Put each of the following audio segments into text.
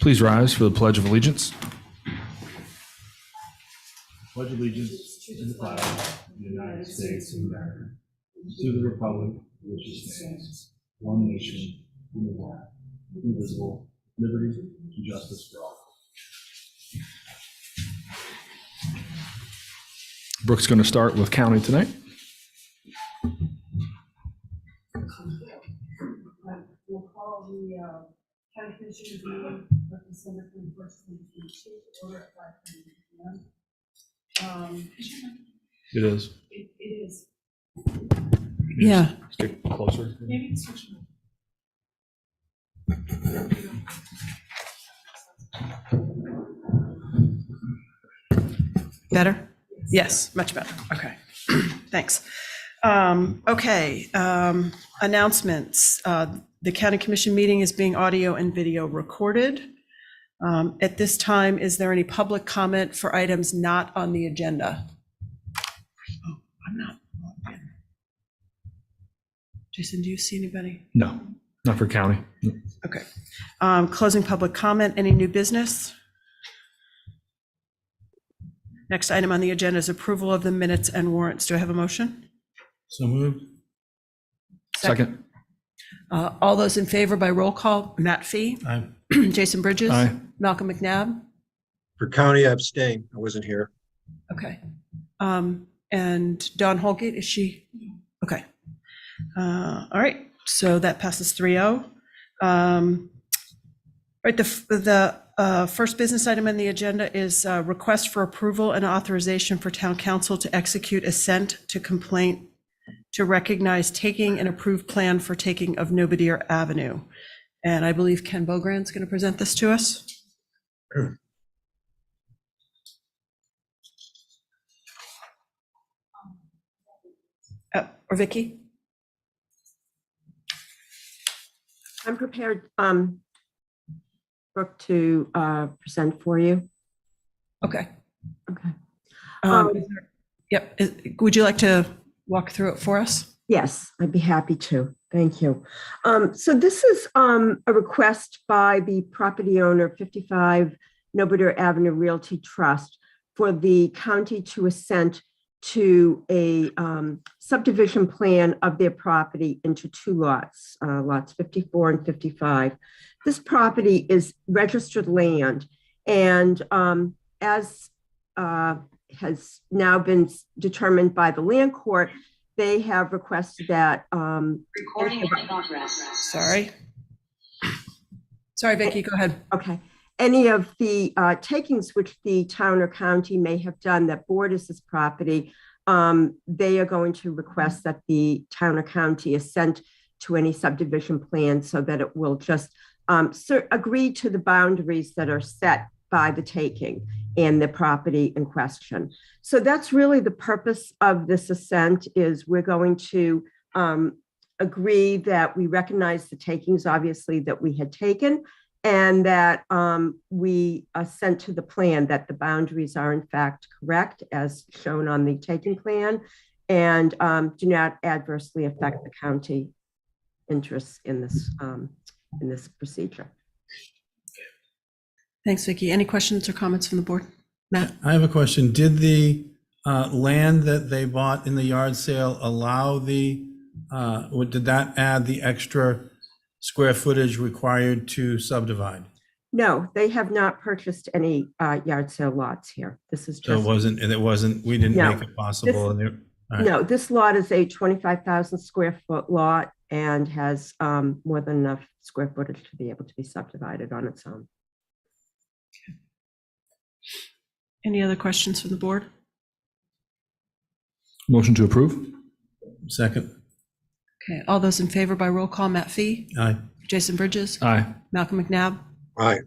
Please rise for the Pledge of Allegiance. Pledge allegiance to the flag of the United States of America, to the republic for which it stands, one nation, under God, indivisible, liberty and justice for all. Brooke's going to start with county tonight. We'll call the county commission meeting of December 21st, 2022, order at 5:30 p.m. It is. It is. Yeah. Get closer. Maybe switch Better? Yes, much better. Okay. Thanks. Announcements. The county commission meeting is being audio and video recorded. At this time, is there any public comment for items not on the agenda? Oh, I'm not logged in. Jason, do you see anybody? No, not for county. No. Okay. Closing public comment. Any new business? Next item on the agenda is approval of the minutes and warrants. Do I have a motion? So moved. Second. All those in favor by roll call, Matt Fee, Aye. Jason Bridges. Aye. Malcolm McNabb. For county, I abstain. I wasn't here. Okay. And Dawn Holgate, is she? Okay. All right, so that passes 3-0. Right, the first business item on the agenda is a request for approval and authorization for town council to execute assent to complaint to recognize taking an approved plan for taking of Nobodere Avenue. And I believe Ken Bogrand's going to present this to us. Or Vicky? I'm prepared, Brooke, to present for you. Okay. Okay. Yep. Would you like to walk through it for us? Yes, I'd be happy to. Thank you. So this is a request by the property owner, 55 Nobodere Avenue Realty Trust, for the county to assent to a subdivision plan of their property into two lots, lots 54 and 55. This property is registered land, and as has now been determined by the land court, they have requested that. Recording in progress. Sorry, Vicky, go ahead. Okay. Any of the takings which the town or county may have done that borders this property, they are going to request that the town or county assent to any subdivision plan so that it will just agree to the boundaries that are set by the taking and the property in question. So that's really the purpose of this assent. Is we're going to agree that we recognize the takings, obviously, that we had taken, and that we assent to the plan that the boundaries are in fact correct as shown on the taking plan, and do not adversely affect the county interests in this procedure. Thanks, Vicky. Any questions or comments from the board? Matt? I have a question. Did the land that they bought in the yard sale allow did that add the extra square footage required to subdivide? No, they have not purchased any yard sale lots here. This is just. So it wasn't, we didn't No. make it possible. No, this lot is a 25,000 square foot lot and has more than enough square footage to be able to be subdivided on its own. Any other questions from the board? Motion to approve. Second. Okay, all those in favor by roll call, Matt Fee, Aye. Jason Bridges, Aye. Malcolm McNabb, Aye.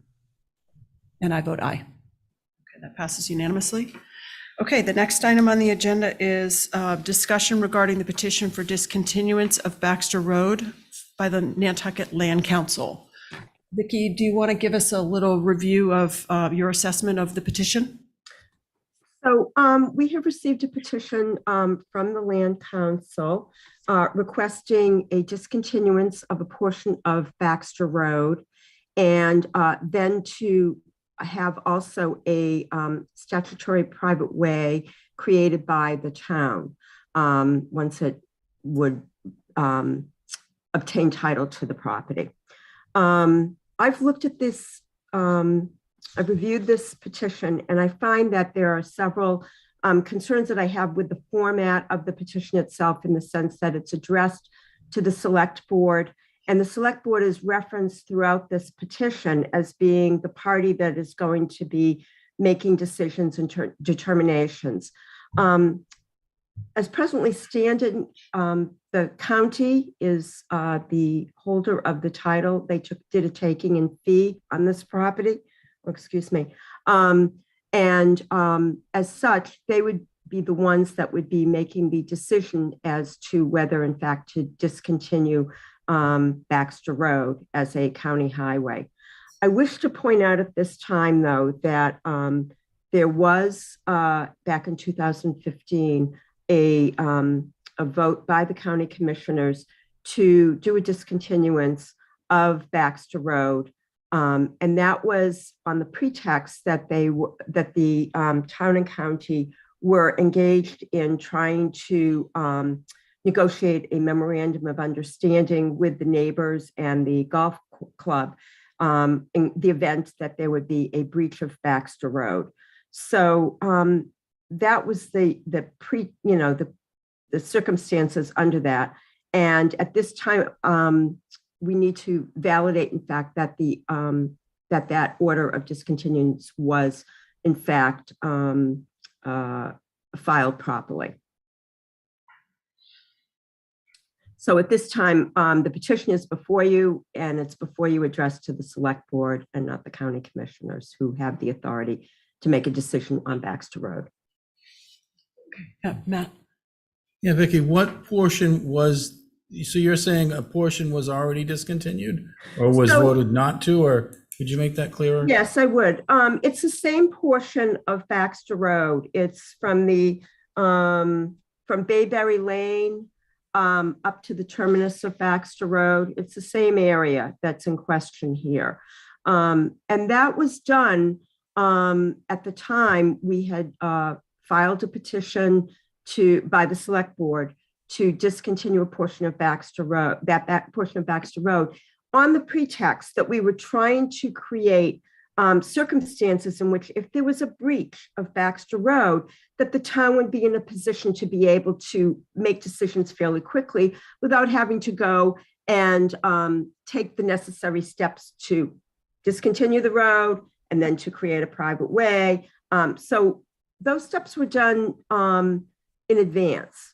and I vote aye. Okay, that passes unanimously. Okay, the next item on the agenda is discussion regarding the petition for discontinuance of Baxter Road by the Nantucket Land Council. Vicky, do you want to give us a little review of your assessment of the petition? So we have received a petition from the Land Council requesting a discontinuance of a portion of Baxter Road. and then to have also a statutory private way created by the town once it would obtain title to the property. I've looked at this, I've reviewed this petition, and I find that there are several concerns that I have with the format of the petition itself, in the sense that it's addressed to the select board, and the select board is referenced throughout this petition as being the party that is going to be making decisions and determinations. As presently standing, the county is the holder of the title. They did a taking in fee on this property, excuse me. And as such, they would be the ones that would be making the decision as to whether, in fact, to discontinue Baxter Road as a county highway. I wish to point out at this time, though, that there was, back in 2015, a vote by the county commissioners to do a discontinuance of Baxter Road. And that was on the pretext that the town and county were engaged in trying to negotiate a memorandum of understanding with the neighbors and the golf club in the event that there would be a breach of Baxter Road. So that was the circumstances under that. And at this time, we need to validate, in fact, that that order of discontinuance was, in fact, filed properly. So at this time, the petition is before you, and it's before you addressed to the select board and not the county commissioners, who have the authority to make a decision on Baxter Road. Matt? Yeah, Vicky, what portion was, so you're saying a portion was already discontinued or was voted not to, or could you make that clearer? Yes, I would. It's the same portion of Baxter Road. It's from the from Bayberry Lane up to the terminus of Baxter Road. It's the same area that's in question here. And that was done at the time we had filed a petition by the select board to discontinue a portion of Baxter Road, that portion of Baxter Road, on the pretext that we were trying to create circumstances in which, if there was a breach of Baxter Road, that the town would be in a position to be able to make decisions fairly quickly without having to go and take the necessary steps to discontinue the road and then to create a private way. So those steps were done in advance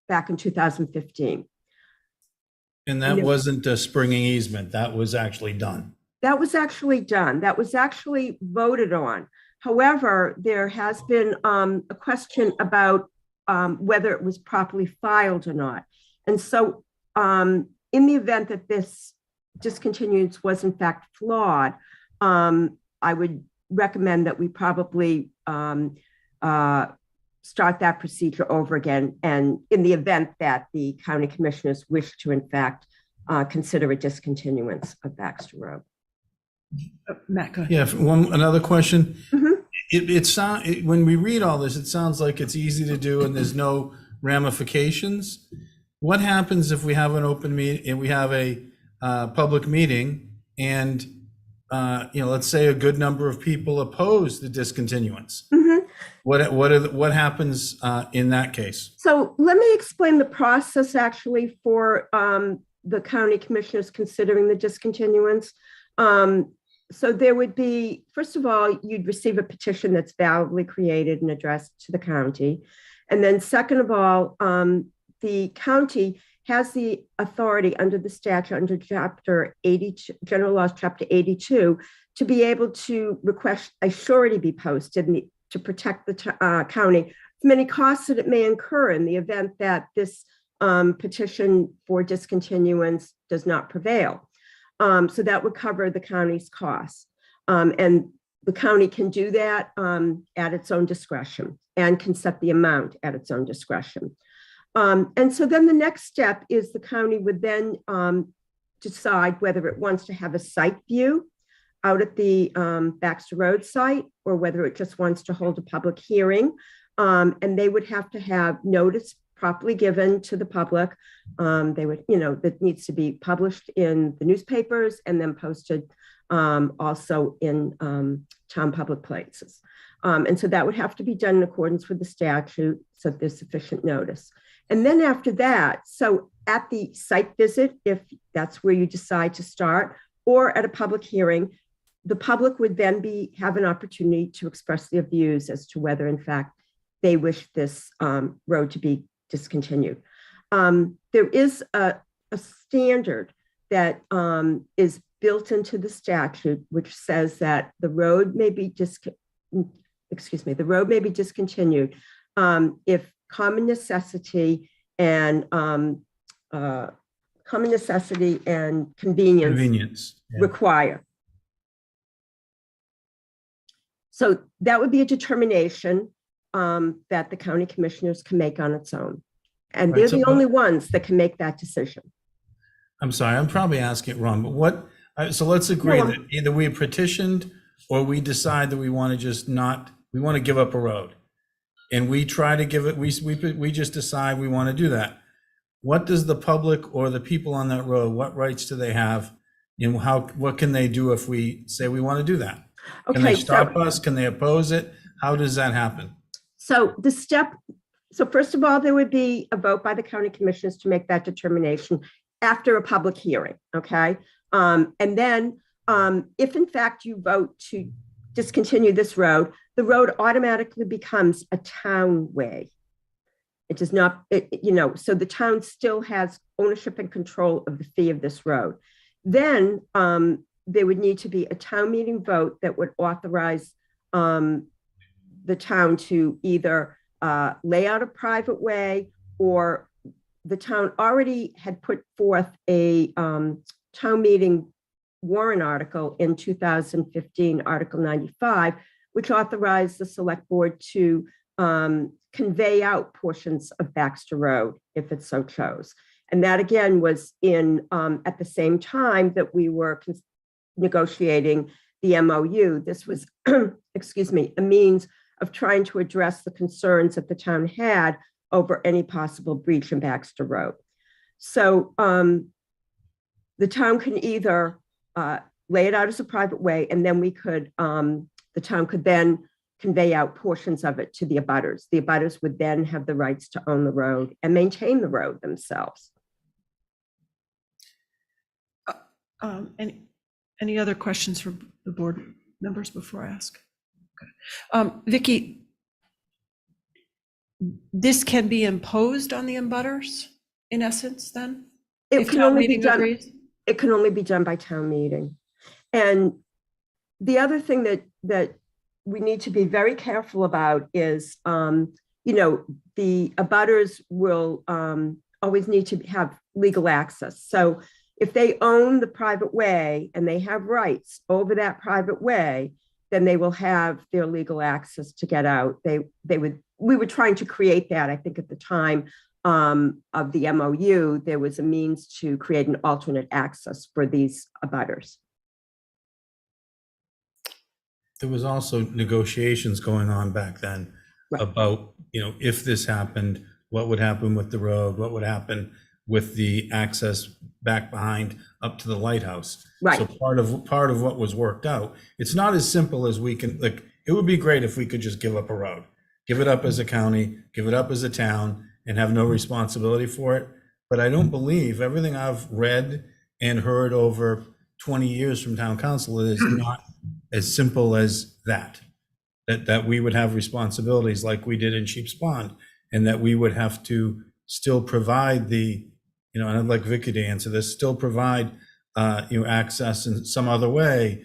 back in 2015. And that wasn't a springing easement. That was actually done. That was actually done. That was actually voted on. However, there has been a question about whether it was properly filed or not. And so in the event that this discontinuance was in fact flawed, I would recommend that we probably start that procedure over again. And in the event that the county commissioners wish to, in fact, consider a discontinuance of Baxter Road. Matt, go ahead. Yeah, another question. Mm-hmm. When we read all this, it sounds like it's easy to do and there's no ramifications. What happens if we have an open meeting and we have a public meeting and let's say a good number of people oppose the discontinuance? Mm-hmm. What happens in that case? So let me explain the process actually for the county commissioners considering the discontinuance. So there would be, first of all, you'd receive a petition that's validly created and addressed to the county. And then second of all, the county has the authority under the statute, under Chapter 82, General Laws, Chapter 82, to be able to request a surety be posted to protect the county from any costs that it may incur in the event that this petition for discontinuance does not prevail. So that would cover the county's costs. And the county can do that at its own discretion and can set the amount at its own discretion. And so then the next step is the county would then decide whether it wants to have a site view out at the Baxter Road site, or whether it just wants to hold a public hearing. And they would have to have notice properly given to the public. They would, that needs to be published in the newspapers and then posted also in town public places. And so that would have to be done in accordance with the statute, so that there's sufficient notice. And then after that, so at the site visit, if that's where you decide to start, or at a public hearing, the public would then have an opportunity to express their views as to whether, in fact, they wish this road to be discontinued. There is a standard that is built into the statute, which says that the road may be discontinued if common necessity and convenience Yeah. require. So that would be a determination that the county commissioners can make on its own. And Right, they're so the only ones that can make that decision. I'm sorry, I'm probably asking it wrong, but so let's agree No, that either we petitioned or we decide that we want to just we want to give up a road. And we try to give it, we just decide we want to do that. What does the public or the people on that road, what rights do they have? And what can they do if we say we want to do that? Can they Okay, stop us? Can they oppose it? How does that happen? so first of all, there would be a vote by the county commissioners to make that determination after a public hearing, okay? And then if in fact you vote to discontinue this road, the road automatically becomes a town way. It does not, so the town still has ownership and control of the fee of this road. Then there would need to be a town meeting vote that would authorize the town to either lay out a private way, or the town already had put forth a town meeting warrant article in 2015, Article 95, which authorized the select board to convey out portions of Baxter Road if it so chose. And that again was in at the same time that we were negotiating the MOU. This was, excuse me, a means of trying to address the concerns that the town had over any possible breach in Baxter Road. So the town can either lay it out as a private way, and then the town could then convey out portions of it to the abutters. The abutters would then have the rights to own the road and maintain the road themselves. Any other questions from the board members before I ask? Okay. Vicky, this can be imposed on the abutters in essence then? It can only be done. Agrees? It can only be done by town meeting. And the other thing that we need to be very careful about is, the abutters will always need to have legal access. So if they own the private way and they have rights over that private way, then they will have their legal access to get out. We were trying to create that, I think at the time of the MOU, there was a means to create an alternate access for these abutters. There was also negotiations going on back then Right. about, if this happened, what would happen with the road? What would happen with the access back behind up to the lighthouse? Right. So part of what was worked out, it's not as simple as we can, it would be great if we could just give up a road, give it up as a county, give it up as a town, and have no responsibility for it. But I don't believe everything I've read and heard over 20 years from town council is not as simple as that we would have responsibilities like we did in Sheep's Pond, and that we would have to still provide and I'd like Vicky to answer this, still provide, access in some other way,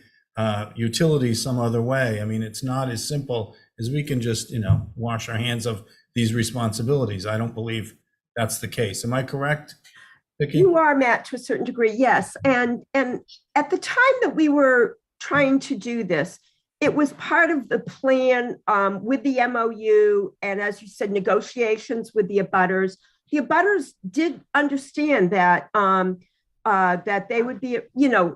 utilities some other way. I mean, it's not as simple as we can just, wash our hands of these responsibilities. I don't believe that's the case. Am I correct, Vicky? You are, Matt, to a certain degree, yes. And at the time that we were trying to do this, it was part of the plan with the MOU, and as you said, negotiations with the abutters. The abutters did understand that that they would be,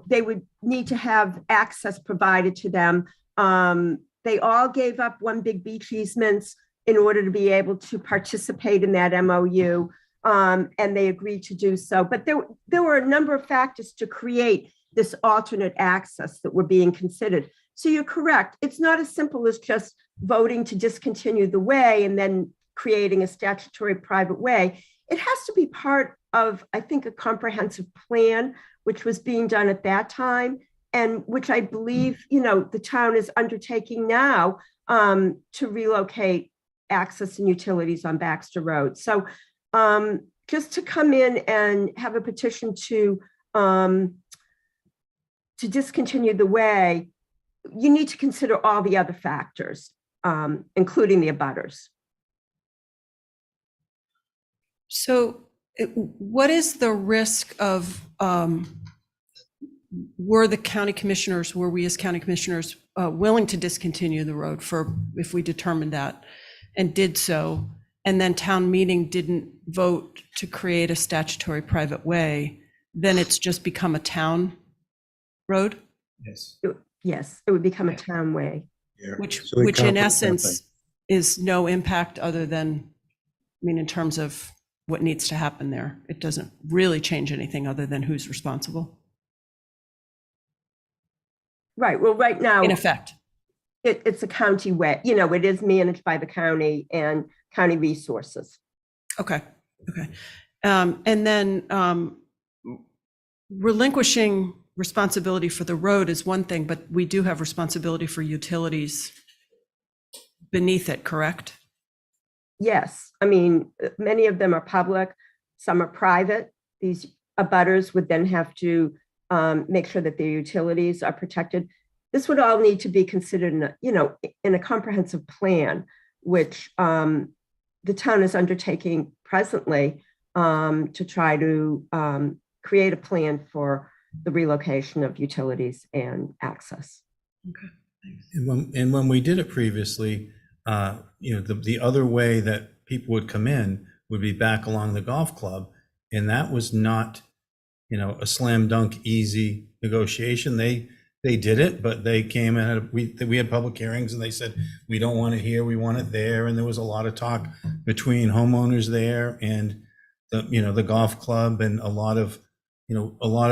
they would need to have access provided to them. They all gave up one big beach easements in order to be able to participate in that MOU, and they agreed to do so. But there were a number of factors to create this alternate access that were being considered. So you're correct. It's not as simple as just voting to discontinue the way and then creating a statutory private way. It has to be part of, I think, a comprehensive plan, which was being done at that time, and which I believe, the town is undertaking now to relocate access and utilities on Baxter Road. So just to come in and have a petition to discontinue the way, you need to consider all the other factors, including the abutters. So what is the risk of, were we as county commissioners willing to discontinue the road if we determined that and did so, and then town meeting didn't vote to create a statutory private way, then it's just become a town road? Yes. Yes, it would become a town way. Yeah. Which So we in accomplish essence something. is no impact other than, in terms of what needs to happen there. It doesn't really change anything other than who's responsible, Right. Well, right now, in effect. it's a county way. It is managed by the county and county resources. Okay. And then relinquishing responsibility for the road is one thing, but we do have responsibility for utilities beneath it, correct? Yes. I mean, many of them are public, some are private. These abutters would then have to make sure that their utilities are protected. This would all need to be considered in a comprehensive plan, which the town is undertaking presently to try to create a plan for the relocation of utilities and access. Okay, thanks. And when we did it previously, the other way that people would come in would be back along the golf club. And that was not, a slam dunk, easy negotiation. They did it, but they came and we had public hearings and they said, we don't want it here, we want it there. And there was a lot of talk between homeowners there and the golf club, and a lot of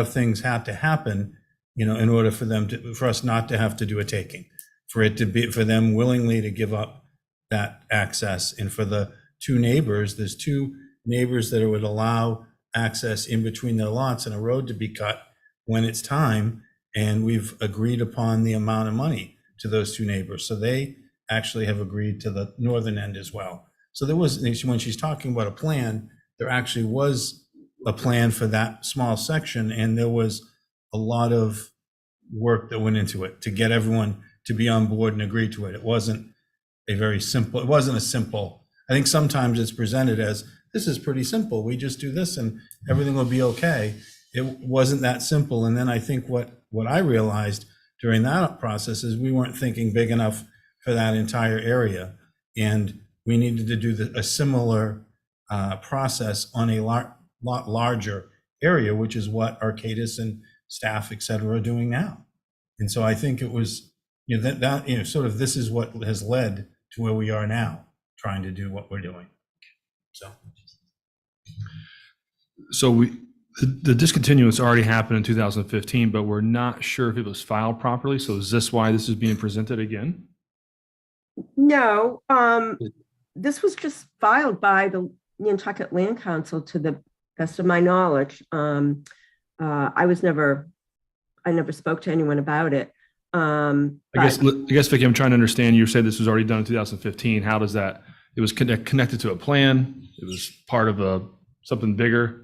things had to happen, in order for us not to have to do a taking, for them willingly to give up that access. And for the there's two neighbors that would allow access in between their lots and a road to be cut when it's time. And we've agreed upon the amount of money to those two neighbors. So they actually have agreed to the northern end as well. So there was, when she's talking about a plan, there actually was a plan for that small section. And there was a lot of work that went into it to get everyone to be on board and agree to it. It wasn't a simple, I think sometimes it's presented as, this is pretty simple. We just do this and everything will be okay. It wasn't that simple. And then I think what I realized during that process is we weren't thinking big enough for that entire area. And we needed to do a similar process on a lot larger area, which is what Arcadis and staff, et cetera, are doing now. And so I think it was, sort of this is what has led to where we are now, trying to do what we're doing. So the discontinuance already happened in 2015, but we're not sure if it was filed properly. So is this why this is being presented again? No, this was just filed by the Nantucket Land Council to the best of my knowledge. I never spoke to anyone about it. I guess, Vicki, I'm trying to understand, you said this was already done in 2015. How does that, it was connected to a plan. It was part of something bigger.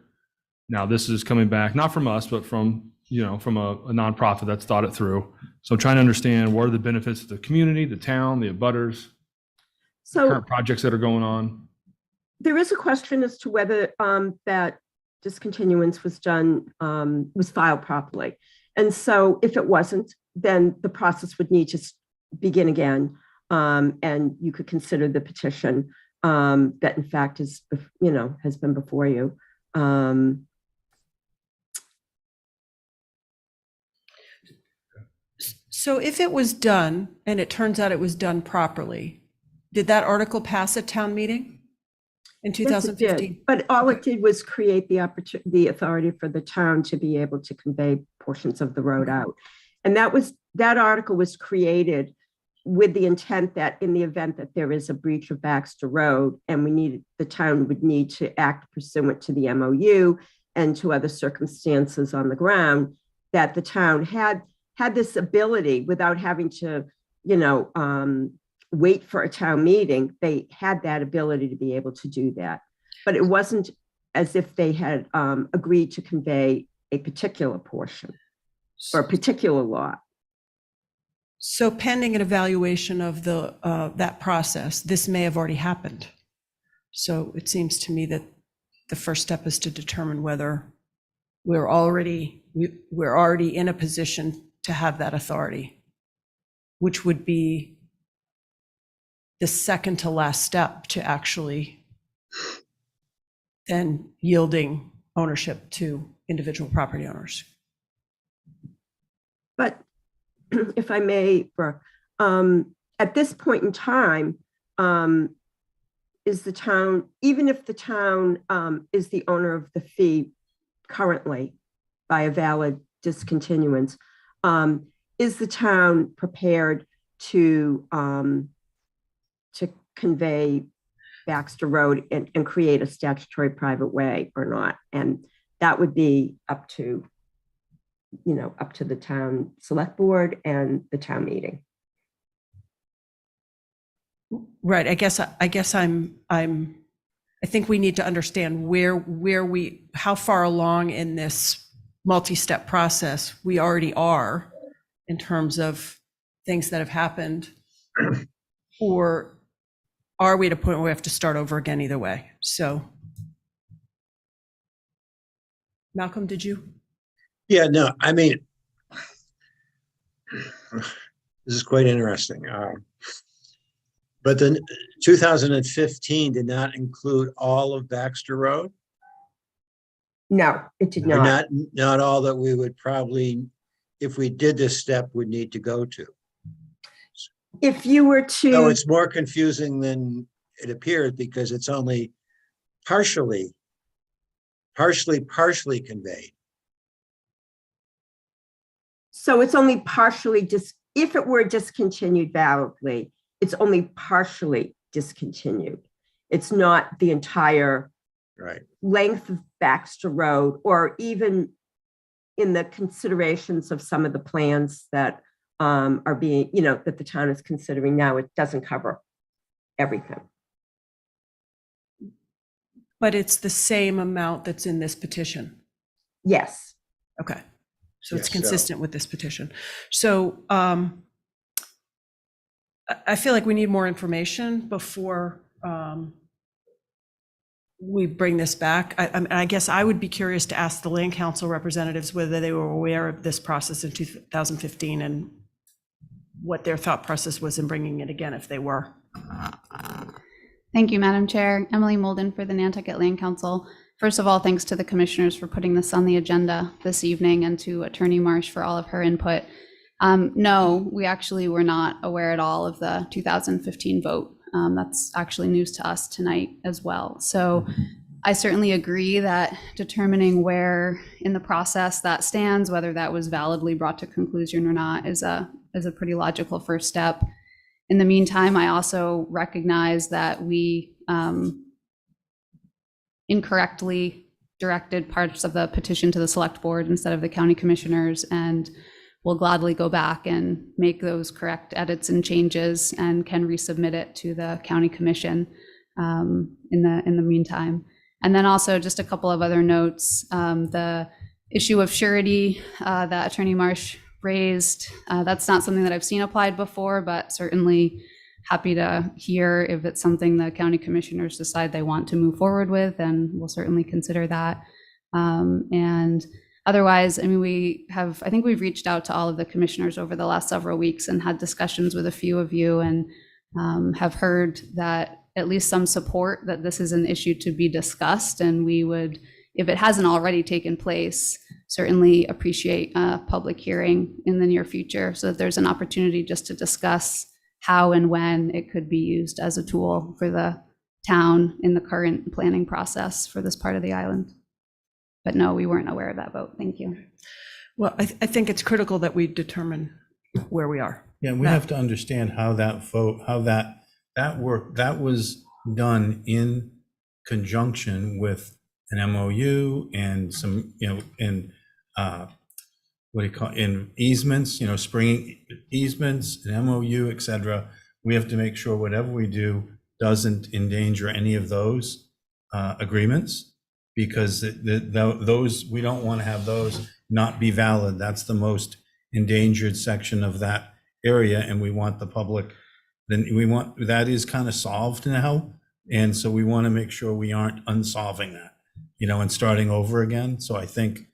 Now this is coming back, not from us, but from a nonprofit that's thought it through. So I'm trying to understand, what are the benefits to the community, the town, the abutters, current projects that are going on? There is a question as to whether that discontinuance was filed properly. And so if it wasn't, then the process would need to begin again. And you could consider the petition that in fact has been before you. So if it was done, and it turns out it was done properly, did that article pass at town meeting in Yes, it did. 2015? But all it did was create the authority for the town to be able to convey portions of the road out. And that article was created with the intent that in the event that there is a breach of Baxter Road and the town would need to act pursuant to the MOU and to other circumstances on the ground, that the town had this ability without having to, wait for a town meeting. They had that ability to be able to do that. But it wasn't as if they had agreed to convey a particular portion or a particular lot. So pending an evaluation of that process, this may have already happened. So it seems to me that the first step is to determine whether we're already in a position to have that authority, which would be the second to last step to actually then yielding ownership to individual property owners. But if I may, Brooke, at this point in time, is the town, even if the town is the owner of the fee currently by a valid discontinuance, is the town prepared to convey Baxter Road and create a statutory private way or not? And that would be up to the town select board and the town meeting. Right. I think we need to understand how far along in this multi-step process we already are in terms of things that have happened, or are we at a point where we have to start over again either way? So, Malcolm, did you? Yeah, no, I mean, this is quite interesting. But the 2015 did not include all of Baxter Road? No, it did Or not. not all that we would probably, if we did this step, would need to go to. If you were to. So it's more confusing than it appears because it's only partially conveyed. So it's only partially if it were discontinued validly, it's only partially discontinued. It's not the entire Right. length of Baxter Road, or even in the considerations of some of the plans that are being, that the town is considering now, it doesn't cover everything. But it's the same amount that's in this petition. Yes. Okay. So it's Yes, consistent with this petition. So I feel like we need more information before we bring this back. I guess I would be curious to ask the land council representatives whether they were aware of this process in 2015 and what their thought process was in bringing it again, if they were. Thank you, Madam Chair. Emily Molden for the Nantucket Land Council. First of all, thanks to the commissioners for putting this on the agenda this evening, and to Attorney Marsh for all of her input. No, we actually were not aware at all of the 2015 vote. That's actually news to us tonight as well. So I certainly agree that determining where in the process that stands, whether that was validly brought to conclusion or not, is a pretty logical first step. In the meantime, I also recognize that we incorrectly directed parts of the petition to the select board instead of the county commissioners, and we'll gladly go back and make those correct edits and changes and can resubmit it to the county commission in the meantime. And then also just a couple of other notes. The issue of surety that Attorney Marsh raised, that's not something that I've seen applied before, but certainly happy to hear if it's something the county commissioners decide they want to move forward with, and we'll certainly consider that. And otherwise, I mean, I think we've reached out to all of the commissioners over the last several weeks and had discussions with a few of you, and have heard that at least some support that this is an issue to be discussed, and we would if it hasn't already taken place, certainly appreciate a public hearing in the near future so that there's an opportunity just to discuss how and when it could be used as a tool for the town in the current planning process for this part of the island. But no, we weren't aware of that vote. Thank you. Well, I think it's critical that we determine where we are. Yeah, we have to understand how that vote, how that worked. That was done in conjunction with an MOU and some, in what do you call, in easements, spring easements, an MOU, et cetera. We have to make sure whatever we do doesn't endanger any of those agreements, because those, we don't want to have those not be valid. That's the most endangered section of that area, and we want the public, that is kind of solved now, and so we want to make sure we aren't unsolving that, and starting over again. So I think,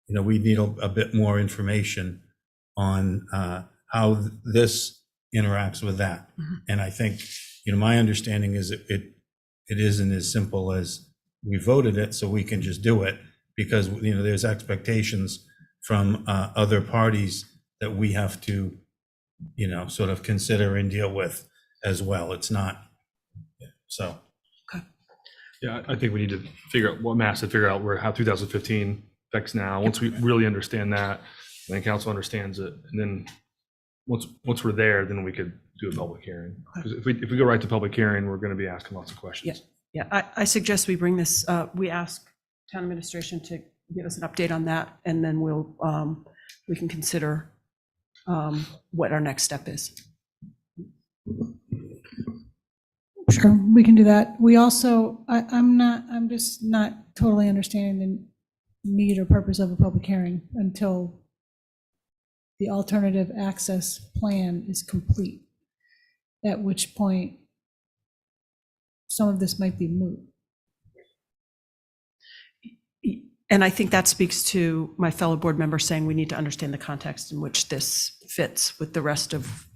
we need a bit more information on how this interacts with that. And I think, my understanding is it isn't as simple as we voted it, so we can just do it, because, there's expectations from other parties that we have to, sort of consider and deal with as well. It's not, so. Yeah, I think we need to figure out what Mass to figure out how 2015 affects now. Once we really understand that, then council understands it, and then once we're there, then we could do a public hearing. Because if we go right to public hearing, we're going to be asking lots of questions. Yeah, I suggest we bring this, we ask town administration to give us an update on that, and then we can consider what our next step is. Sure, we can do that. We also, I'm just not totally understanding the need or purpose of a public hearing until the alternative access plan is complete, at which point some of this might be moot. And I think that speaks to my fellow board member saying we need to understand the context in which this fits with the rest of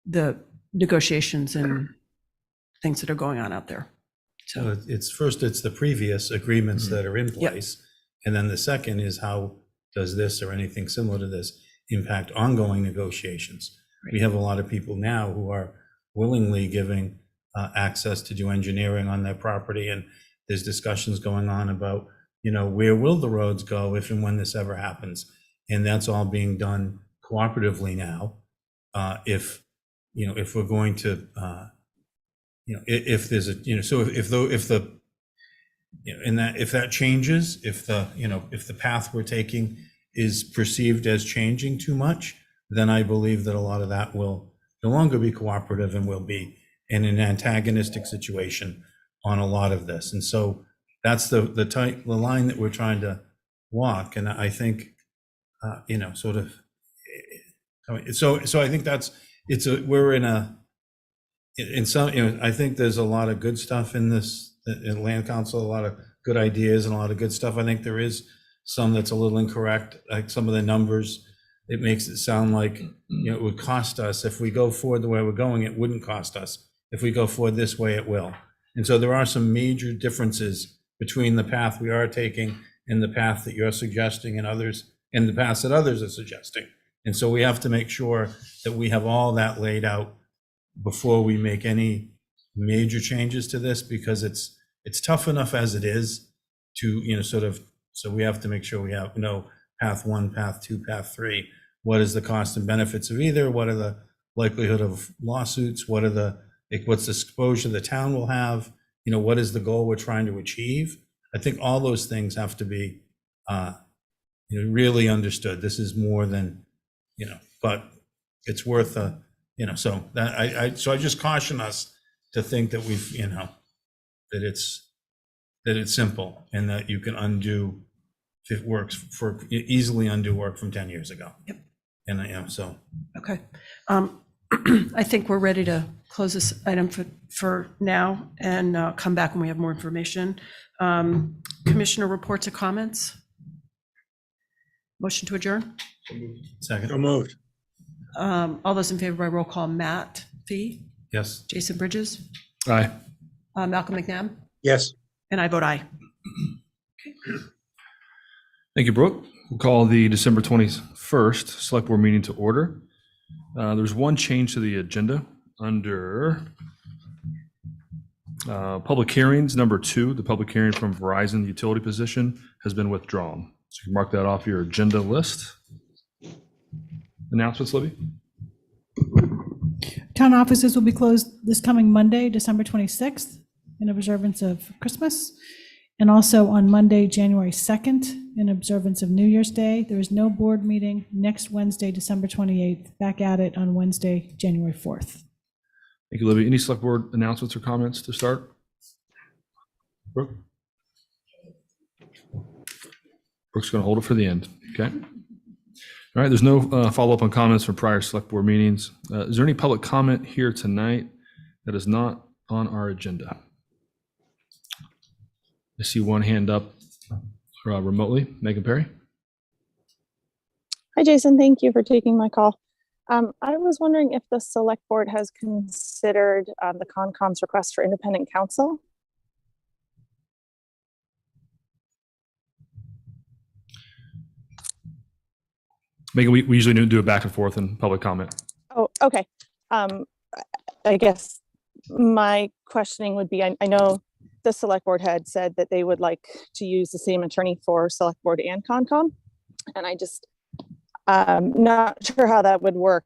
the negotiations and things that are going on out there. So it's the previous agreements that are in place. And then the second is, how does this or anything similar to this impact ongoing negotiations? Right. We have a lot of people now who are willingly giving access to do engineering on their property. And there's discussions going on about, where will the roads go if and when this ever happens? And that's all being done cooperatively now. If we're going to, if there's a, so if that changes, if the path we're taking is perceived as changing too much, then I believe that a lot of that will no longer be cooperative and will be in an antagonistic situation on a lot of this. And so that's the line that we're trying to walk. And I think, so I think we're in some, I think there's a lot of good stuff in this, in Land Council, a lot of good ideas and a lot of good stuff. I think there is some that's a little incorrect, like some of the numbers. It makes it sound like, it would cost us, if we go forward the way we're going, it wouldn't cost us. If we go forward this way, it will. And so there are some major differences between the path we are taking and the path that you're suggesting and others, and the paths that others are suggesting. And so we have to make sure that we have all that laid out before we make any major changes to this, because it's tough enough as it is to, so we have to make sure we have path 1, path 2, path 3. What is the cost and benefits of either? What are the likelihood of lawsuits? What's the exposure the town will have? What is the goal we're trying to achieve? I think all those things have to be really understood. This is more than, but it's worth so that I just caution us to think that we've, that it's simple and that you can undo, if it works, easily undo work from 10 years ago. Yep. And so. Okay. I think we're ready to close this item for now and come back when we have more information. Commissioner reports or comments? Motion to adjourn? Second. So moved. All those in favor by roll call: Matt Fee, Yes. Jason Bridges, Aye. Malcolm McNabb, Yes. and I vote aye. Thank you, Brooke. We'll call the December 21st Select Board meeting to order. There's one change to the agenda under public hearings. Number 2, the public hearing from Verizon utility position has been withdrawn. So you can mark that off your agenda list. Announcements, Libby? Town offices will be closed this coming Monday, December 26th, in observance of Christmas. And also on Monday, January 2nd, in observance of New Year's Day. There is no board meeting next Wednesday, December 28th. Back at it on Wednesday, January 4th. Thank you, Libby. Any select board announcements or comments to start? Brooke? Brooke's going to hold it for the end. Okay. All right. There's no follow-up on comments from prior select board meetings. Is there any public comment here tonight that is not on our agenda? I see one hand up remotely. Megan Perry. Hi, Jason. Thank you for taking my call. I was wondering if the select board has considered the Concom's request for independent counsel. Megan, we usually do a back and forth in public comment. Oh, okay. I guess my questioning would be, I know the select board had said that they would like to use the same attorney for select board and Concom. And I just, not sure how that would work.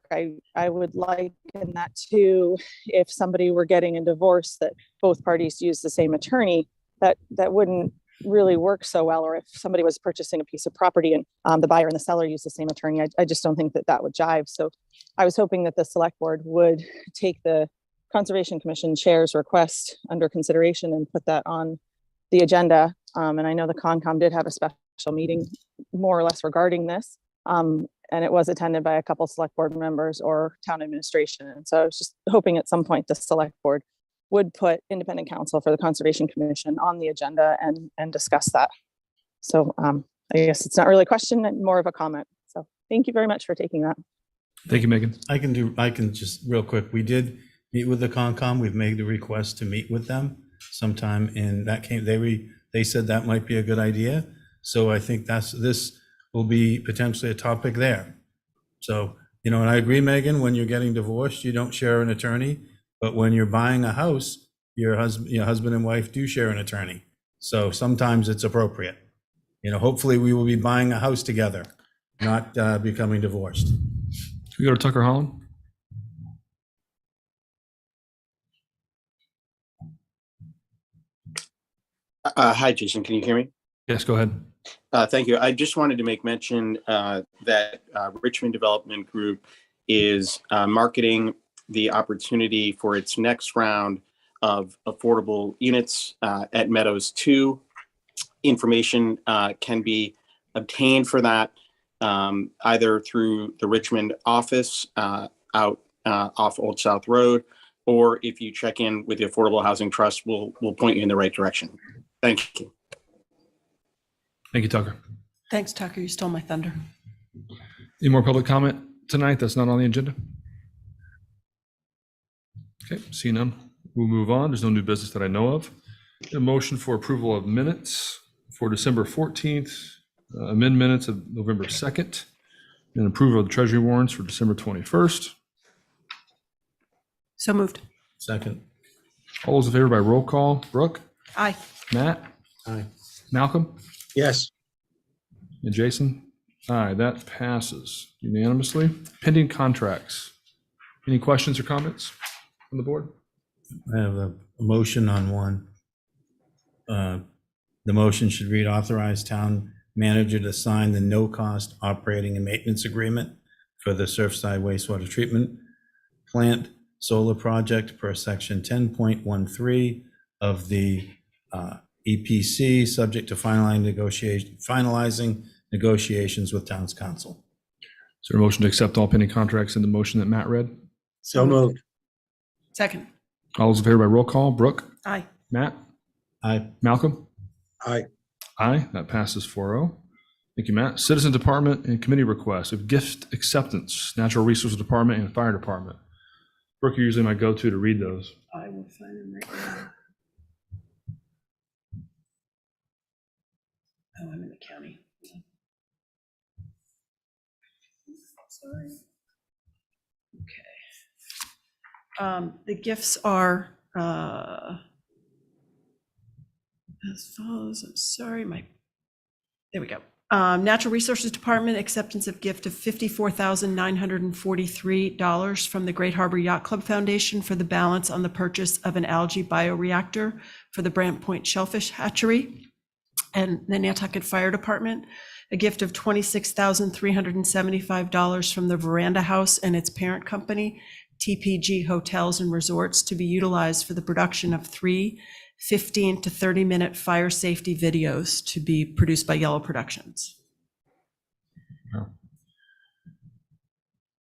I would like in that too, if somebody were getting a divorce, that both parties use the same attorney, that wouldn't really work so well. Or if somebody was purchasing a piece of property and the buyer and the seller use the same attorney, I just don't think that would jive. So I was hoping that the select board would take the Conservation Commission chair's request under consideration and put that on the agenda. And I know the Concom did have a special meeting more or less regarding this. And it was attended by a couple select board members or town administration. And so I was just hoping at some point the select board would put independent counsel for the Conservation Commission on the agenda and discuss that. So I guess it's not really a question, more of a comment. So thank you very much for taking that. Thank you, Megan. I can just real quick. We did meet with the Concom. We've made the request to meet with them sometime, and that came, they said that might be a good idea. So I think this will be potentially a topic there. So, and I agree, Megan, when you're getting divorced, you don't share an attorney, but when you're buying a house, your husband and wife do share an attorney. So sometimes it's appropriate. Hopefully we will be buying a house together, not becoming divorced. Can we go to Tucker Holland? Hi, Jason. Can you hear me? Yes, go ahead. Thank you. I just wanted to make mention that Richmond Development Group is marketing the opportunity for its next round of affordable units at Meadows 2. Information can be obtained for that either through the Richmond office out off Old South Road, or if you check in with the Affordable Housing Trust, we'll point you in the right direction. Thank you. Thank you, Tucker. Thanks, Tucker. You stole my thunder. Any more public comment tonight that's not on the agenda? Okay, see none. We'll move on. There's no new business that I know of. A motion for approval of minutes for December 14th, amend minutes of November 2nd, and approval of the treasury warrants for December 21st. So moved. Second. All those in favor by roll call. Brooke? Aye. Matt? Aye. Malcolm? Yes. And Jason? Aye, that passes unanimously. Pending contracts. Any questions or comments from the board? I have a motion on one. The motion should read authorize town manager to sign the no-cost operating and maintenance agreement for the Surfside wastewater treatment plant solar project per section 10.13 of the EPC, subject to finalizing negotiations with town's council. Is there a motion to accept all pending contracts in the motion that Matt read? So moved. Second. All those in favor by roll call. Brooke? Aye. Matt? Aye. Malcolm? Aye. Aye, that passes 4-0. Thank you, Matt. Citizen Department and Committee requests of gift acceptance, Natural Resources Department and Fire Department. Brooke, you're usually my go-to to read those. I will find them right now. Oh, I'm in the county. Sorry. Okay. The gifts are as follows. I'm sorry, there we go. Natural Resources Department, acceptance of gift of $54,943 from the Great Harbor Yacht Club Foundation for the balance on the purchase of an algae bioreactor for the Brant Point Shellfish Hatchery. And the Nantucket Fire Department, a gift of $26,375 from the Veranda House and its parent company, TPG Hotels and Resorts, to be utilized for the production of 3 15 to 30-minute fire safety videos to be produced by Yellow Productions. Wow.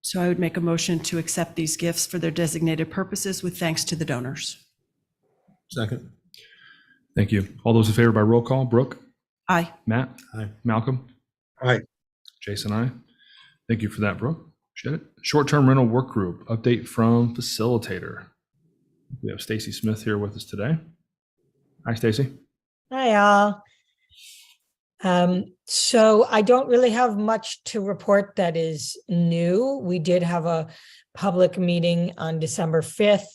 So I would make a motion to accept these gifts for their designated purposes with thanks to the donors. Second. Thank you. All those in favor by roll call, Brooke, Aye. Matt, Aye. Malcolm, Aye. Jason, aye. Thank you for that, Brooke. Appreciate it. Short-term rental work group update from facilitator. We have Stacy Smith here with us today. Hi, Stacy. Hi, all. So I don't really have much to report that is new. We did have a public meeting on December 5th.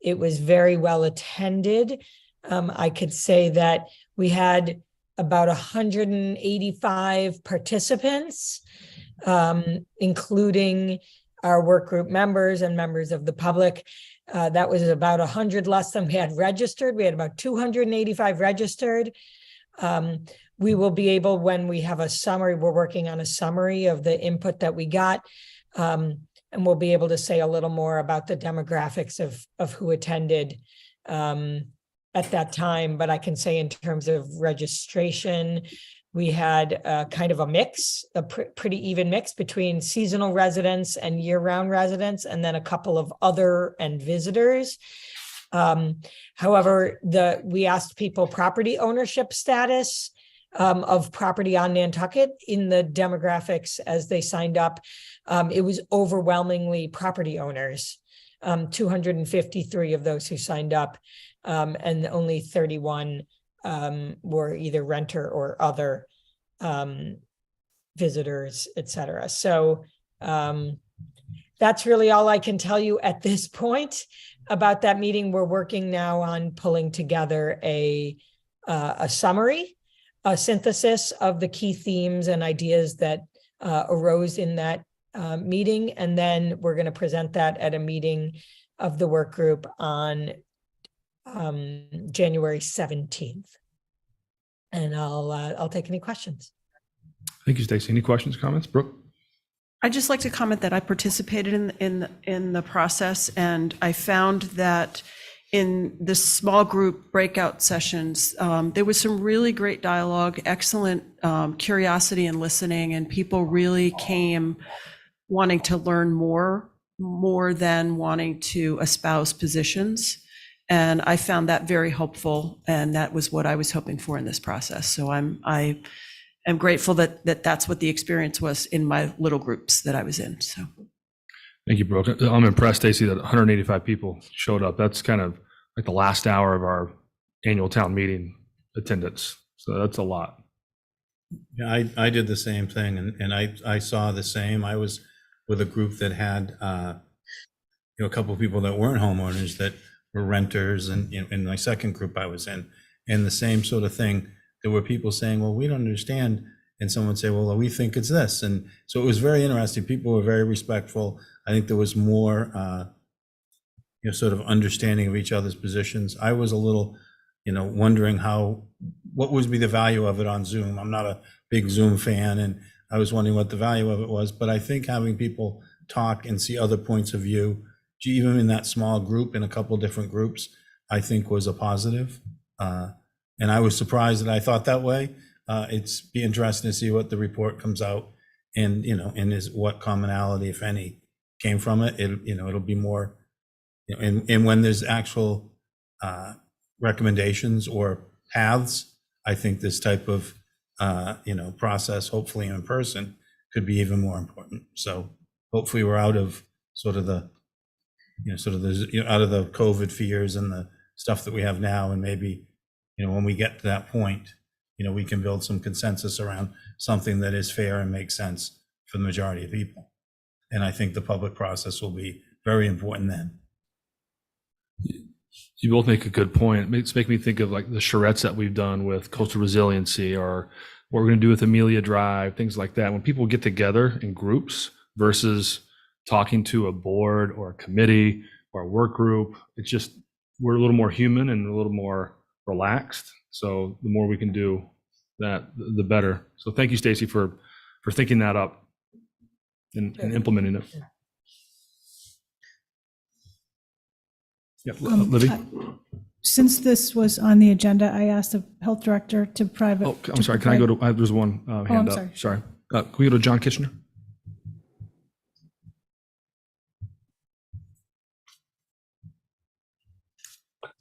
It was very well attended. I could say that we had about 185 participants, including our work group members and members of the public. That was about 100 less than we had registered. We had about 285 registered. We will be able, when we have a summary, we're working on a summary of the input that we got, and we'll be able to say a little more about the demographics of who attended at that time. But I can say in terms of registration, we had kind of a mix, a pretty even mix between seasonal residents and year-round residents, and then a couple of other and visitors. However, we asked people property ownership status of property on Nantucket in the demographics as they signed up. It was overwhelmingly property owners, 253 of those who signed up, and only 31 were either renter or other visitors, etc. So that's really all I can tell you at this point about that meeting. We're working now on pulling together a summary, a synthesis of the key themes and ideas that arose in that meeting, and then we're going to present that at a meeting of the work group on January 17th. And I'll take any questions. Thank you, Stacy. Any questions, comments? Brooke? I'd just like to comment that I participated in the process, and I found that in the small group breakout sessions, there was some really great dialogue, excellent curiosity and listening, and people really came wanting to learn more than wanting to espouse positions. And I found that very helpful, and that was what I was hoping for in this process. So I am grateful that that's what the experience was in my little groups that I was in. So Thank you, Brooke. I'm impressed, Stacy, that 185 people showed up. That's kind of like the last hour of our annual town meeting attendance. So that's a lot. Yeah, I did the same thing, and I saw the same. I was with a group that had a couple of people that weren't homeowners that were renters, and in my second group I was in, and the same sort of thing. There were people saying, well, we don't understand, and someone would say, well, we think it's this. And so it was very interesting. People were very respectful. I think there was more sort of understanding of each other's positions. I was a little wondering what would be the value of it on Zoom. I'm not a big Zoom fan, and I was wondering what the value of it was. But I think having people talk and see other points of view, even in that small group, in a couple of different groups, I think was a positive. And I was surprised that I thought that way. It's be interesting to see what the report comes out, and is what commonality, if any, came from it. It'll be more, and when there's actual recommendations or paths, I think this type of process, hopefully in person, could be even more important. So hopefully we're out of sort of the out of the COVID fears and the stuff that we have now, and maybe when we get to that point, we can build some consensus around something that is fair and makes sense for the majority of people. And I think the public process will be very important then. You both make a good point. It's making me think of like the charrettes that we've done with coastal resiliency, or what we're going to do with Amelia Drive, things like that. When people get together in groups versus talking to a board or a committee or a work group, it's just, we're a little more human and a little more relaxed. So the more we can do that, the better. So thank you, Stacy, for thinking that up and implementing it. Yep. Libby? Since this was on the agenda, I asked the health director to private. Oh, I'm sorry. Can I go to, there's one hand up. sorry. Sorry. Can we go to John Kitchener?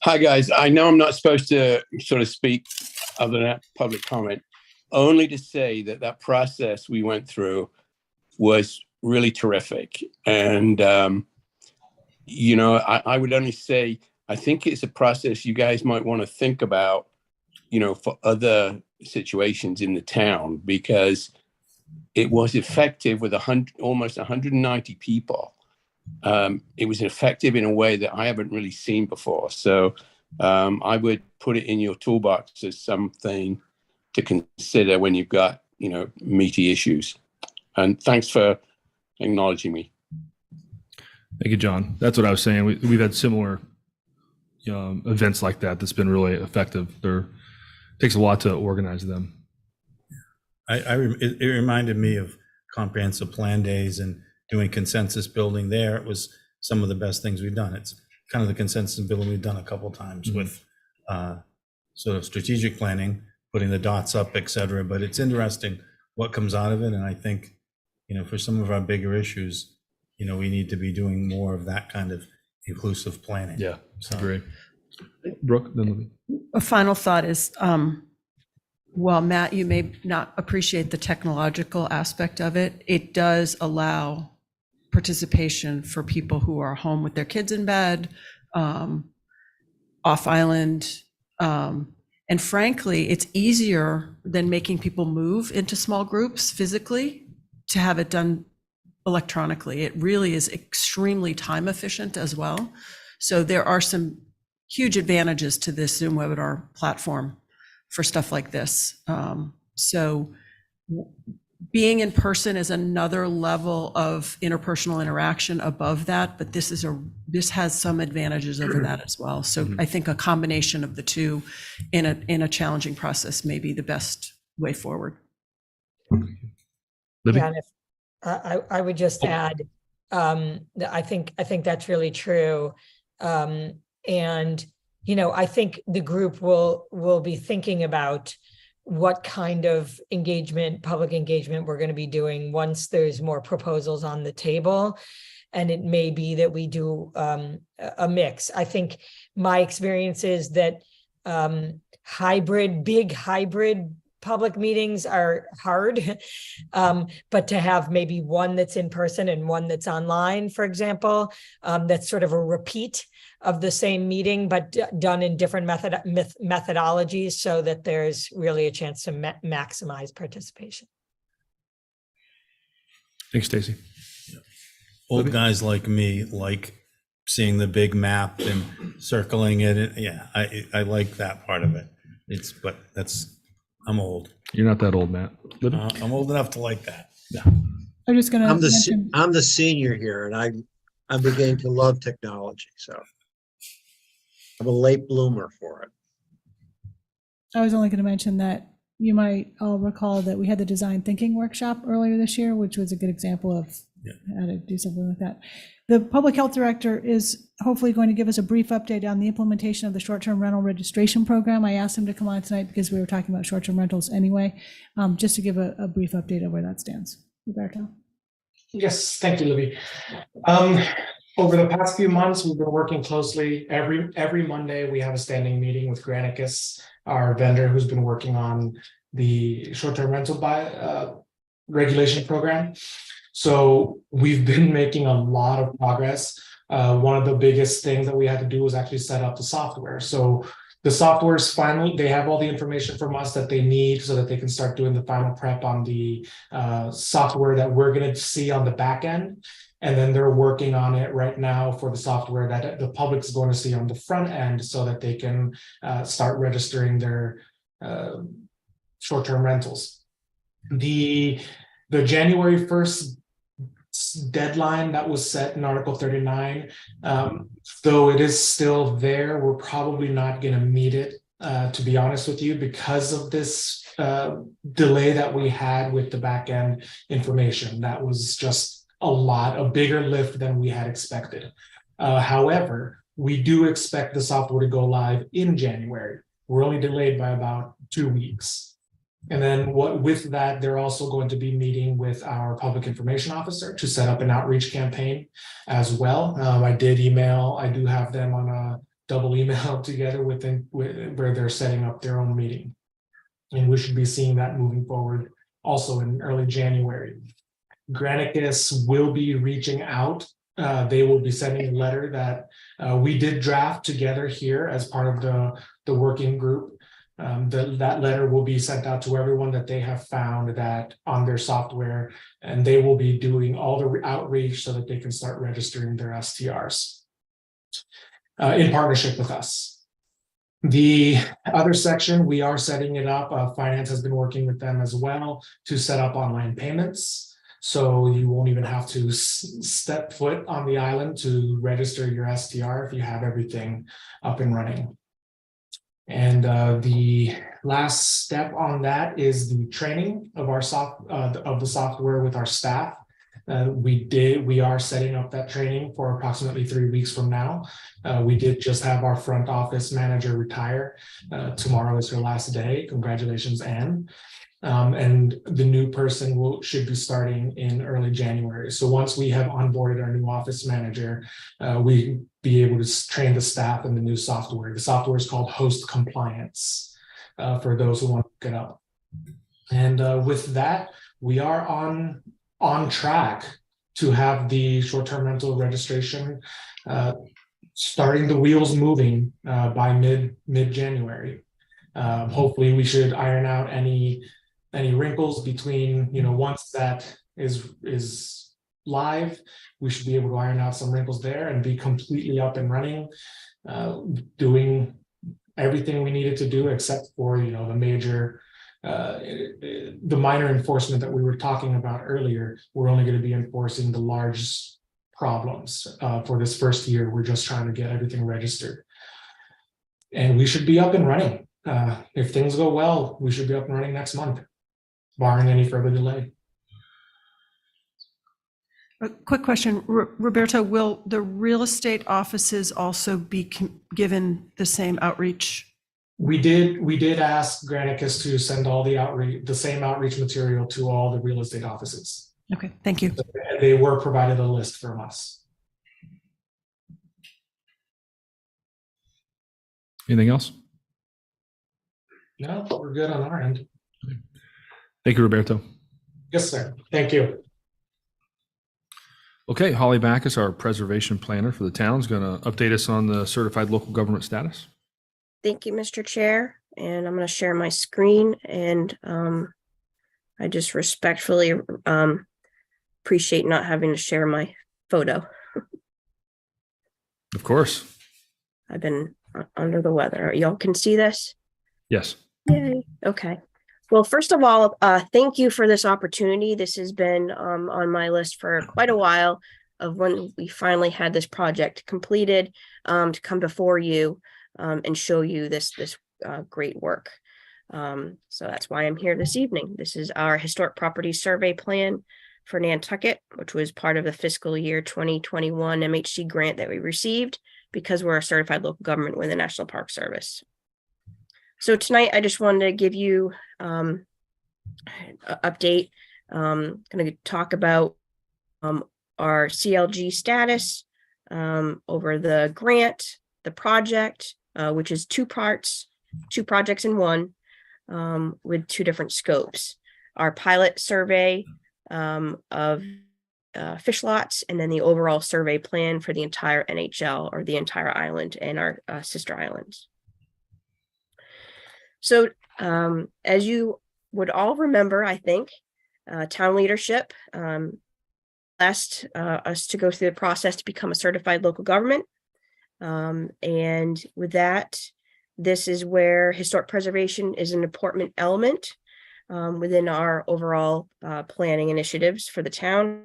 Hi, guys. I know I'm not supposed to sort of speak other than public comment, only to say that that process we went through was really terrific. And, I would only say, I think it's a process you guys might want to think about, for other situations in the town, because it was effective with almost 190 people. It was effective in a way that I haven't really seen before. So I would put it in your toolbox as something to consider when you've got, meaty issues. And thanks for acknowledging me. Thank you, John. That's what I was saying. We've had similar events like that. That's been really effective. It takes a lot to organize them. It reminded me of comprehensive plan days and doing consensus building there. It was some of the best things we've done. It's kind of the consensus building we've done a couple of times with sort of strategic planning, putting the dots up, et cetera. But it's interesting what comes out of it. And I think, for some of our bigger issues, we need to be doing more of that kind of inclusive planning. Yeah, agree. Brooke, then Libby. A final thought is, while Matt, you may not appreciate the technological aspect of it, it does allow participation for people who are home with their kids in bed, off island. And frankly, it's easier than making people move into small groups physically to have it done electronically. It really is extremely time efficient as well. So there are some huge advantages to this Zoom webinar platform for stuff like this. So being in person is another level of interpersonal interaction above that, but this has some advantages over that as well. So I think a combination of the two in a challenging process may be the best way forward. Libby? Yeah, and I would just add, I think that's really true. And, I think the group will be thinking about what kind of public engagement we're going to be doing once there's more proposals on the table. And it may be that we do a mix. I think my experience is that big hybrid public meetings are hard, but to have maybe one that's in person and one that's online, for example, that's sort of a repeat of the same meeting, but done in different methodologies so that there's really a chance to maximize participation. Thanks, Stacy. Old guys like me like seeing the big map and circling it. Yeah, I like that part of it. I'm old. You're not that old, Matt. I'm old enough to like that. Yeah. I'm just going to mention. I'm the senior here, and I'm beginning to love technology. So I'm a late bloomer for it. I was only going to mention that you might all recall that we had the design thinking workshop earlier this year, which was a good example of how to do something like that. The public health director is hopefully going to give us a brief update on the implementation of the short-term rental registration program. I asked him to come on tonight because we were talking about short-term rentals anyway, just to give a brief update of where that stands. Roberto? Yes, thank you, Libby. Over the past few months, we've been working closely. Every Monday, we have a standing meeting with Granicus, our vendor who's been working on the short-term rental regulation program. So we've been making a lot of progress. One of the biggest things that we had to do was actually set up the software. So The software is finally, they have all the information from us that they need so that they can start doing the final prep on the software that we're going to see on the back end. And then they're working on it right now for the software that the public is going to see on the front end so that they can start registering their short-term rentals. The January 1st deadline that was set in Article 39, though it is still there, we're probably not going to meet it, to be honest with you, because of this delay that we had with the back end information. That was just a bigger lift than we had expected. However, we do expect the software to go live in January. We're only delayed by about 2 weeks. And then with that, they're also going to be meeting with our public information officer to set up an outreach campaign as well. I do have them on a double email together where they're setting up their own meeting. And we should be seeing that moving forward also in early January. Granicus will be reaching out. They will be sending a letter that we did draft together here as part of the working group. That letter will be sent out to everyone that they have found that on their software, and they will be doing all the outreach so that they can start registering their STRs in partnership with us. The other section, we are setting it up. Finance has been working with them as well to set up online payments. So you won't even have to step foot on the island to register your STR if you have everything up and running. And the last step on that is the training of our the software with our staff. We are setting up that training for approximately 3 weeks from now. We did just have our front office manager retire. Tomorrow is her last day. Congratulations, Anne. And the new person should be starting in early January. So once we have onboarded our new office manager, we be able to train the staff in the new software. The software is called Host Compliance, for those who want to look it up. And with that, we are on track to have the short-term rental registration starting the wheels moving by mid-January. Hopefully we should iron out any wrinkles between, once that is live, we should be able to iron out some wrinkles there and be completely up and running, doing everything we needed to do except for, the minor enforcement that we were talking about earlier. We're only going to be enforcing the large problems for this first year. We're just trying to get everything registered. And we should be up and running. If things go well, we should be up and running next month, barring any further delay. A quick question, Roberto, will the real estate offices also be given the same outreach? We did ask Granicus to send all the same outreach material to all the real estate offices. Okay, thank you. They were provided a list from us. Anything else? No, we're good on our end. Thank you, Roberto. Yes, sir. Thank you. Okay, Holly Backus, our preservation planner for the town, is going to update us on the certified local government status. Thank you, Mr. Chair, and I'm going to share my screen, and I just respectfully appreciate not having to share my photo. Of course. I've been under the weather. Y'all can see this? Yes. Yay. Okay. Well, first of all, thank you for this opportunity. This has been on my list for quite a while of when we finally had this project completed, to come before you and show you this great work. So that's why I'm here this evening. This is our historic property survey plan for Nantucket, which was part of the fiscal year 2021 MHC grant that we received because we're a certified local government with the National Park Service. So tonight, I just wanted to give you an update. Going to talk about our CLG status, over the grant, the project, which is two projects in one, with two different scopes. Our pilot survey of fish lots, and then the overall survey plan for the entire NHL or the entire island and our sister islands. So as you would all remember, I think, town leadership asked us to go through the process to become a certified local government. And with that, this is where historic preservation is an important element within our overall planning initiatives for the town.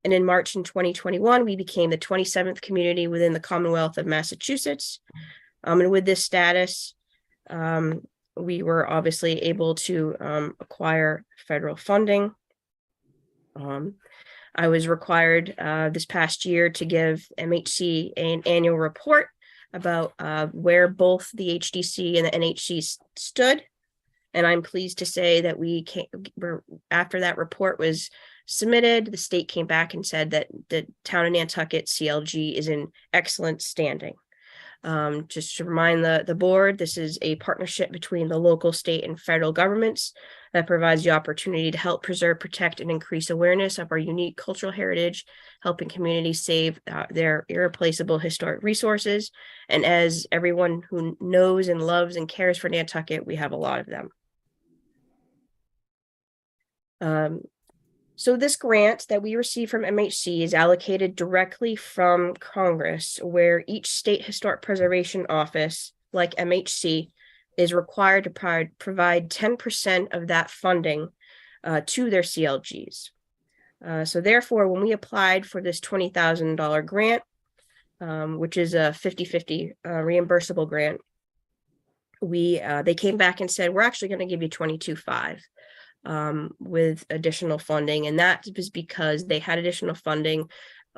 And in March in 2021, we became the 27th community within the Commonwealth of Massachusetts. And with this status, we were obviously able to acquire federal funding. I was required this past year to give MHC an annual report about where both the HDC and the NHC stood. And I'm pleased to say that after that report was submitted, the state came back and said that the town of Nantucket CLG is in excellent standing. Just to remind the board, this is a partnership between the local, state, and federal governments that provides the opportunity to help preserve, protect, and increase awareness of our unique cultural heritage, helping communities save their irreplaceable historic resources. And as everyone who knows and loves and cares for Nantucket, we have a lot of them. So this grant that we receive from MHC is allocated directly from Congress, where each state historic preservation office, like MHC, is required to provide 10% of that funding to their CLGs. So therefore, when we applied for this $20,000 grant, which is a 50-50 reimbursable grant, they came back and said, we're actually going to give you $22,500. With additional funding, and that was because they had additional funding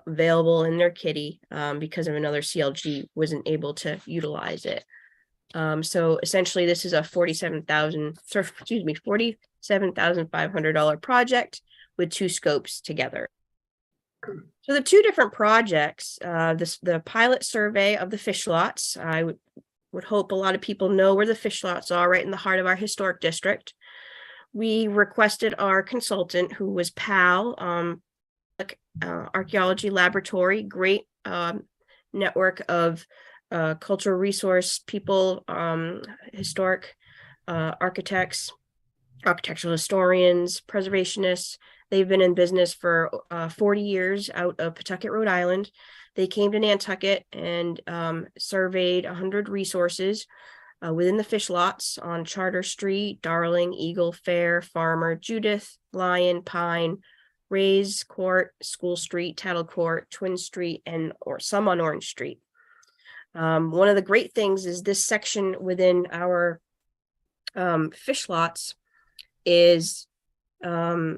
available in their kitty because of another CLG wasn't able to utilize it. So essentially, this is a $47,500 project with two scopes together. So the two different projects, the pilot survey of the fish lots, I would hope a lot of people know where the fish lots are, right in the heart of our historic district. We requested our consultant, who was PAL, Archaeology Laboratory, great network of cultural resource people, historic architects, architectural historians, preservationists. They've been in business for 40 years out of Pawtucket, Rhode Island. They came to Nantucket and surveyed 100 resources within the fish lots on Charter Street, Darling, Eagle, Fair, Farmer, Judith, Lion, Pine, Rays Court, School Street, Tattle Court, Twin Street, or some on Orange Street. One of the great things is this section within our fish lots is none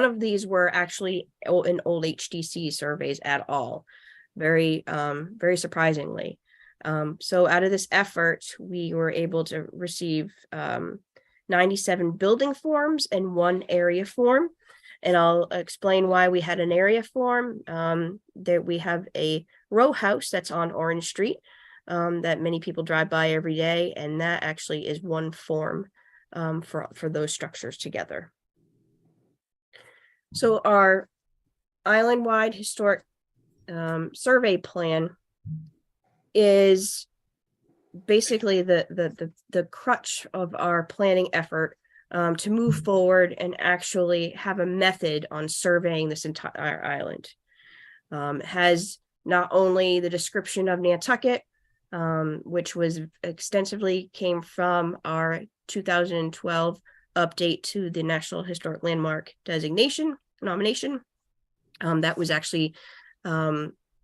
of these were actually in old HDC surveys at all. Very surprisingly. So out of this effort, we were able to receive 97 building forms and 1 area form. And I'll explain why we had an area form. That we have a row house that's on Orange Street that many people drive by every day. And that actually is 1 form for those structures together. So our island-wide historic survey plan is basically the crutch of our planning effort to move forward and actually have a method on surveying this entire island. Has not only the description of Nantucket, which was extensively came from our 2012 update to the National Historic Landmark nomination. That was actually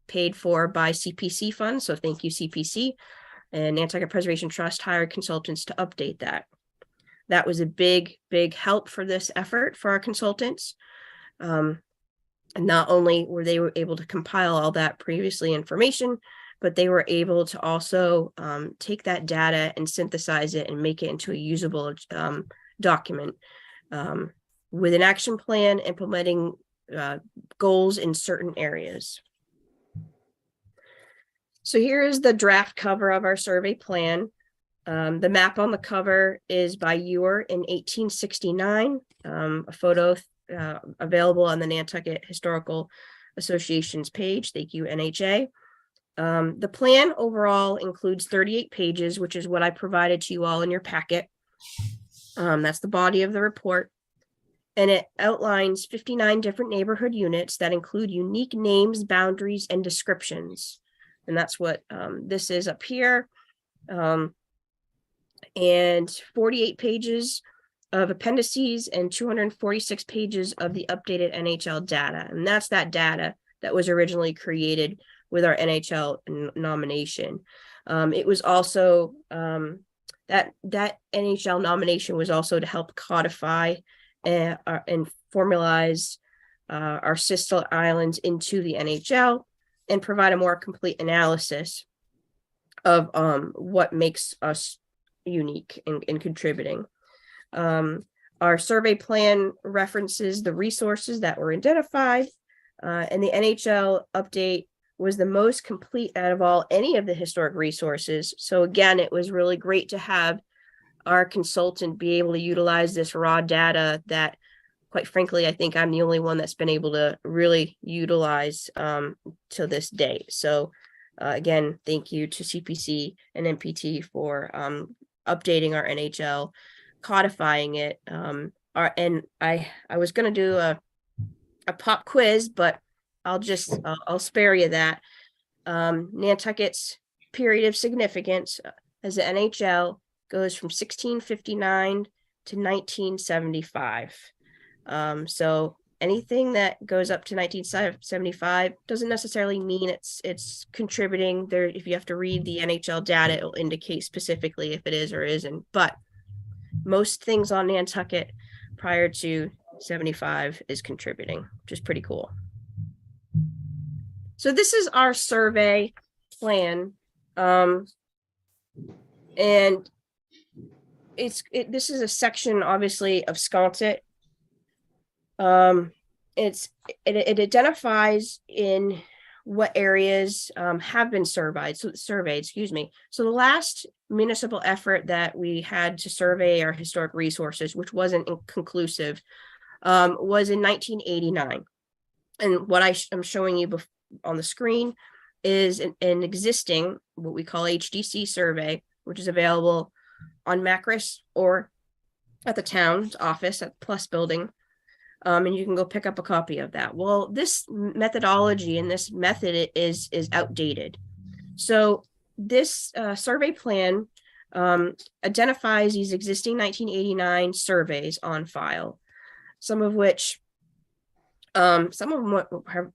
paid for by CPC funds. So thank you, CPC. And Nantucket Preservation Trust hired consultants to update that. That was a big help for this effort for our consultants. And not only were they able to compile all that previously information, but they were able to also take that data and synthesize it and make it into a usable document with an action plan implementing goals in certain areas. So here is the draft cover of our survey plan. The map on the cover is by Ewer in 1869, a photo available on the Nantucket Historical Association's page. Thank you, NHA. The plan overall includes 38 pages, which is what I provided to you all in your packet. That's the body of the report. And it outlines 59 different neighborhood units that include unique names, boundaries, and descriptions. And that's what this is up here. And 48 pages of appendices and 246 pages of the updated NHL data. And that's that data that was originally created with our NHL nomination. It was also that NHL nomination was also to help codify and formalize our sister islands into the NHL and provide a more complete analysis of what makes us unique and contributing. Our survey plan references the resources that were identified, and the NHL update was the most complete out of any of the historic resources. So again, it was really great to have our consultant be able to utilize this raw data that, quite frankly, I think I'm the only one that's been able to really utilize to this day. So again, thank you to CPC and MPT for updating our NHL, codifying it. And I was going to do a pop quiz, but I'll spare you that. Nantucket's period of significance as the NHL goes from 1659 to 1975. So anything that goes up to 1975 doesn't necessarily mean it's contributing there. If you have to read the NHL data, it will indicate specifically if it is or isn't. But most things on Nantucket prior to 75 is contributing, which is pretty cool. So this is our survey plan. And this is a section, obviously, of Sconset. It identifies in what areas have been surveyed. So the last municipal effort that we had to survey our historic resources, which wasn't conclusive, was in 1989. And what I'm showing you on the screen is an existing, what we call HDC survey, which is available on Macris or at the town's office at Plus Building. And you can go pick up a copy of that. Well, this methodology and this method is outdated. So this survey plan identifies these existing 1989 surveys on file, some of them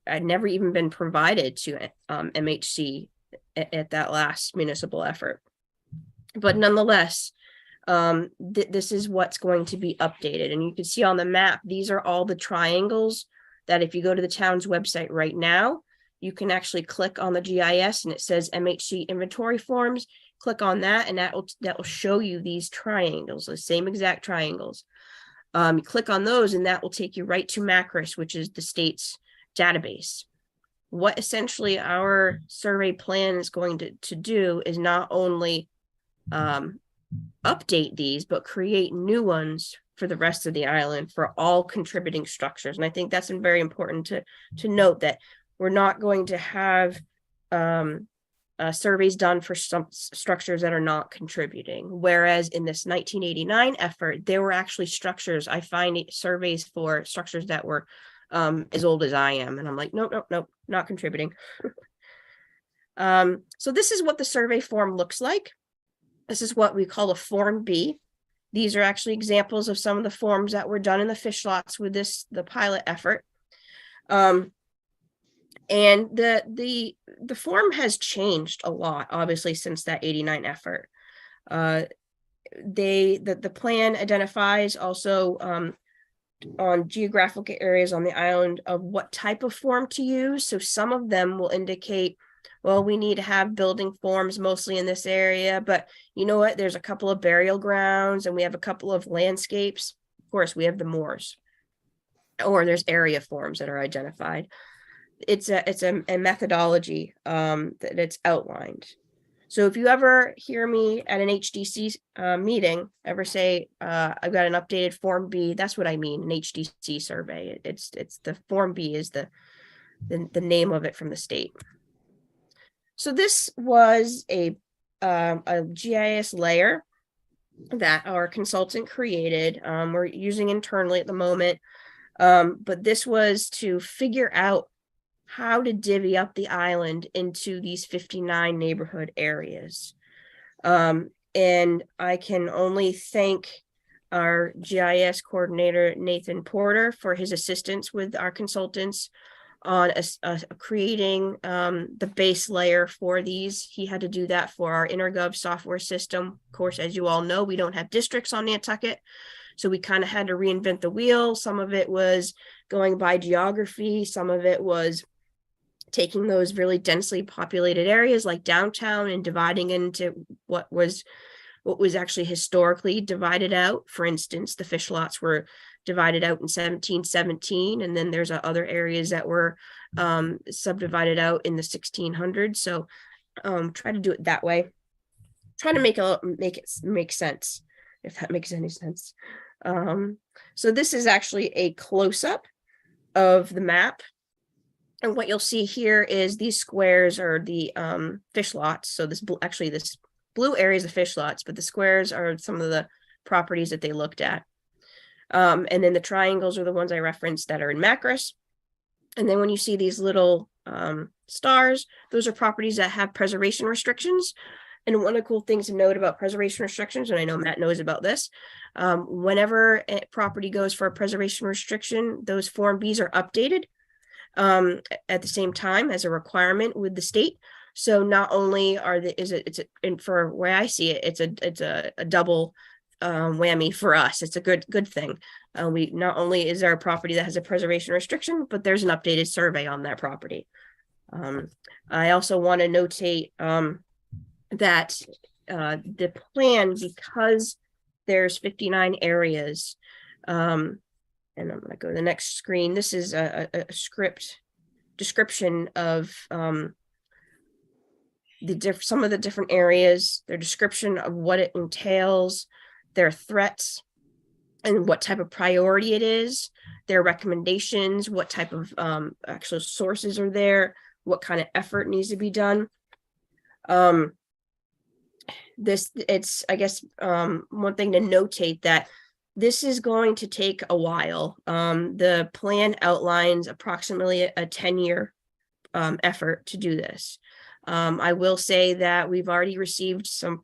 had never even been provided to MHC at that last municipal effort. But nonetheless, this is what's going to be updated. And you can see on the map, these are all the triangles that if you go to the town's website right now, you can actually click on the GIS and it says MHC inventory forms. Click on that and that will show you these triangles, the same exact triangles. You click on those and that will take you right to Macris, which is the state's database. What essentially our survey plan is going to do is not only update these, but create new ones for the rest of the island for all contributing structures. And I think that's very important to note that we're not going to have surveys done for some structures that are not contributing. Whereas in this 1989 effort, there were actually structures. I find surveys for structures that were as old as I am. And I'm like, nope, not contributing. So this is what the survey form looks like. This is what we call a Form B. These are actually examples of some of the forms that were done in the fish lots with the pilot effort. And the form has changed a lot, obviously, since that 89 effort. The plan identifies also on geographical areas on the island of what type of form to use. So some of them will indicate, well, we need to have building forms mostly in this area, but you know what? There's a couple of burial grounds and we have a couple of landscapes. Of course, we have the moors, or there's area forms that are identified. It's a methodology that it's outlined. So if you ever hear me at an HDC meeting ever say, I've got an updated Form B, that's what I mean, an HDC survey. It's the Form B is the name of it from the state. So this was a GIS layer that our consultant created. We're using internally at the moment, but this was to figure out how to divvy up the island into these 59 neighborhood areas. And I can only thank our GIS coordinator, Nathan Porter, for his assistance with our consultants on creating the base layer for these. He had to do that for our InterGov software system. Of course, as you all know, we don't have districts on Nantucket, so we kind of had to reinvent the wheel. Some of it was going by geography. Some of it was taking those really densely populated areas like downtown and dividing into what was actually historically divided out. For instance, the fish lots were divided out in 1717, and then there's other areas that were subdivided out in the 1600s. So try to do it that way. Try to make it make sense, if that makes any sense. So this is actually a close-up of the map. And what you'll see here is these squares are the fish lots. So this blue area is the fish lots, but the squares are some of the properties that they looked at. And then the triangles are the ones I referenced that are in Macris. And then when you see these little stars, those are properties that have preservation restrictions. And one of the cool things to note about preservation restrictions, and I know Matt knows about this, whenever a property goes for a preservation restriction, those Form Bs are updated at the same time as a requirement with the state. So not only and for where I see it, it's a double whammy for us. It's a good thing. We not only is there a property that has a preservation restriction, but there's an updated survey on that property. I also want to notate that the plan, because there's 59 areas, and I'm going to go to the next screen. This is a script description of some of the different areas, their description of what it entails, their threats, and what type of priority it is, their recommendations, what type of actual sources are there, what kind of effort needs to be done. It's, I guess, one thing to notate that this is going to take a while. The plan outlines approximately a 10-year effort to do this. I will say that we've already received some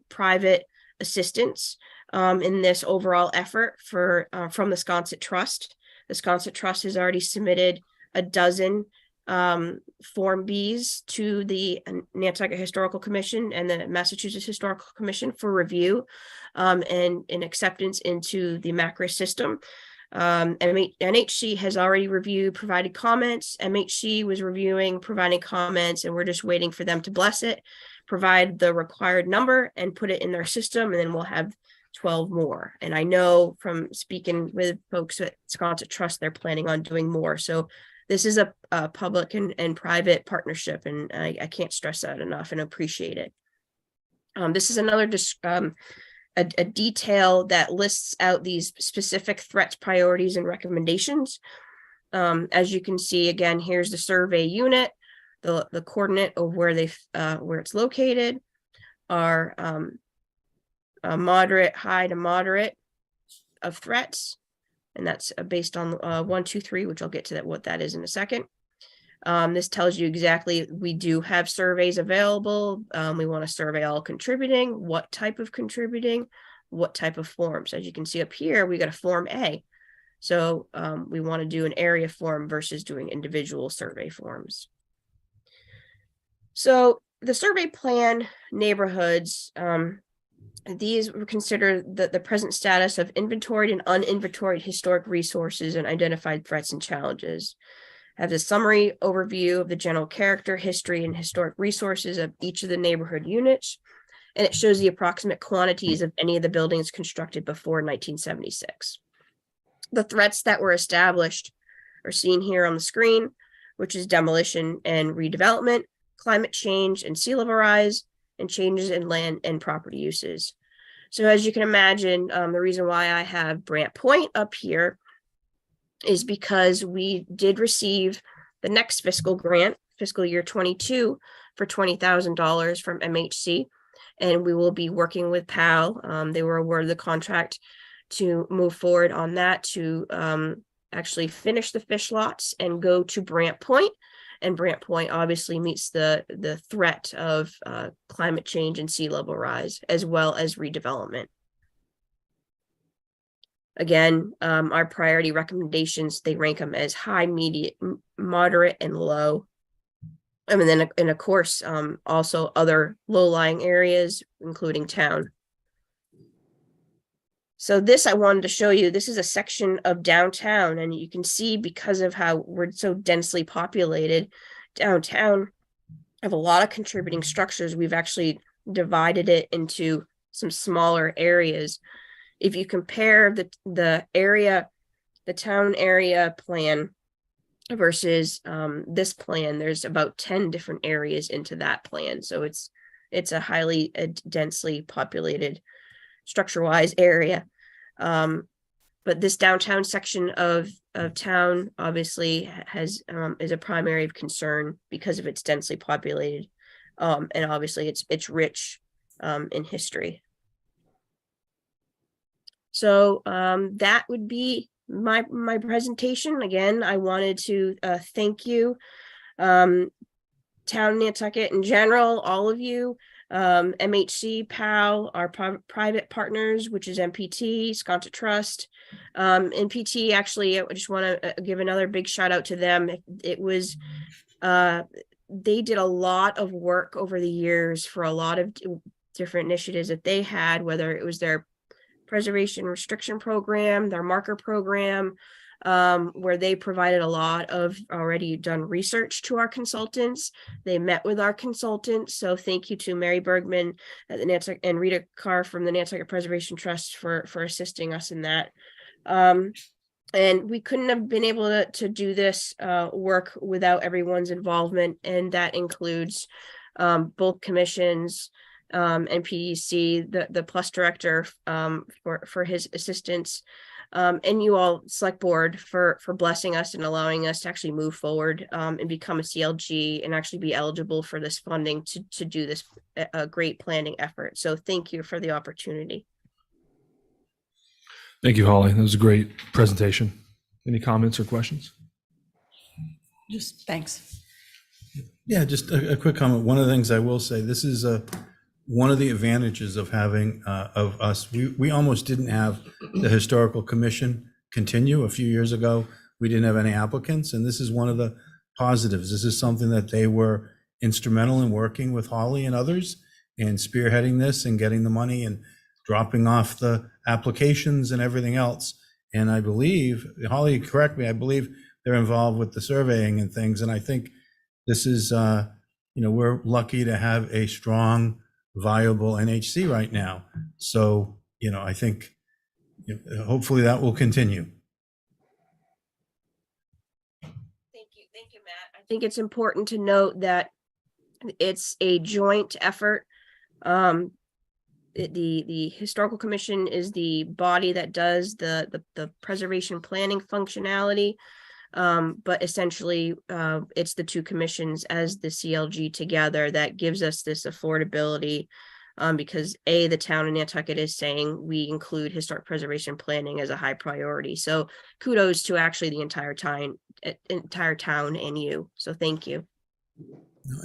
private assistance in this overall effort from the Sconset Trust. The Sconset Trust has already submitted a dozen Form Bs to the Nantucket Historical Commission and the Massachusetts Historical Commission for review and acceptance into the Macris system. NHC has already reviewed, provided comments. MHC was reviewing, providing comments, and we're just waiting for them to bless it, provide the required number, and put it in their system, and then we'll have 12 more. And I know from speaking with folks at Sconset Trust, they're planning on doing more. So this is a public and private partnership, and I can't stress that enough and appreciate it. This is another a detail that lists out these specific threats, priorities, and recommendations. As you can see, again, here's the survey unit, the coordinate of where it's located, our moderate, high to moderate of threats. And that's based on 1, 2, 3, which I'll get to what that is in a second. This tells you exactly, we do have surveys available. We want to survey all contributing, what type of contributing, what type of forms. As you can see up here, we got a Form A. So we want to do an area form versus doing individual survey forms. So the survey plan neighborhoods, these were considered the present status of inventoried and uninventoried historic resources and identified threats and challenges. Have a summary overview of the general character, history, and historic resources of each of the neighborhood units. And it shows the approximate quantities of any of the buildings constructed before 1976. The threats that were established are seen here on the screen, which is demolition and redevelopment, climate change and sea level rise, and changes in land and property uses. So as you can imagine, the reason why I have Brant Point up here is because we did receive the next fiscal grant, fiscal year 22, for $20,000 from MHC. And we will be working with PAL. They were awarded the contract to move forward on that to actually finish the fish lots and go to Brant Point. And Brant Point obviously meets the threat of climate change and sea level rise, as well as redevelopment. Again, our priority recommendations, they rank them as high, medium, moderate, and low. And then, and of course, also other low-lying areas, including town. So this I wanted to show you, this is a section of downtown, and you can see because of how we're so densely populated, downtown have a lot of contributing structures. We've actually divided it into some smaller areas. If you compare the area, the town area plan versus this plan, there's about 10 different areas into that plan. So it's a highly densely populated structure-wise area. But this downtown section of town obviously has is a primary concern because of its densely populated, and obviously it's rich in history. So that would be my presentation. Again, I wanted to thank you, Town Nantucket in general, all of you, MHC, PAL, our private partners, which is MPT, Sconset Trust. MPT, actually, I just want to give another big shout out to them. It was, they did a lot of work over the years for a lot of different initiatives that they had, whether it was their preservation restriction program, their marker program, where they provided a lot of already done research to our consultants. They met with our consultants. So thank you to Mary Bergman at the Nantucket and Rita Carr from the Nantucket Preservation Trust for assisting us in that. And we couldn't have been able to do this work without everyone's involvement. And that includes both commissions, and PDC, the Plus director for his assistance, and you all, select board, for blessing us and allowing us to actually move forward and become a CLG and actually be eligible for this funding to do this great planning effort. So thank you for the opportunity. Thank you, Holly. That was a great presentation. Any comments or questions? Just thanks. Yeah, just a quick comment. One of the things I will say, this is one of the advantages of having of us. We almost didn't have the historical commission continue a few years ago. We didn't have any applicants, and this is one of the positives. This is something that they were instrumental in working with Holly and others and spearheading this and getting the money and dropping off the applications and everything else. And I believe, Holly, correct me, I believe they're involved with the surveying and things. And I think this is, we're lucky to have a strong, viable NHC right now. So, I think hopefully that will continue. Thank you, Matt. I think it's important to note that it's a joint effort. The Historical Commission is the body that does the preservation planning functionality. But essentially, it's the two commissions as the CLG together that gives us this affordability, because the town of Nantucket is saying we include historic preservation planning as a high priority. So kudos to actually the entire town and you. So thank you.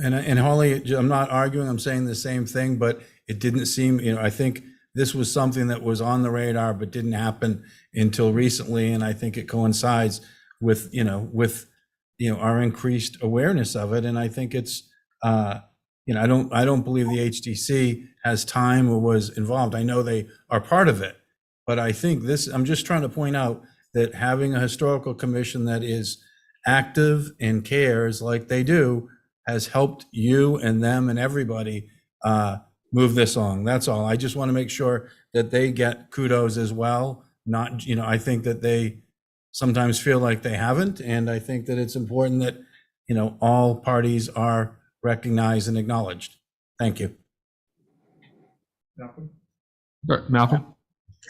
And Holly, I'm not arguing, I'm saying the same thing, but it didn't seem, I think this was something that was on the radar, but didn't happen until recently. And I think it coincides with our increased awareness of it. And I think it's, I don't believe the HDC has time or was involved. I know they are part of it, but I think I'm just trying to point out that having a historical commission that is active and cares like they do has helped you and them and everybody move this on. That's all. I just want to make sure that they get kudos as well. Not, I think that they sometimes feel like they haven't. And I think that it's important that, all parties are recognized and acknowledged. Thank you. Malcolm? All right, Malcolm?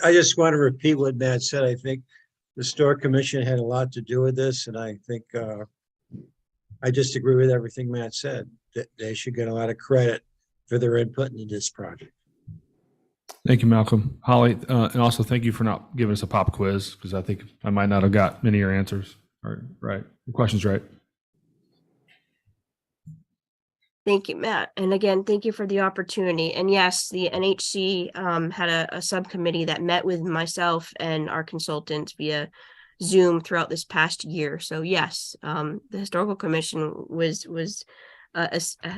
I just want to repeat what Matt said. I think the Historic Commission had a lot to do with this, and I think I just agree with everything Matt said, that they should get a lot of credit for their input into this project. Thank you, Malcolm. Holly, and also thank you for not giving us a pop quiz, because I think I might not have got many of your answers. Right. Your question's right. Thank you, Matt. And again, thank you for the opportunity. And yes, the NHC had a subcommittee that met with myself and our consultants via Zoom throughout this past year. So yes, the Historical Commission was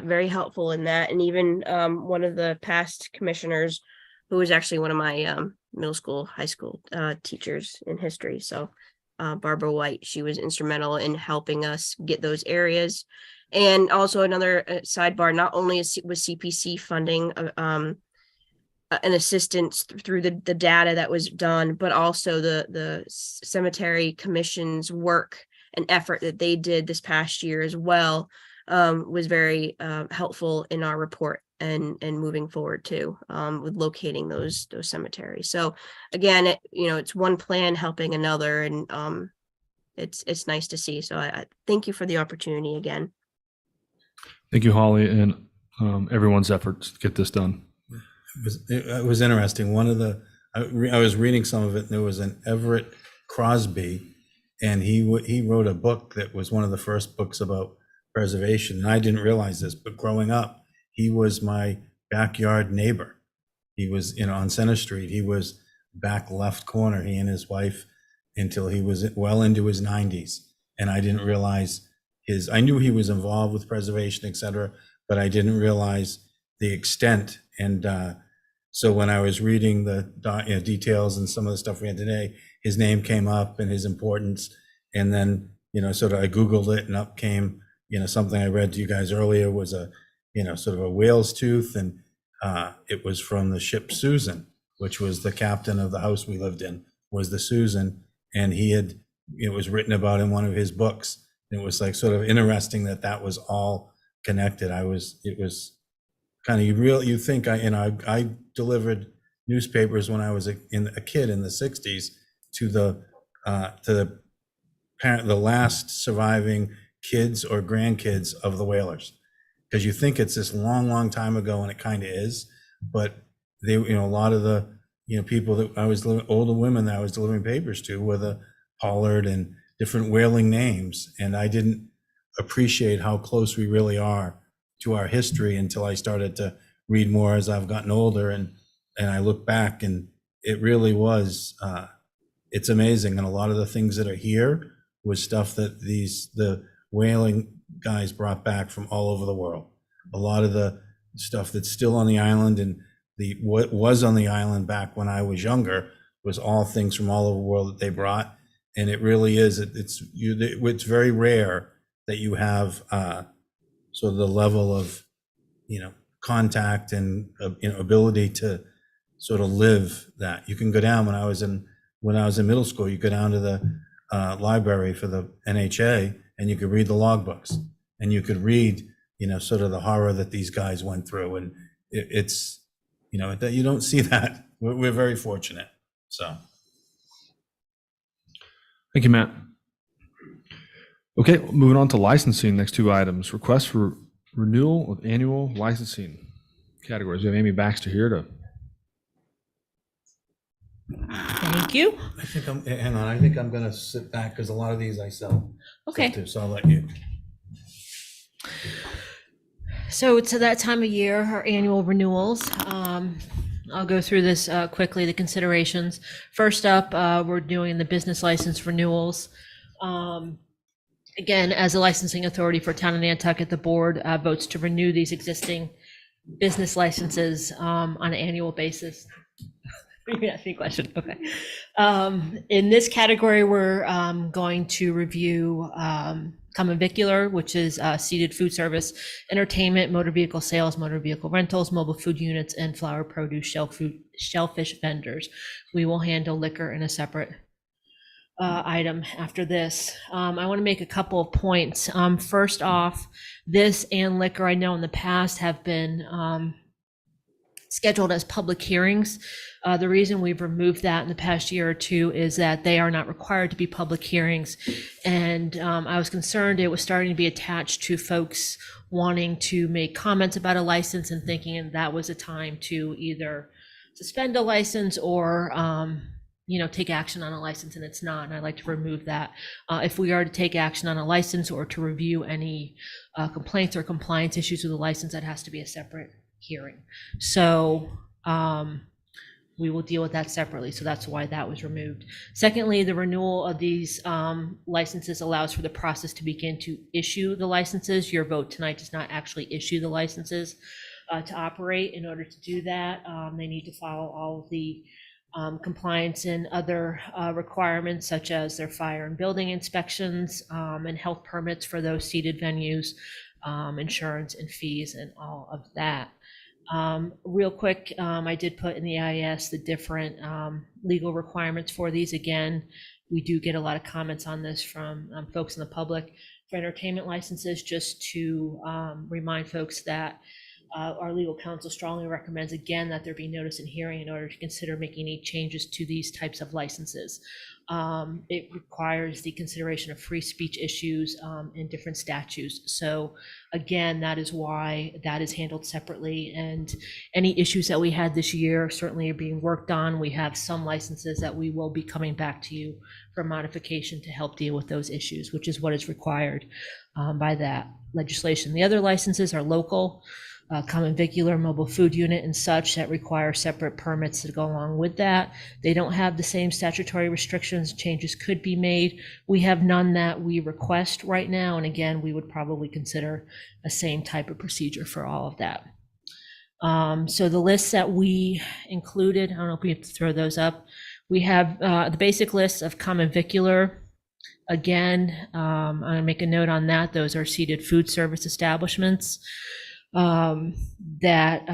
very helpful in that. And even one of the past commissioners, who was actually one of my middle school, high school teachers in history. So Barbara White, she was instrumental in helping us get those areas. And also another sidebar, not only was CPC funding an assistance through the data that was done, but also the cemetery commission's work and effort that they did this past year as well was very helpful in our report and moving forward too, with locating those cemeteries. So again, it's one plan helping another, and it's nice to see. So I thank you for the opportunity again. Thank you, Holly, and everyone's efforts to get this done. It was interesting. I was reading some of it, and there was an Everett Crosby, and he wrote a book that was one of the first books about preservation. And I didn't realize this, but growing up, he was my backyard neighbor. He was, on Center Street. He was back left corner, he and his wife, until he was well into his 90s. And I didn't realize I knew he was involved with preservation, et cetera, but I didn't realize the extent. And so when I was reading the details and some of the stuff we had today, his name came up and his importance. And then, sort of I Googled it, and up came, something I read to you guys earlier was sort of a whale's tooth. And it was from the ship Susan, which was the captain of the house we lived in, was the Susan. And it was written about in one of his books. It was like sort of interesting that was all connected. It was kind of, you think I delivered newspapers when I was a kid in the 60s to the last surviving kids or grandkids of the whalers, because you think it's this long time ago, and it kind of is, but they, a lot of the people that older women that I was delivering papers to were the Pollard and different whaling names. And I didn't appreciate how close we really are to our history until I started to read more as I've gotten older. And I look back, and it really was, it's amazing. And a lot of the things that are here was stuff that the whaling guys brought back from all over the world. A lot of the stuff that's still on the island, and what was on the island back when I was younger, was all things from all over the world that they brought. And it really is, it's very rare that you have sort of the level of, contact and, ability to sort of live that. You can go down, when I was in middle school, you go down to the library for the NHA, and you could read the logbooks, and you could read, sort of the horror that these guys went through. And it's, that you don't see that. We're very fortunate. So. Thank you, Matt. Okay, moving on to licensing. Next two items: request for renewal of annual licensing categories. We have Amy Baxter here to. Thank you. I think I'm going to sit back, because a lot of these I sell. Okay. To, so I'll let you. So it's that time of year, our annual renewals. I'll go through this quickly, the considerations. First up, we're doing the business license renewals. Again, as a licensing authority for Town of Nantucket, the board votes to renew these existing business licenses on an annual basis. You're asking a question, okay. In this category, we're going to review common vicular, which is seated food service, entertainment, motor vehicle sales, motor vehicle rentals, mobile food units, and flower produce, shellfish vendors. We will handle liquor in a separate item after this. I want to make a couple of points. First off, this and liquor, I know in the past have been scheduled as public hearings. The reason we've removed that in the past year or two is that they are not required to be public hearings. And I was concerned it was starting to be attached to folks wanting to make comments about a license and thinking that was a time to either suspend a license or take action on a license, and it's not. And I'd like to remove that. If we are to take action on a license or to review any complaints or compliance issues with the license, that has to be a separate hearing. So we will deal with that separately. So that's why that was removed. Secondly, the renewal of these licenses allows for the process to begin to issue the licenses. Your vote tonight does not actually issue the licenses to operate. In order to do that, they need to follow all of the compliance and other requirements, such as their fire and building inspections and health permits for those seated venues, insurance and fees and all of that. Real quick, I did put in the EIS the different legal requirements for these. Again, we do get a lot of comments on this from folks in the public. For entertainment licenses, just to remind folks that our legal counsel strongly recommends, again, that there be notice and hearing in order to consider making any changes to these types of licenses. It requires the consideration of free speech issues in different statutes. So again, that is why that is handled separately. And any issues that we had this year certainly are being worked on. We have some licenses that we will be coming back to you for modification to help deal with those issues, which is what is required by that legislation. The other licenses are local. Common vicular, mobile food unit, and such that require separate permits to go along with that. They don't have the same statutory restrictions. Changes could be made. We have none that we request right now. And again, we would probably consider a same type of procedure for all of that. So the lists that we included, I don't know if we have to throw those up. We have the basic list of common vicular. Again, I'm gonna make a note on that. Those are seated food service establishments that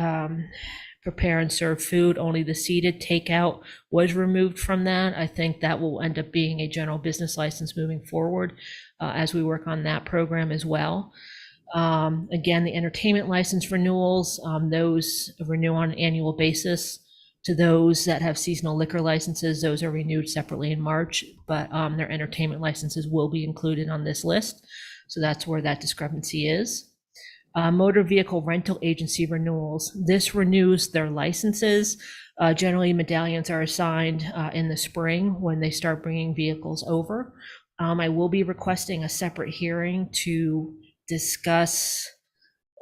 prepare and serve food. Only the seated takeout was removed from that. I think that will end up being a general business license moving forward as we work on that program as well. Again, the entertainment license renewals, those renew on an annual basis. To those that have seasonal liquor licenses, those are renewed separately in March, but their entertainment licenses will be included on this list. So that's where that discrepancy is. Motor vehicle rental agency renewals. This renews their licenses. Generally, medallions are assigned in the spring when they start bringing vehicles over. I will be requesting a separate hearing to discuss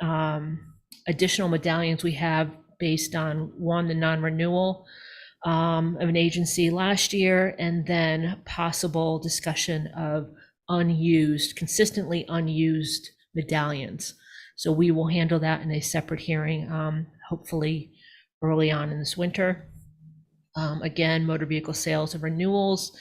additional medallions we have based on, one, the non-renewal of an agency last year, and then possible discussion of consistently unused medallions. So we will handle that in a separate hearing, hopefully early on in this winter. Again, motor vehicle sales and renewals,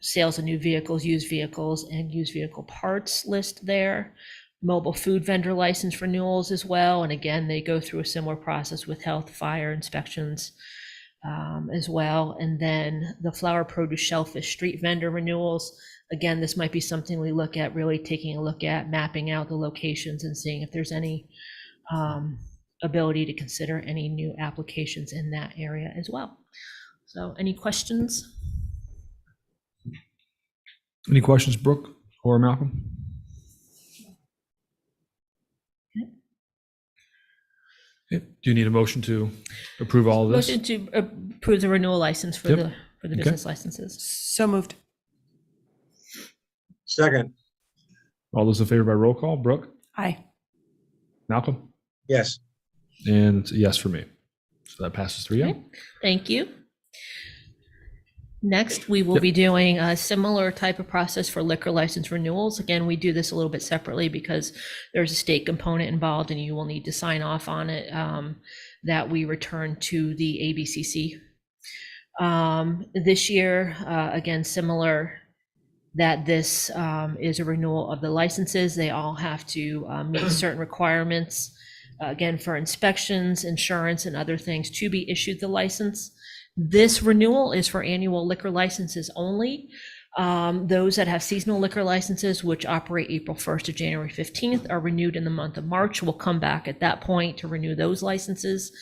sales of new vehicles, used vehicles, and used vehicle parts list there. Mobile food vendor license renewals as well. And again, they go through a similar process with health, fire inspections as well. And then the flower, produce, shellfish, street vendor renewals. Again, this might be something we look at, really taking a look at, mapping out the locations and seeing if there's any ability to consider any new applications in that area as well. So any questions? Any questions, Brooke or Malcolm? Okay. Do you need a motion to approve all of this? Motion to approve the renewal license for Yep. the business licenses. So moved. Second, All those in favor by roll call? Brooke? Aye. Malcolm? yes. And it's a yes for me. So that passes 3-0. Okay. Thank you. Next, we will be doing a similar type of process for liquor license renewals. Again, we do this a little bit separately because there's a state component involved and you will need to sign off on it that we return to the ABCC. This year, again, similar, that this is a renewal of the licenses. They all have to meet certain requirements, again, for inspections, insurance, and other things to be issued the license. This renewal is for annual liquor licenses only. Those that have seasonal liquor licenses, which operate April 1st to January 15th, are renewed in the month of March. We'll come back at that point to renew those licenses.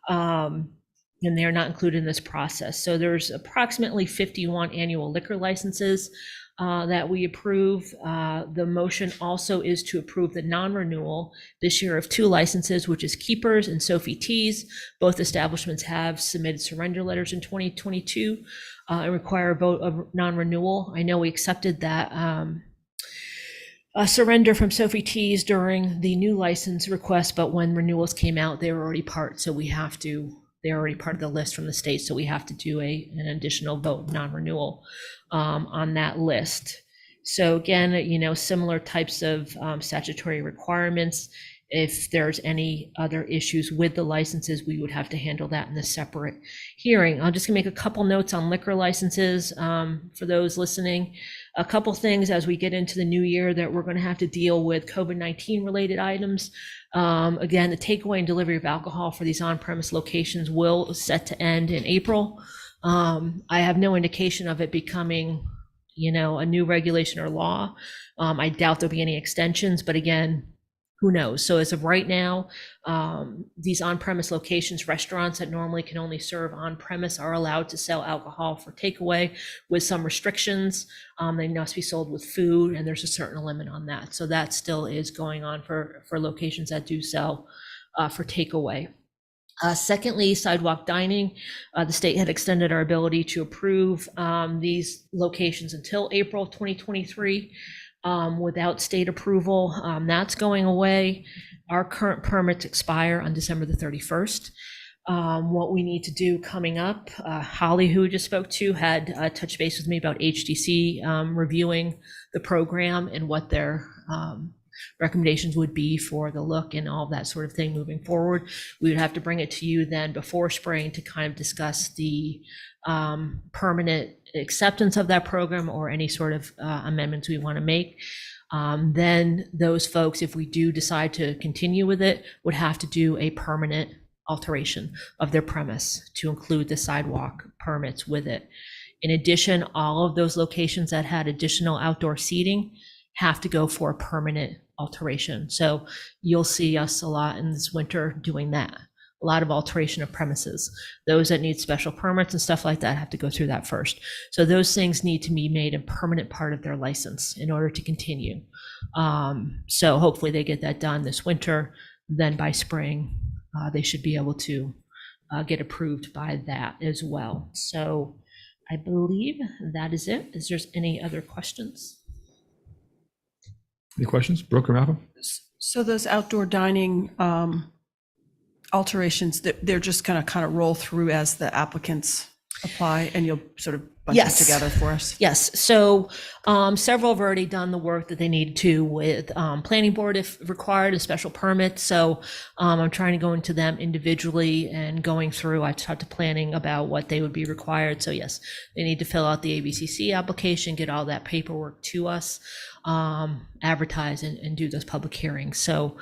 And they're not included in this process. So there's approximately 51 annual liquor licenses that we approve. The motion also is to approve the non-renewal this year of 2 licenses, which is Keepers and Sophie Teas. Both establishments have submitted surrender letters in 2022 and require a vote of non-renewal. I know we accepted that surrender from Sophie Teas during the new license request, but when renewals came out, they were already part, so we have to, they're already part of the list from the state, so we have to do an additional vote non-renewal on that list. So again, you know, similar types of statutory requirements. If there's any other issues with the licenses, we would have to handle that in a separate hearing. I'm just gonna make a couple notes on liquor licenses for those listening. A couple things as we get into the new year that we're gonna have to deal with COVID-19 related items. Again, the takeaway and delivery of alcohol for these on-premise locations will set to end in April. I have no indication of it becoming, you know, a new regulation or law. I doubt there'll be any extensions, but again, who knows? So as of right now, these on-premise locations, restaurants that normally can only serve on-premise are allowed to sell alcohol for takeaway with some restrictions. They must be sold with food, and there's a certain limit on that. So that still is going on for locations that do sell for takeaway. Secondly, sidewalk dining. The state had extended our ability to approve these locations until April 2023. Without state approval. That's going away. Our current permits expire on December the 31st. What we need to do coming up, Holly, who just spoke to, had touched base with me about HDC reviewing the program and what their recommendations would be for the look and all that sort of thing moving forward. We would have to bring it to you then before spring to kind of discuss the permanent acceptance of that program or any sort of amendments we want to make. Then those folks, if we do decide to continue with it, would have to do a permanent alteration of their premise to include the sidewalk permits with it. In addition, all of those locations that had additional outdoor seating have to go for a permanent alteration. So you'll see us a lot in this winter doing that. A lot of alteration of premises. Those that need special permits and stuff like that have to go through that first. So those things need to be made a permanent part of their license in order to continue. So hopefully they get that done this winter. Then by spring, they should be able to get approved by that as well. So I believe that is it. Is there any other questions? Any questions? Brooke or Malcolm? So those outdoor dining alterations, they're just going to kind of roll through as the applicants apply, and you'll sort of bunch them together for us? Yes. So several have already done the work that they need to with planning board if required, a special permit. So I'm trying to go into them individually and going through. I talked to planning about what they would be required. So yes, they need to fill out the ABCC application, get all that paperwork to us, advertise and do those public hearings. So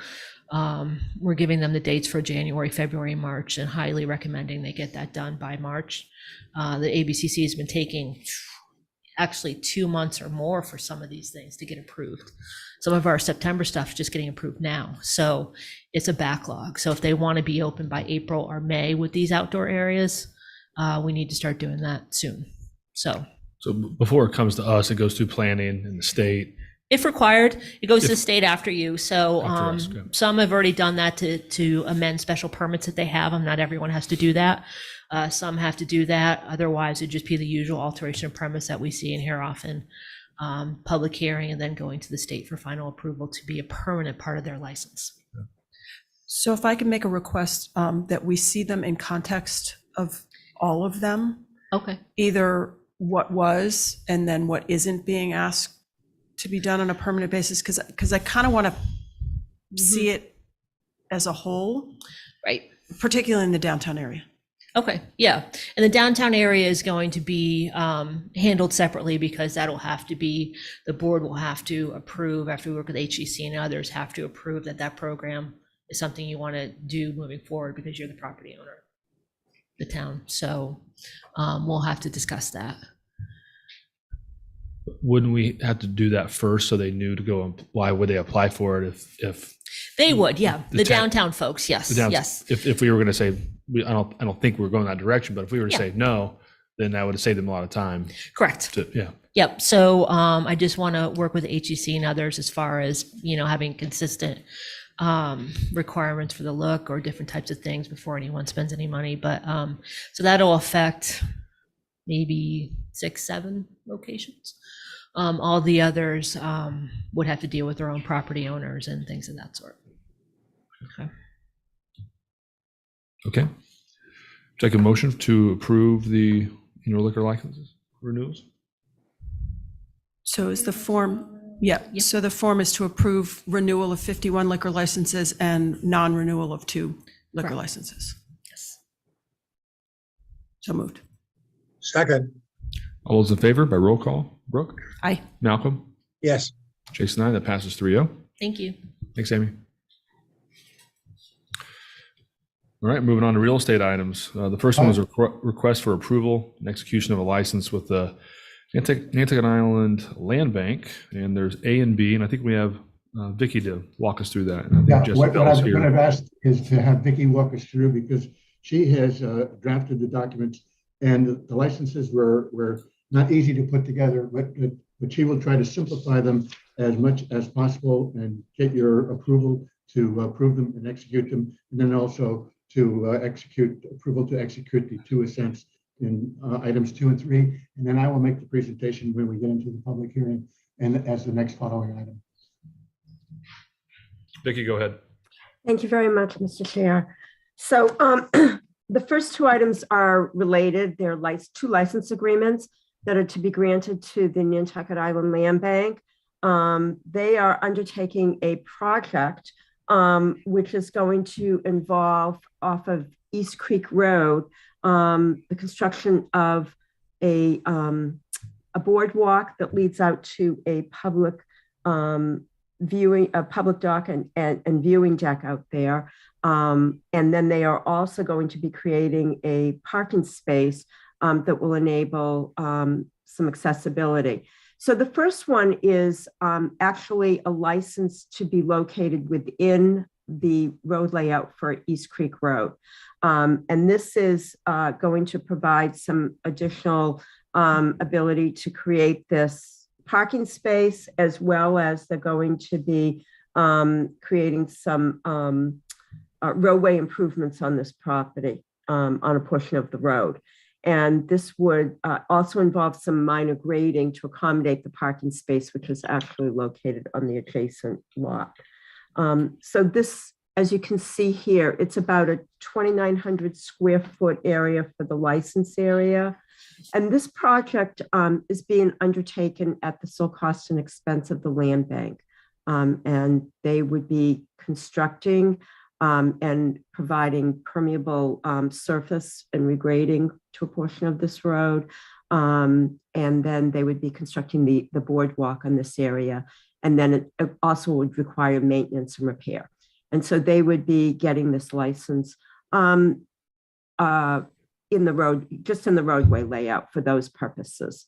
we're giving them the dates for January, February, March, and highly recommending they get that done by March. The ABCC has been taking actually 2 months or more for some of these things to get approved. Some of our September stuff is just getting approved now. So it's a backlog. So if they want to be open by April or May with these outdoor areas, we need to start doing that soon. So before it comes to us, it goes through planning and the state. if required, it goes to the state after you. So After us, okay. some have already done that to amend special permits that they have. Not everyone has to do that. Some have to do that. Otherwise, it'd just be the usual alteration of premise that we see and hear often. Public hearing and then going to the state for final approval to be a permanent part of their license. So if I can make a request that we see them in context of all of them. Okay. Either what was and then what isn't being asked to be done on a permanent basis, because I kind of want to see it as a whole. Right. Particularly in the downtown area. Okay, yeah. And the downtown area is going to be handled separately because that'll have to be, the board will have to approve after we work with HEC and others have to approve that that program is something you want to do moving forward because you're the property owner, the town. So we'll have to discuss that. Wouldn't we have to do that first so they knew to go? Why would they apply for it if They would, yeah. The The town- downtown folks, yes, the downs- yes. if we were going to say, I don't think we're going that direction, but if we were to Yeah. say no, then that would have saved them a lot of time. Correct. Yeah. Yep. So I just want to work with HEC and others as far as, having consistent requirements for the look or different types of things before anyone spends any money. But so that'll affect maybe 6, 7 locations. All the others would have to deal with their own property owners and things of that sort. Okay. Okay. Take a motion to approve the liquor licenses renewals. So is the form, so the form is to approve renewal of 51 liquor licenses and non-renewal of 2 liquor Correct. licenses. Yes. So moved. Second, All those in favor by roll call? Brooke? Aye. Malcolm? yes. Jason, aye. That passes 3-0. Thank you. Thanks, Amy. All right, moving on to real estate items. The first one was a request for approval and execution of a license with the Nantucket Island Land Bank, and there's A and B, and I think we have Vicky to walk us through that. And I think Yeah, Jessica what Bell's I've, here. what I've asked is to have Vicky walk us through, because she has drafted the documents, and the licenses were not easy to put together, but she will try to simplify them as much as possible and get your approval to approve them and execute them, and then also to approval to execute the 2 assents in items 2 and 3. And then I will make the presentation when we get into the public hearing and as the next following item. Vicky, go ahead. Thank you very much, Mr. Chair. So the first 2 items are related. They're 2 license agreements that are to be granted to the Nantucket Island Land Bank. They are undertaking a project which is going to involve off of East Creek Road, the construction of a boardwalk that leads out to a public public dock and viewing deck out there. And then they are also going to be creating a parking space that will enable some accessibility. So the first one is actually a license to be located within the road layout for East Creek Road. And this is going to provide some additional ability to create this parking space, as well as they're going to be creating some roadway improvements on this property on a portion of the road. And this would also involve some minor grading to accommodate the parking space, which is actually located on the adjacent lot. So this, as you can see here, it's about a 2,900 square foot area for the license area. And this project is being undertaken at the sole cost and expense of the land bank. And they would be constructing and providing permeable surface and regrading to a portion of this road. And then they would be constructing the boardwalk on this area. And then it also would require maintenance and repair. And so they would be getting this license in the road, just in the roadway layout for those purposes.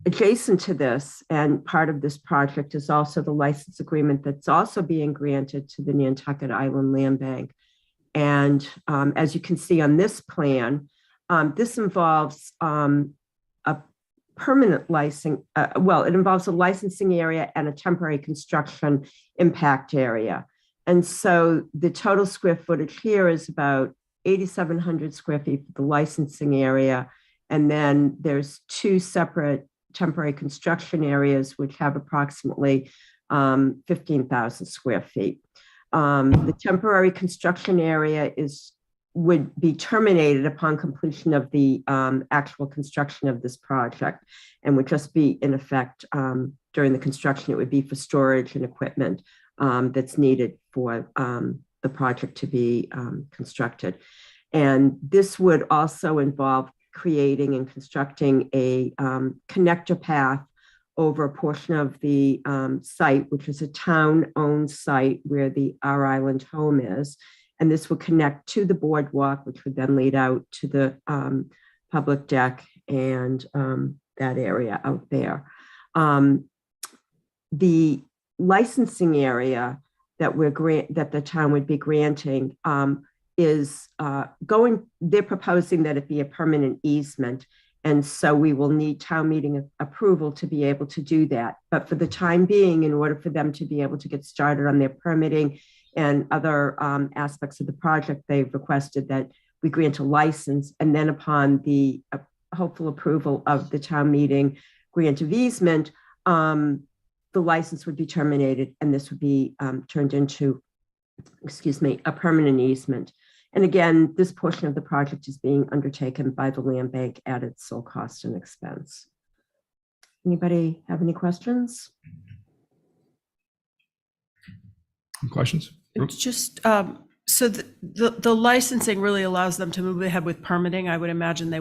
Adjacent to this, and part of this project, is also the license agreement that's also being granted to the Nantucket Island Land Bank. And as you can see on this plan, this involves a permanent license, it involves a licensing area and a temporary construction impact area. And so the total square footage here is about 8,700 square feet for the licensing area. And then there's 2 separate temporary construction areas, which have approximately 15,000 square feet. The temporary construction area would be terminated upon completion of the actual construction of this project, and would just be in effect during the construction. It would be for storage and equipment that's needed for the project to be constructed. And this would also involve creating and constructing a connector path over a portion of the site, which is a town-owned site where the Our Island home is. And this will connect to the boardwalk, which would then lead out to the public deck and that area out there. The licensing area that that the town would be granting is they're proposing that it be a permanent easement. And so we will need town meeting approval to be able to do that. But for the time being, in order for them to be able to get started on their permitting and other aspects of the project, they've requested that we grant a license. And then upon the hopeful approval of the town meeting grant of easement, the license would be terminated and this would be turned into, a permanent easement. And again, this portion of the project is being undertaken by the land bank at its sole cost and expense. Anybody have any questions? Questions? It's just, so the licensing really allows them to move ahead with permitting. I would imagine they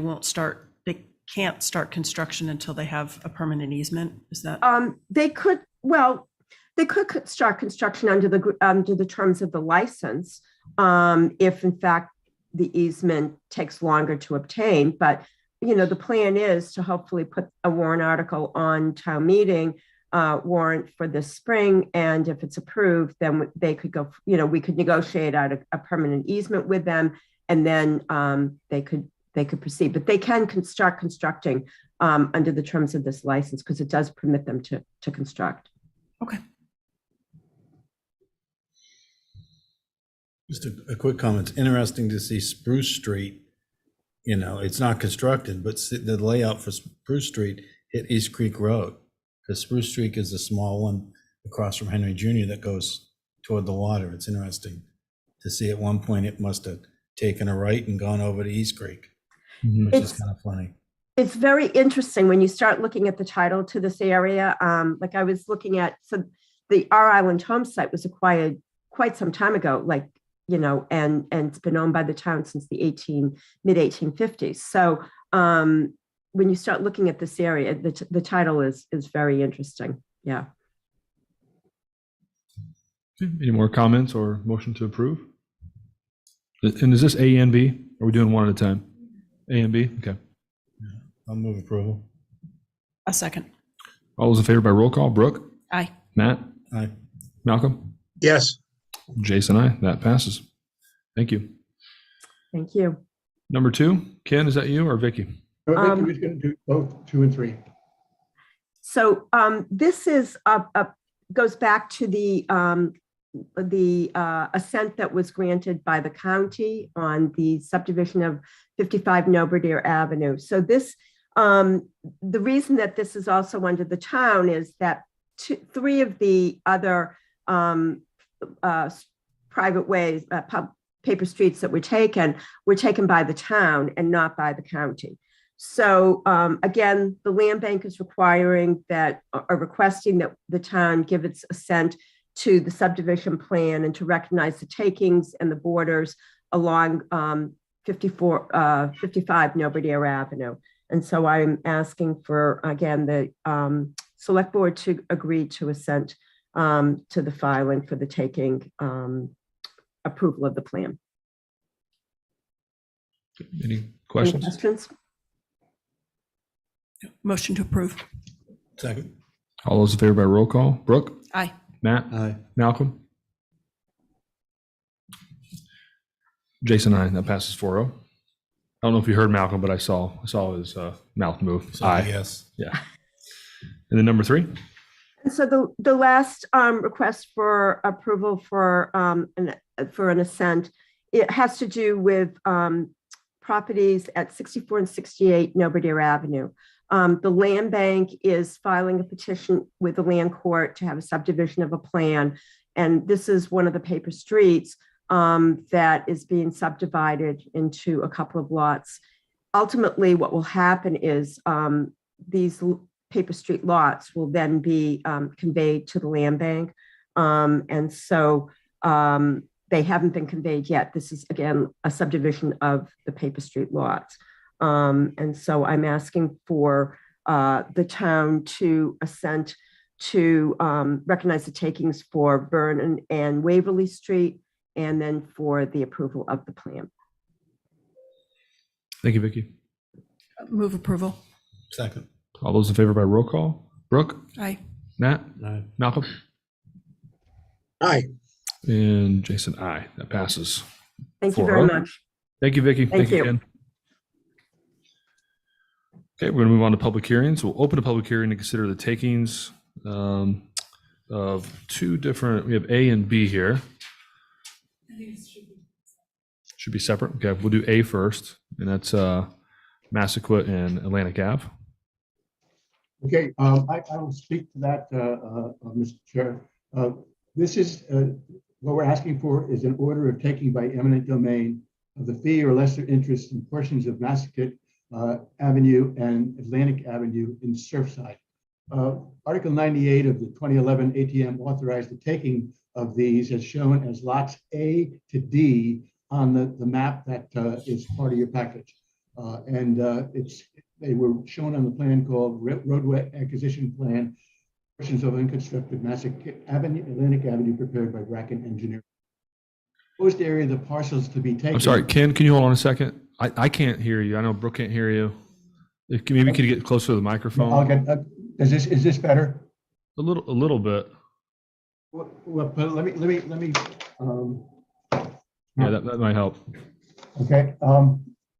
can't start construction until they have a permanent easement. Is that? They could start construction under the terms of the license, if in fact the easement takes longer to obtain. But, the plan is to hopefully put a warrant article on town meeting warrant for this spring. And if it's approved, then they could go, we could negotiate out a permanent easement with them, and then they could proceed. But they can start constructing under the terms of this license because it does permit them to construct. Okay. Just a quick comment. It's interesting to see Spruce Street, it's not constructed, but the layout for Spruce Street hit East Creek Road. Because Spruce Street is a small one across from Henry Jr. that goes toward the water. It's interesting to see at one point it must have taken a right and gone over to East Creek, which is kind of funny. It's very interesting when you start looking at the title to this area. Like I was looking at, so the R Island home site was acquired quite some time ago, and it's been owned by the town since the mid 1850s. So when you start looking at this area, the title is very interesting. Yeah. Any more comments or motion to approve? And is this A and B? Are we doing one at a time? A and B? Okay. I'll move approval. A second. All those in favor by roll call? Brooke? Aye. Matt? Aye. Malcolm? Yes. Jason, aye. That passes. Thank you. Thank you. Number 2, Ken, is that you or Vicky? I think he was going to do both 2 and 3. So this is goes back to the assent that was granted by the county on the subdivision of 55 Noberdere Avenue. So this, the reason that this is also under the town is that 3 of the other private ways, paper streets that were taken by the town and not by the county. So again, the land bank is requiring that, or requesting that the town give its assent to the subdivision plan and to recognize the takings and the borders along 55 Noberdere Avenue. And so I'm asking for, again, the select board to agree to assent to the filing for the taking approval of the plan. Any questions? Any questions? Motion to approve. Second. All those in favor by roll call? Brooke? Aye. Matt? Aye. Malcolm? Jason, aye. That passes 4-0. I don't know if you heard Malcolm, but I saw his mouth move. Aye. Yes. Yeah. And then number 3? And so the last request for approval for an assent, it has to do with properties at 64 and 68 Noberdere Avenue. The land bank is filing a petition with the land court to have a subdivision of a plan. And this is one of the paper streets that is being subdivided into a couple of lots. Ultimately, what will happen is these paper street lots will then be conveyed to the land bank. And so they haven't been conveyed yet. This is, again, a subdivision of the paper street lots. And so I'm asking for the town to assent to recognize the takings for Vernon and Waverly Street, and then for the approval of the plan. Thank you, Vicky. Move approval. Second. All those in favor by roll call? Brooke? Aye. Nat? Aye. Malcolm? Aye. And Jason, aye. That passes. Thank you very 4-0. much. Thank you, Vicky. Thank you. Ken. Okay, we're going to move on to public hearings. We'll open a public hearing to consider the takings of two different, we have A and B here. Should be separate. Okay, we'll do A first, and that's Massaquoi and Atlantic Ave. Okay, I will speak to that, Mr. Chair. This is, what we're asking for is an order of taking by eminent domain of the fee or lesser interest in portions of Massaquoi Avenue and Atlantic Avenue in Surfside. Article 98 of the 2011 ATM authorized the taking of these as shown as lots A to D on the map that is part of your package. They were shown on the plan called Roadway Acquisition Plan, portions of unconstructed Massaquoi Avenue, Atlantic Avenue prepared by Bracken Engineering. Proposed area of the parcels to be taken. I'm sorry, Ken, can you hold on a second? I can't hear you. I know Brooke can't hear you. Maybe could you get closer to the microphone? I'll get, is this better? A little bit. Well, but let me. Yeah, that might help. Okay.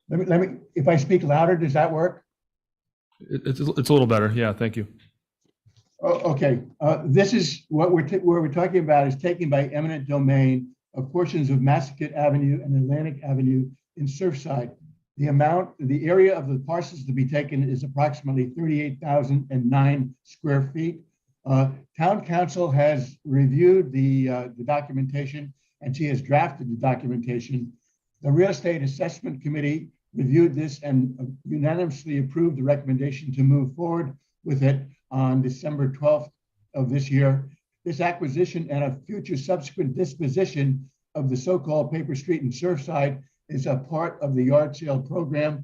Let me. If I speak louder, does that work? It's a little better. Yeah, thank you. Oh, okay. This is what we're talking about is taken by eminent domain of portions of Massaquoi Avenue and Atlantic Avenue in Surfside. The area of the parcels to be taken is approximately 38,009 square feet. Town council has reviewed the documentation and she has drafted the documentation. The Real Estate Assessment Committee reviewed this and unanimously approved the recommendation to move forward with it on December 12th of this year. This acquisition and a future subsequent disposition of the so-called paper street in Surfside is a part of the yard sale program.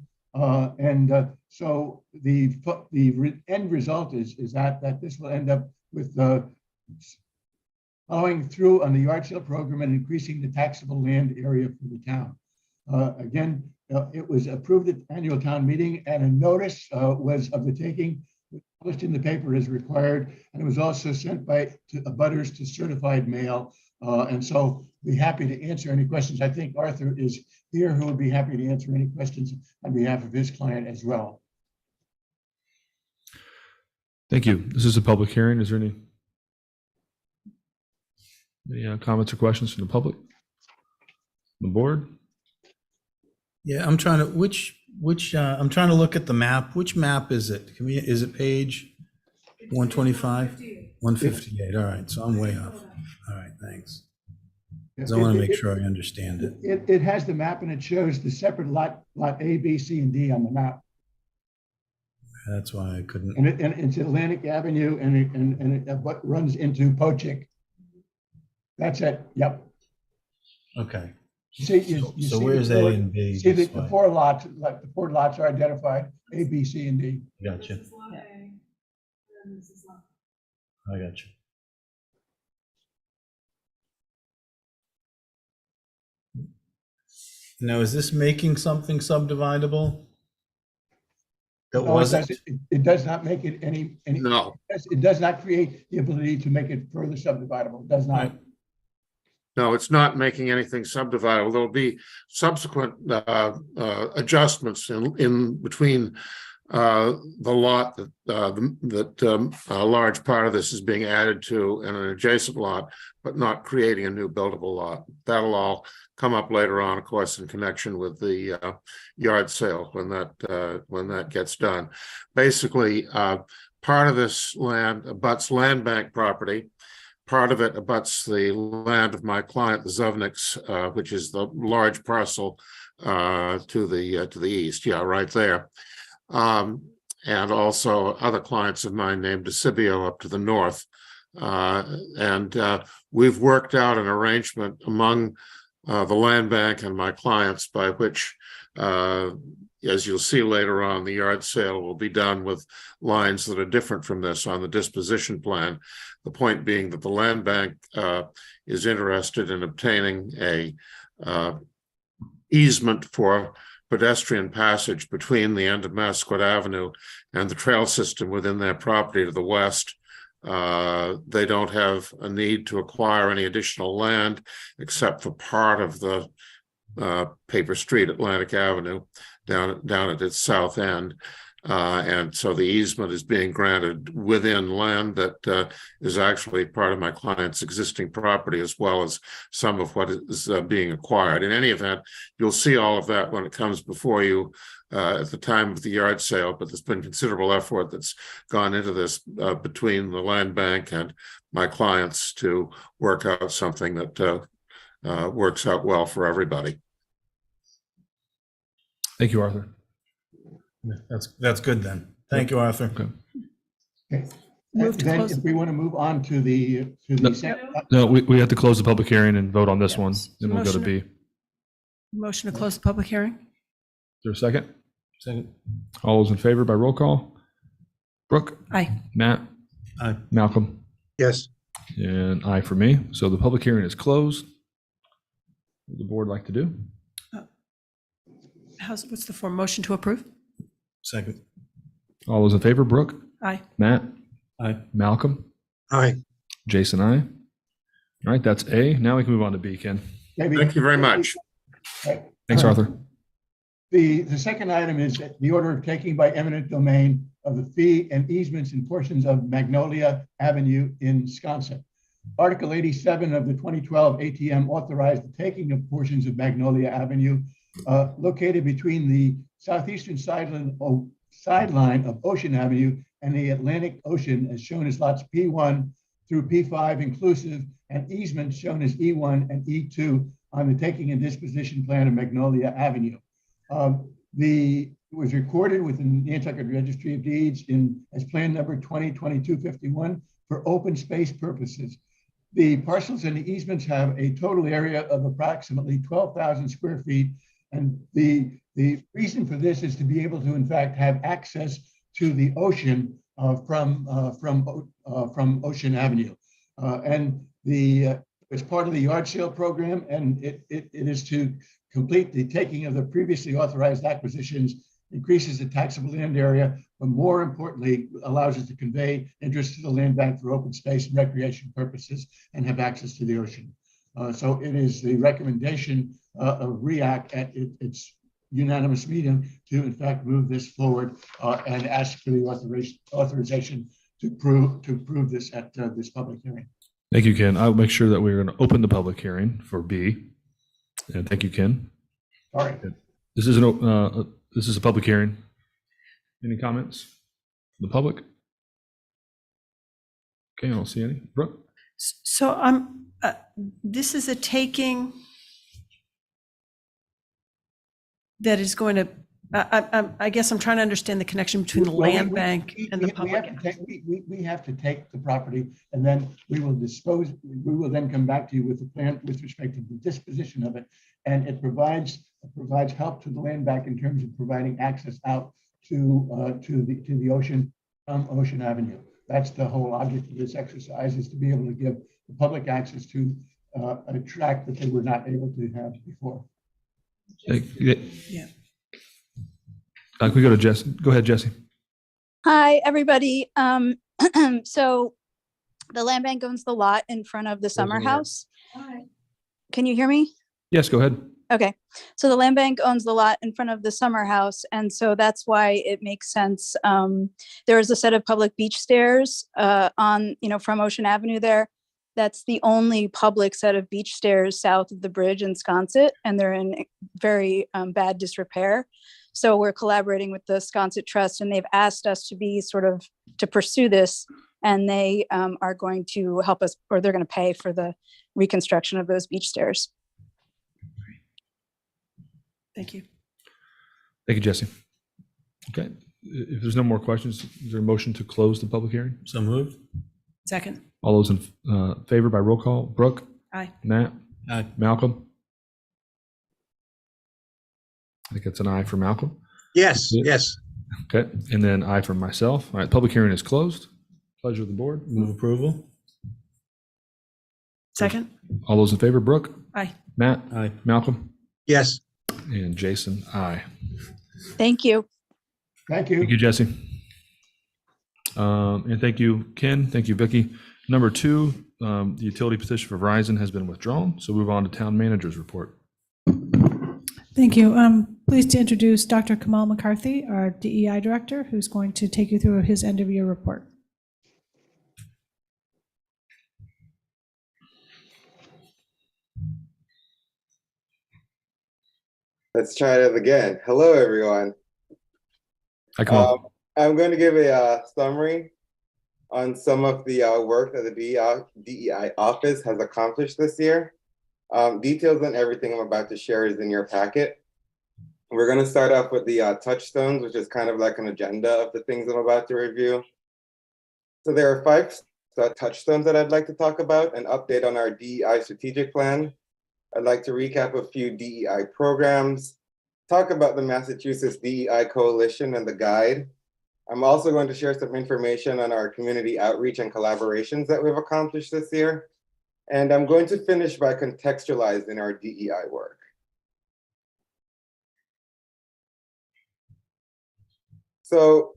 So the end result is that this will end up with following through on the yard sale program and increasing the taxable land area for the town. Again, it was approved at the annual town meeting and a notice was of the taking published in the paper as required. And it was also sent by abutters to certified mail. And so be happy to answer any questions. I think Arthur is here who would be happy to answer any questions on behalf of his client as well. Thank you. This is a public hearing. Is there any comments or questions from the public? The board? Yeah, I'm trying to, I'm trying to look at the map. Which map is it? Is it page 125? 158, all right, so I'm way off. All right, thanks. Because I want to make sure I understand it. It has the map and it shows the separate lot A, B, C, and D on the map. That's why I couldn't. And it's Atlantic Avenue and it what runs into Pochick. That's it, yep. Okay. You So see where's A and B? See the four lots, like the four lots are identified, A, B, C, and D. Gotcha. I got you. Now, is this making something subdividable? That No, wasn't? it does not make it any. No. It does not create the ability to make it further subdividable. It does not. No, it's not making anything subdividable. There'll be subsequent adjustments in between the lot that a large part of this is being added to in an adjacent lot, but not creating a new buildable lot. That'll all come up later on, of course, in connection with the yard sale when that gets done. Basically, part of this land abuts land bank property. Part of it abuts the land of my client, the Zovniks, which is the large parcel to the east. Yeah, right there. And also other clients of mine named Decibio up to the north. We've worked out an arrangement among the land bank and my clients by which, as you'll see later on, the yard sale will be done with lines that are different from this on the disposition plan. The point being that the land bank is interested in obtaining a easement for pedestrian passage between the end of Massaquoi Avenue and the trail system within their property to the west. They don't have a need to acquire any additional land except for part of the paper street, Atlantic Avenue, down at its south end. And so the easement is being granted within land that is actually part of my client's existing property, as well as some of what is being acquired. In any event, you'll see all of that when it comes before you at the time of the yard sale, but there's been considerable effort that's gone into this between the land bank and my clients to work out something that works out well for everybody. Thank you, Arthur. That's good then. Thank you, Arthur. Okay. Move to Then close. if we want to move on to the, No, we have to close the public hearing and vote on this one, then we'll go to Motion. B. Is Motion to close the public hearing? there a second? Second. All those in favor by roll call? Brooke? Aye. Matt? Aye. Malcolm? Yes. And aye for me. So the public hearing is closed. What would the board like to do? What's the form? Motion to approve? Second. All those in favor? Brooke? Aye. Matt? Aye. Malcolm? Aye. Jason, aye. All right, that's A. Now we can move on to B, Ken. maybe. Thank you very much. Thanks, Arthur. The second item is the order of taking by eminent domain of the fee and easements in portions of Magnolia Avenue in Wisconsin. Article 87 of the 2012 ATM authorized the taking of portions of Magnolia Avenue located between the southeastern sideline of Ocean Avenue and the Atlantic Ocean, as shown as lots P1 through P5 inclusive, and easements shown as E1 and E2 on the taking and disposition plan of Magnolia Avenue. It was recorded within the Nantucket Registry of Deeds as plan number 2022-51 for open space purposes. The parcels and the easements have a total area of approximately 12,000 square feet. And the reason for this is to be able to, in fact, have access to the ocean from Ocean Avenue. It's part of the yard sale program, and it is to complete the taking of the previously authorized acquisitions, increases the taxable land area, but more importantly, allows us to convey interest to the land bank for open space and recreation purposes and have access to the ocean. So it is the recommendation of REAC at its unanimous meeting to in fact move this forward and ask for the authorization to approve this at this public hearing. Thank you, Ken. I'll make sure that we're going to open the public hearing for B. And thank you, Ken. All right. This is a public hearing. Any comments from the public? Okay, I don't see any. Brooke? So this is a taking that is going to, I guess I'm trying to understand the connection between the land bank and the public. We have to take the property and then we will then come back to you with the plan with respect to the disposition of it. And it provides help to the land bank in terms of providing access out to the ocean from Ocean Avenue. That's the whole object of this exercise, is to be able to give the public access to a track that they were not able to have before. Yeah. Can we go to Jesse? Go ahead, Jesse. Hi, everybody. So the land bank owns the lot in front of the summer house. Can you hear me? Yes, go ahead. Okay, so the land bank owns the lot in front of the summer house, and so that's why it makes sense. There is a set of public beach stairs from Ocean Avenue there. That's the only public set of beach stairs south of the bridge in Sconset, and they're in very bad disrepair. So we're collaborating with the Sconset Trust, and they've asked us to pursue this, and they are going to help us, or they're going to pay for the reconstruction of those beach stairs. Thank you. Thank you, Jesse. Okay, if there's no more questions, is there a motion to close the public hearing? So moved. Second. All those in favor by roll call? Brooke? Aye. Matt? Aye. Malcolm? I think it's an aye for Malcolm. Yes, yes. Okay, and then aye for myself. All right, public hearing is closed. Pleasure of the board. Move approval. Second. All those in favor? Brooke? Aye. Matt? Aye. Malcolm? Yes. And Jason, aye. Thank you. Thank you. Thank you, Jesse. And thank you, Ken. Thank you, Vicky. Number 2, the utility petition for Verizon has been withdrawn. So move on to town manager's report. Thank you. I'm pleased to introduce Dr. Kamal McCarthy, our DEI director, who's going to take you through his end of year report. Let's try it again. Hello, everyone. Hi, Kamal. I'm going to give a summary on some of the work that the DEI office has accomplished this year. Details on everything I'm about to share is in your packet. We're going to start off with the touchstones, which is kind of like an agenda of the things I'm about to review. So there are 5 touchstones that I'd like to talk about: an update on our DEI strategic plan. I'd like to recap a few DEI programs, talk about the Massachusetts DEI Coalition and the guide. I'm also going to share some information on our community outreach and collaborations that we've accomplished this year. And I'm going to finish by contextualizing our DEI work. So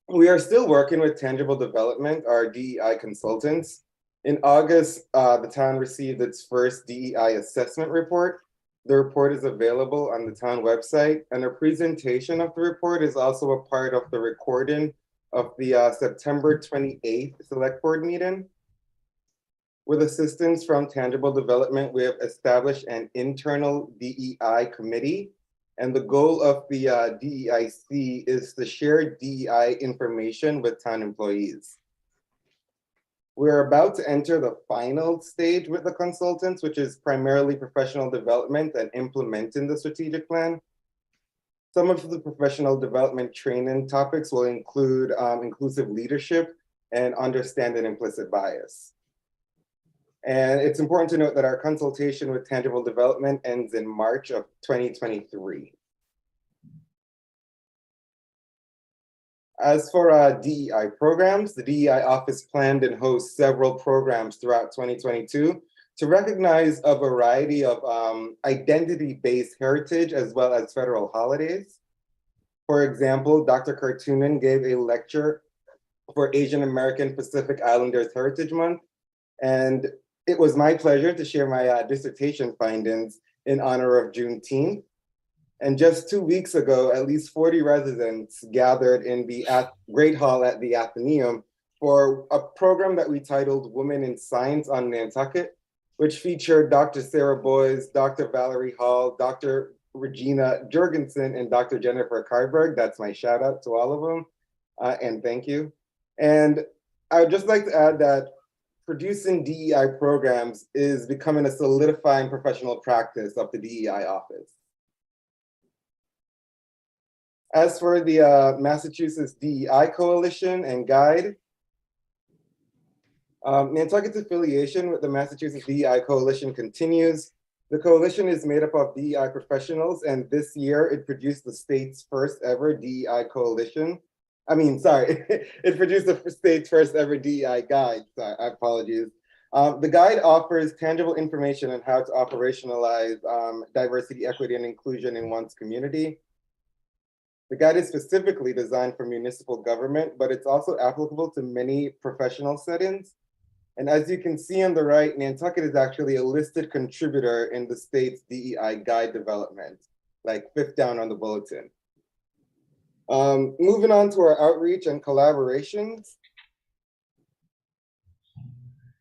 we are still working with Tangible Development, our DEI consultants. In August, the town received its first DEI assessment report. The report is available on the town website, and a presentation of the report is also a part of the recording of the September 28th Select Board meeting. With assistance from Tangible Development, we have established an internal DEI committee, and the goal of the DEIC is to share DEI information with town employees. We're about to enter the final stage with the consultants, which is primarily professional development and implementing the strategic plan. Some of the professional development training topics will include inclusive leadership and understanding implicit bias. And it's important to note that our consultation with Tangible Development ends in March of 2023. As for DEI programs, the DEI office planned and hosts several programs throughout 2022 to recognize a variety of identity-based heritage as well as federal holidays. For example, Dr. Kartunen gave a lecture for Asian American Pacific Islanders Heritage Month, and it was my pleasure to share my dissertation findings in honor of Juneteenth. And just 2 weeks ago, at least 40 residents gathered in the Great Hall at the Athenaeum for a program that we titled Women in Science on Nantucket, which featured Dr. Sarah Boyes, Dr. Valerie Hall, Dr. Regina Jurgensen, and Dr. Jennifer Carberg. That's my shout out to all of them, and thank you. And I would just like to add that producing DEI programs is becoming a solidifying professional practice of the DEI office. As for the Massachusetts DEI Coalition and Guide, Nantucket's affiliation with the Massachusetts DEI Coalition continues. The coalition is made up of DEI professionals, and this year it produced the state's first ever DEI coalition. It produced the state's first ever DEI guide. Sorry, apologies. The guide offers tangible information on how to operationalize diversity, equity, and inclusion in one's community. The guide is specifically designed for municipal government, but it's also applicable to many professional settings. And as you can see on the right, Nantucket is actually a listed contributor in the state's DEI guide development, like 5th down on the bulletin. Moving on to our outreach and collaborations.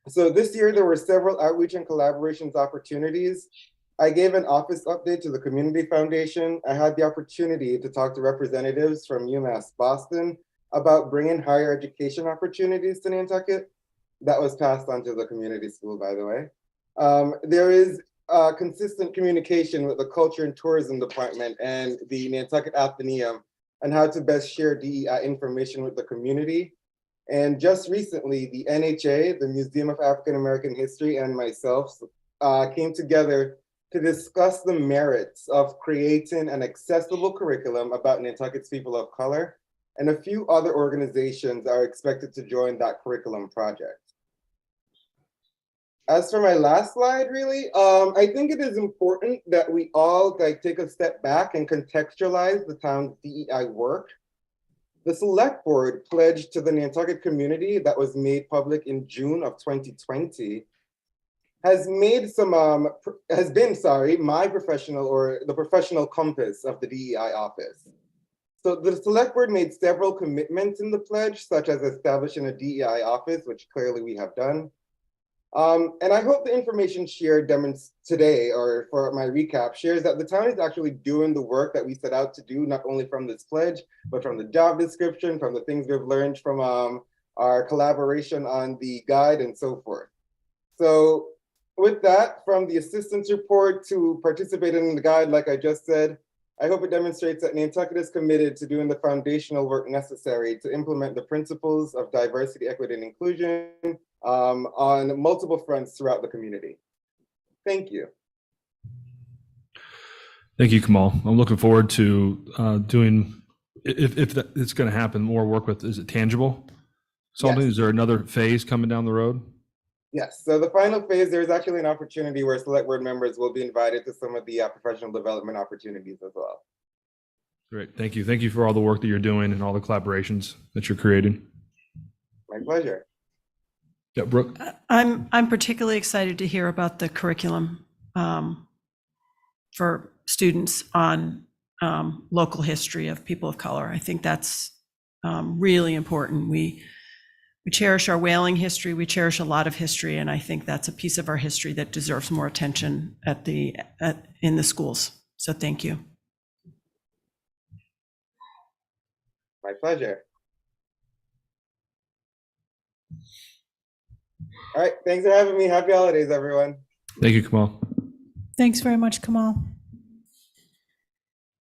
So this year there were several outreach and collaborations opportunities. I gave an office update to the Community Foundation. I had the opportunity to talk to representatives from UMass Boston about bringing higher education opportunities to Nantucket. That was passed on to the community school, by the way. There is consistent communication with the Culture and Tourism Department and the Nantucket Athenaeum on how to best share DEI information with the community. And just recently, the NHA, the Museum of African American History, and myself came together to discuss the merits of creating an accessible curriculum about Nantucket's people of color, and a few other organizations are expected to join that curriculum project. as for my last slide, really, I think it is important that we all take a step back and contextualize the town's DEI work. The select board pledged to the Nantucket community that was made public in June of 2020 has been my professional or the professional compass of the DEI office. So the select board made several commitments in the pledge, such as establishing a DEI office, which clearly we have done. And I hope the information shared today, or for my recap, shares that the town is actually doing the work that we set out to do, not only from this pledge, but from the job description, from the things we've learned from our collaboration on the guide and so forth. So with that, from the assistance report to participating in the guide, like I just said, I hope it demonstrates that Nantucket is committed to doing the foundational work necessary to implement the principles of diversity, equity, and inclusion on multiple fronts throughout the community. Thank you. Thank you, Kamal. I'm looking forward to doing, if it's going to happen, more work with, is it tangible? Something, Yes. Is there another phase coming down the road? Yes, so the final phase, there's actually an opportunity where select board members will be invited to some of the professional development opportunities as well. Great, thank you. Thank you for all the work that you're doing and all the collaborations that you're creating. My pleasure. Yeah, Brooke? I'm particularly excited to hear about the curriculum for students on local history of people of color. I think that's really important. We cherish our whaling history. We cherish a lot of history, and I think that's a piece of our history that deserves more attention in the schools. So thank you. My pleasure. All right, thanks for having me. Happy holidays, everyone. Thank you, Kamal. Thanks very much, Kamal.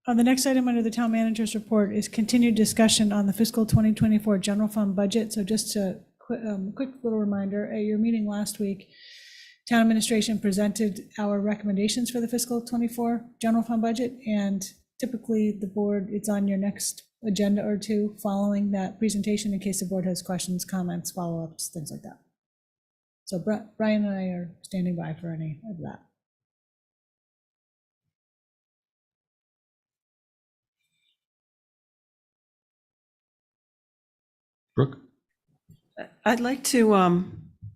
The next item under the town manager's report is continued discussion on the fiscal 2024 general fund budget. So just a quick little reminder, at your meeting last week, town administration presented our recommendations for the fiscal 24 general fund budget. And typically the board, it's on your next agenda or two following that presentation in case the board has questions, comments, follow-ups, things like that. So Brian and I are standing by for any of that. Brooke? I'd like to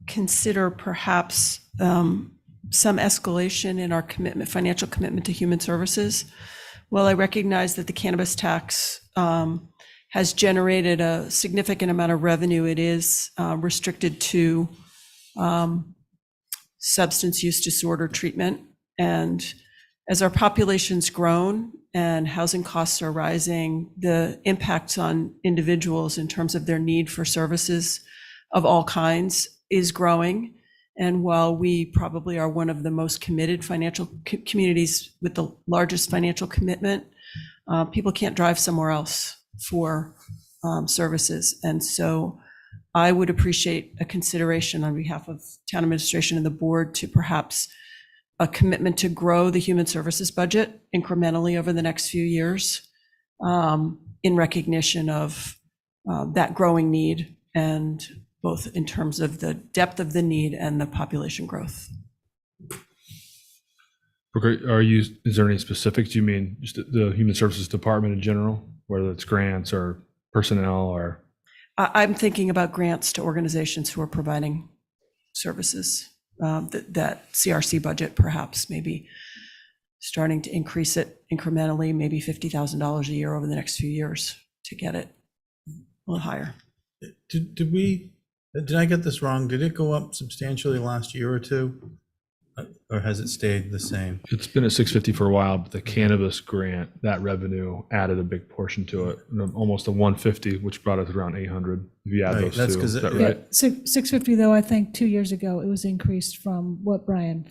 consider perhaps some escalation in our financial commitment to human services. While I recognize that the cannabis tax has generated a significant amount of revenue, it is restricted to substance use disorder treatment. And as our population's grown and housing costs are rising, the impacts on individuals in terms of their need for services of all kinds is growing. And while we probably are one of the most committed financial communities with the largest financial commitment, people can't drive somewhere else for services. And so I would appreciate a consideration on behalf of town administration and the board to perhaps a commitment to grow the human services budget incrementally over the next few years in recognition of that growing need, and both in terms of the depth of the need and the population growth. Is there any specifics? You mean just the Human Services Department in general, whether it's grants or personnel or? I'm thinking about grants to organizations who are providing services. That CRC budget perhaps maybe starting to increase it incrementally, maybe $50,000 a year over the next few years to get it a little higher. Did I get this wrong? Did it go up substantially last year or two? Or has it stayed the same? It's been at 650 for a while, but the cannabis grant, that revenue added a big portion to it, almost a 150, which brought us around 800. If you add those two, is that right? 650 though, I think 2 years ago it was increased from what, Brian,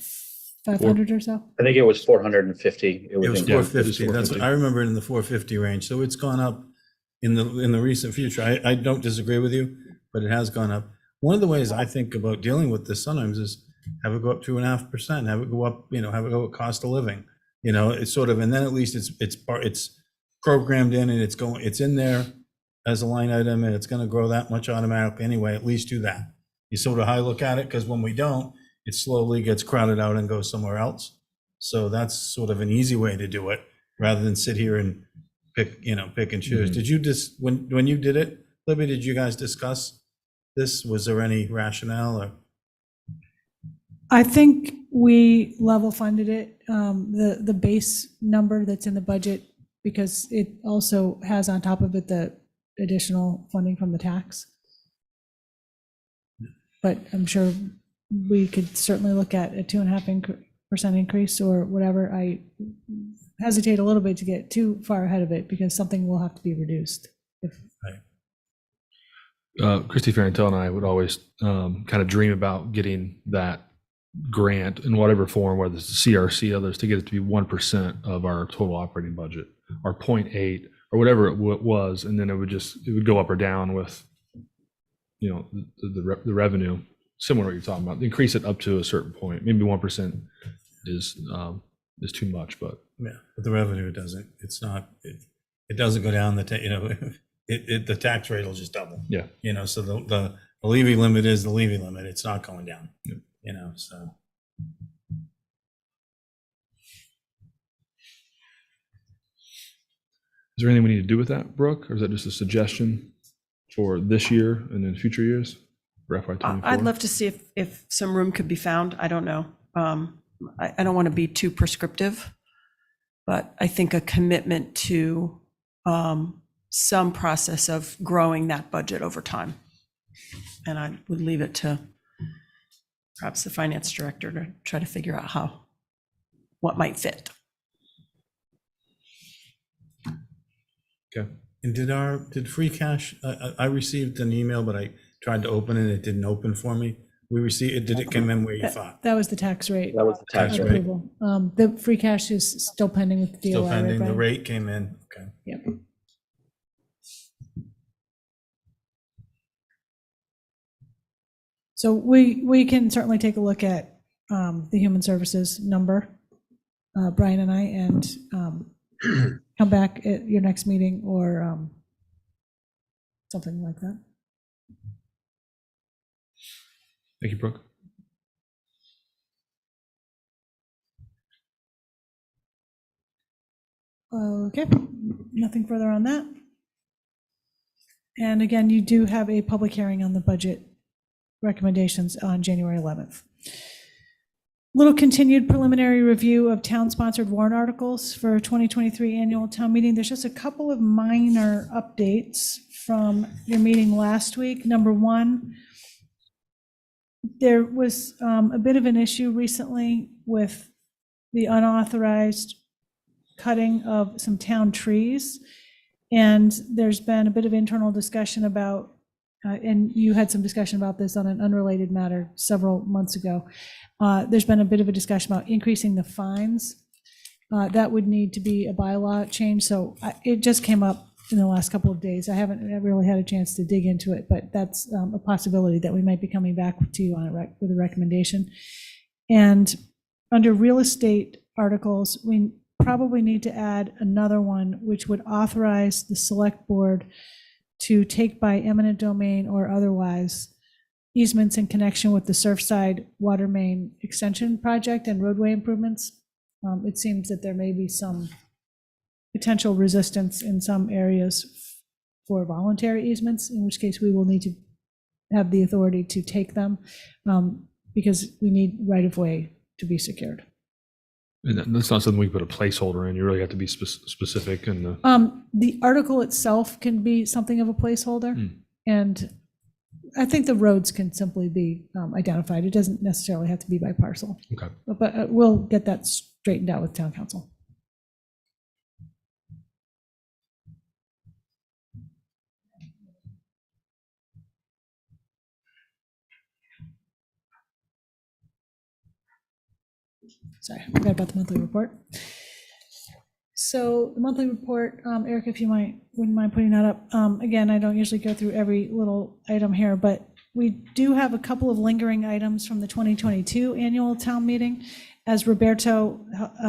500 or so? I think it was 450. It was 450. That's what I remember, in the 450 range. So it's gone up in the recent future. I don't disagree with you, but it has gone up. One of the ways I think about dealing with this sometimes is have it go up 2.5%, have it go up, have it go up cost of living, it's sort of, and then at least it's programmed in and it's in there as a line item, and it's going to grow that much automatically anyway. At least do that. You sort of how I look at it, because when we don't, it slowly gets crowded out and goes somewhere else. So that's sort of an easy way to do it, rather than sit here and pick and choose. Mhm. Did you just, when you did it, Libby, did you guys discuss this? Was there any rationale or? I think we level funded it, the base number that's in the budget, because it also has on top of it the additional funding from the tax. But I'm sure we could certainly look at a 2.5% increase or whatever. I hesitate a little bit to get too far ahead of it because something will have to be reduced. Christy Farentell and I would always kind of dream about getting that grant in whatever form, whether it's the CRC, others, to get it to be 1% of our total operating budget, or 0.8, or whatever it was, and then it would go up or down with, the revenue, similar to what you're talking about. Increase it up to a certain point. Maybe 1% is too much, but Yeah, but the revenue doesn't. It's not. It doesn't go down the tax rate will just double. Yeah. So the levy limit is the levy limit. It's not going down. Yeah. So. Is there anything we need to do with that, Brooke, or is that just a suggestion for this year and in future years for FY24? I'd love to see if some room could be found. I don't know. I don't want to be too prescriptive, but I think a commitment to some process of growing that budget over time. And I would leave it to perhaps the finance director to try to figure out what might fit. Okay. And did free cash, I received an email, but I tried to open it. It didn't open for me. Did it come in where you thought? That was the tax rate. That was the tax rate. approval. The free cash is still pending with the DOI. Still pending. right, The Brian? rate came in. Okay. Yep. So we can certainly take a look at the human services number, Brian and I, and come back at your next meeting or something like that. Thank you, Brooke. Okay, nothing further on that. And again, you do have a public hearing on the budget recommendations on January 11th. Little continued preliminary review of town-sponsored warrant articles for 2023 annual town meeting. There's just a couple of minor updates from your meeting last week. Number one, there was a bit of an issue recently with the unauthorized cutting of some town trees. And there's been a bit of internal discussion about, and you had some discussion about this on an unrelated matter several months ago. There's been a bit of a discussion about increasing the fines. That would need to be a bylaw change. So it just came up in the last couple of days. I haven't really had a chance to dig into it, but that's a possibility that we might be coming back to you on it with a recommendation. And under real estate articles, we probably need to add another one, which would authorize the select board to take by eminent domain or otherwise easements in connection with the Surfside water main extension project and roadway improvements. It seems that there may be some potential resistance in some areas for voluntary easements, in which case we will need to have the authority to take them because we need right-of-way to be secured. And that's not something we can put a placeholder in. You really have to be specific. And the article itself can be something of a placeholder, and I think the roads can simply be identified. It doesn't necessarily have to be by parcel. Okay. But we'll get that straightened out with town council. Sorry, I forgot about the monthly report. So the monthly report, Eric, if you wouldn't mind putting that up. Again, I don't usually go through every little item here, but we do have a couple of lingering items from the 2022 annual town meeting. As Roberto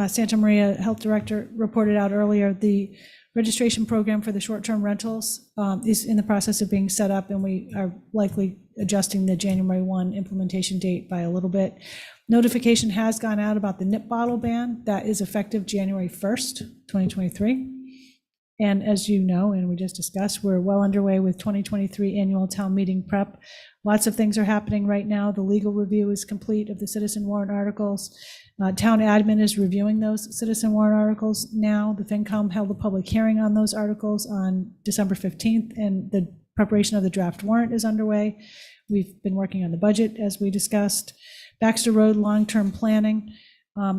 Santa Maria, Health Director, reported out earlier, the registration program for the short-term rentals is in the process of being set up, and we are likely adjusting the January 1 implementation date by a little bit. Notification has gone out about the nip bottle ban. That is effective January 1st, 2023. And as you know, and we just discussed, we're well underway with 2023 annual town meeting prep. Lots of things are happening right now. The legal review is complete of the citizen warrant articles. Town admin is reviewing those citizen warrant articles now. The FinCom held a public hearing on those articles on December 15th, and the preparation of the draft warrant is underway. We've been working on the budget, as we discussed. Baxter Road long-term planning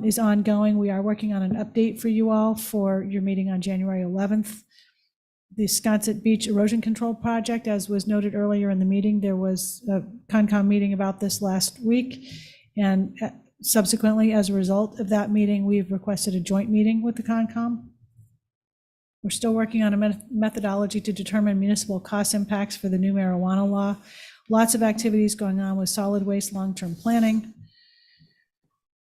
is ongoing. We are working on an update for you all for your meeting on January 11th. The Sconset Beach Erosion Control Project, as was noted earlier in the meeting, there was a Concom meeting about this last week. And subsequently, as a result of that meeting, we've requested a joint meeting with the Concom. We're still working on a methodology to determine municipal cost impacts for the new marijuana law. Lots of activities going on with solid waste long-term planning.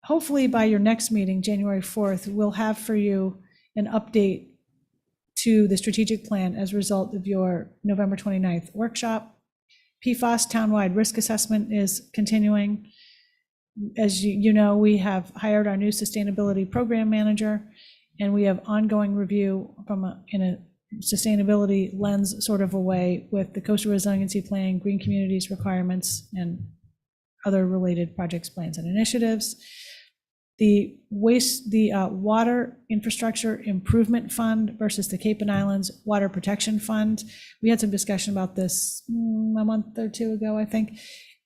Hopefully by your next meeting, January 4th, we'll have for you an update to the strategic plan as a result of your November 29th workshop. PFAS townwide risk assessment is continuing. As you know, we have hired our new sustainability program manager, and we have ongoing review in a sustainability lens sort of a way with the coastal resiliency plan, green communities requirements, and other related projects, plans, and initiatives. The Water Infrastructure Improvement Fund versus the Cape and Islands Water Protection Fund. We had some discussion about this a month or two ago, I think.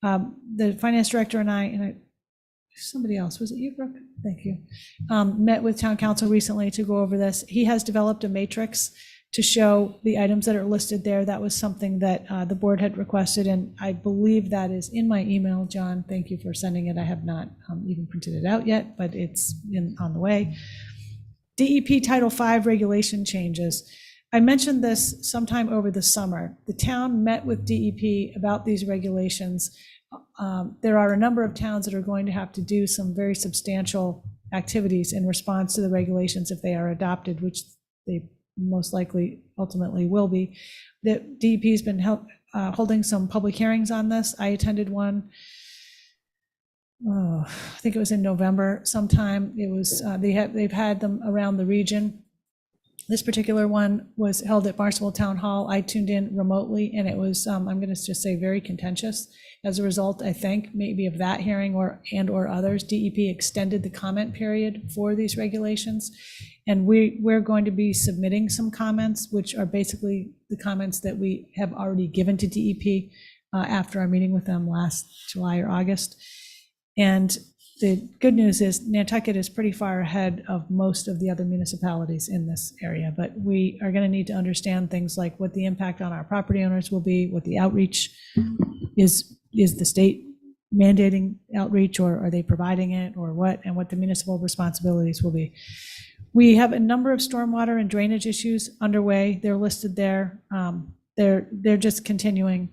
The finance director and I somebody else, was it you, Brooke? Thank you. Met with town council recently to go over this. He has developed a matrix to show the items that are listed there. That was something that the board had requested, and I believe that is in my email. John, thank you for sending it. I have not even printed it out yet, but it's on the way. DEP Title V regulation changes. I mentioned this sometime over the summer. The town met with DEP about these regulations. There are a number of towns that are going to have to do some very substantial activities in response to the regulations if they are adopted, which they most likely ultimately will be. The DEP has been holding some public hearings on this. I attended one, I think it was in November sometime. It was they've had them around the region. This particular one was held at Barnstable Town Hall. I tuned in remotely, and it was, I'm going to just say, very contentious. As a result, I think, maybe of that hearing or others, DEP extended the comment period for these regulations. And we're going to be submitting some comments, which are basically the comments that we have already given to DEP after our meeting with them last July or August. And the good news is Nantucket is pretty far ahead of most of the other municipalities in this area, but we are going to need to understand things like what the impact on our property owners will be, what the outreach is the state mandating outreach, or are they providing it, or what, and what the municipal responsibilities will be. We have a number of stormwater and drainage issues underway. They're listed there. They're just continuing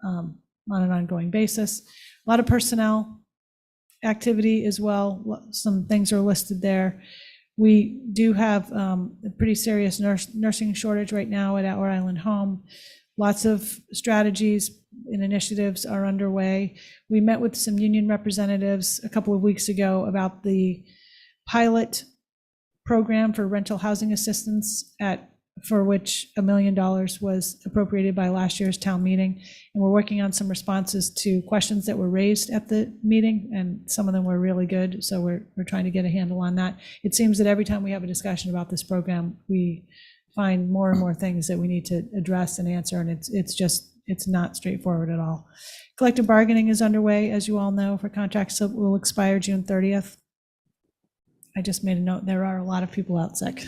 on an ongoing basis. A lot of personnel activity as well. Some things are listed there. We do have a pretty serious nursing shortage right now at our island home. Lots of strategies and initiatives are underway. We met with some union representatives a couple of weeks ago about the pilot program for rental housing assistance for which $1 million was appropriated by last year's town meeting. And we're working on some responses to questions that were raised at the meeting, and some of them were really good. So we're trying to get a handle on that. It seems that every time we have a discussion about this program, we find more and more things that we need to address and answer. And it's not straightforward at all. Collective bargaining is underway, as you all know, for contracts that will expire June 30th. I just made a note, there are a lot of people out sick.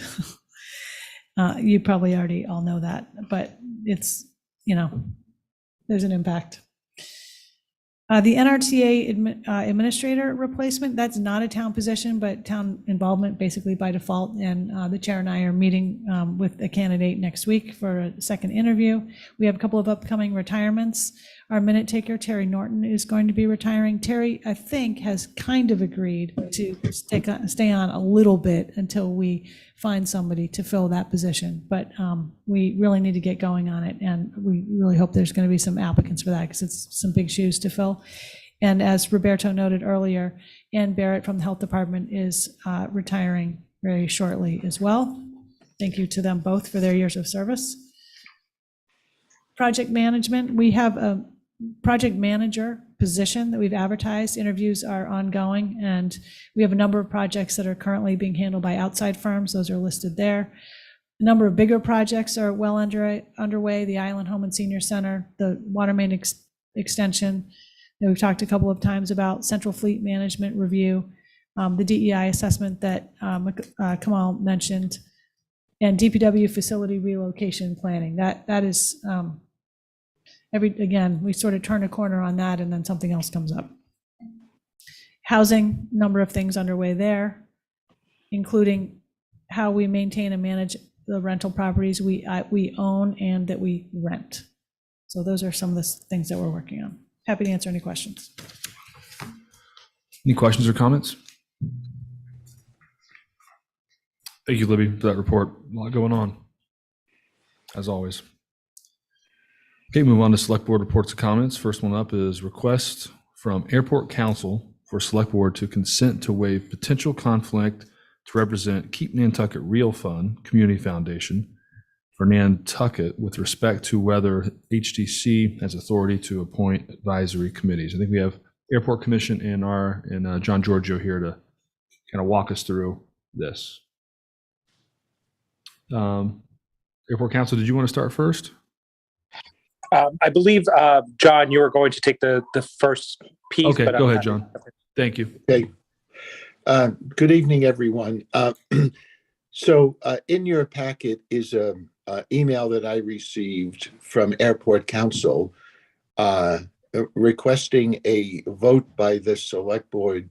You probably already all know that, but it's, there's an impact. The NRTA administrator replacement, that's not a town position, but town involvement basically by default. And the chair and I are meeting with a candidate next week for a second interview. We have a couple of upcoming retirements. Our minute taker, Terry Norton, is going to be retiring. Terry, I think, has kind of agreed to stay on a little bit until we find somebody to fill that position. But we really need to get going on it, and we really hope there's going to be some applicants for that because it's some big shoes to fill. And as Roberto noted earlier, Ann Barrett from the Health Department is retiring very shortly as well. Thank you to them both for their years of service. Project management, we have a project manager position that we've advertised. Interviews are ongoing, and we have a number of projects that are currently being handled by outside firms. Those are listed there. A number of bigger projects are well underway. The Island Home and Senior Center, the water main extension that we've talked a couple of times about, Central Fleet Management Review, the DEI assessment that Kamal mentioned, and DPW facility relocation planning. That is again, we sort of turn a corner on that and then something else comes up. Housing, number of things underway there, including how we maintain and manage the rental properties we own and that we rent. So those are some of the things that we're working on. Happy to answer any questions. Any questions or comments? Thank you, Libby, for that report. A lot going on, as always. Okay, move on to select board reports and comments. First one up is request from Airport Council for select board to consent to waive potential conflict to represent Keep Nantucket Real Fund Community Foundation for Nantucket with respect to whether HDC has authority to appoint advisory committees. I think we have Airport Commission and John Giorgio here to kind of walk us through this. Airport Council, did you want to start first? I believe, John, you were going to take the first piece. Okay, but go ahead, John. Thank you. Okay. Good evening, everyone. So in your packet is an email that I received from Airport Council requesting a vote by the select board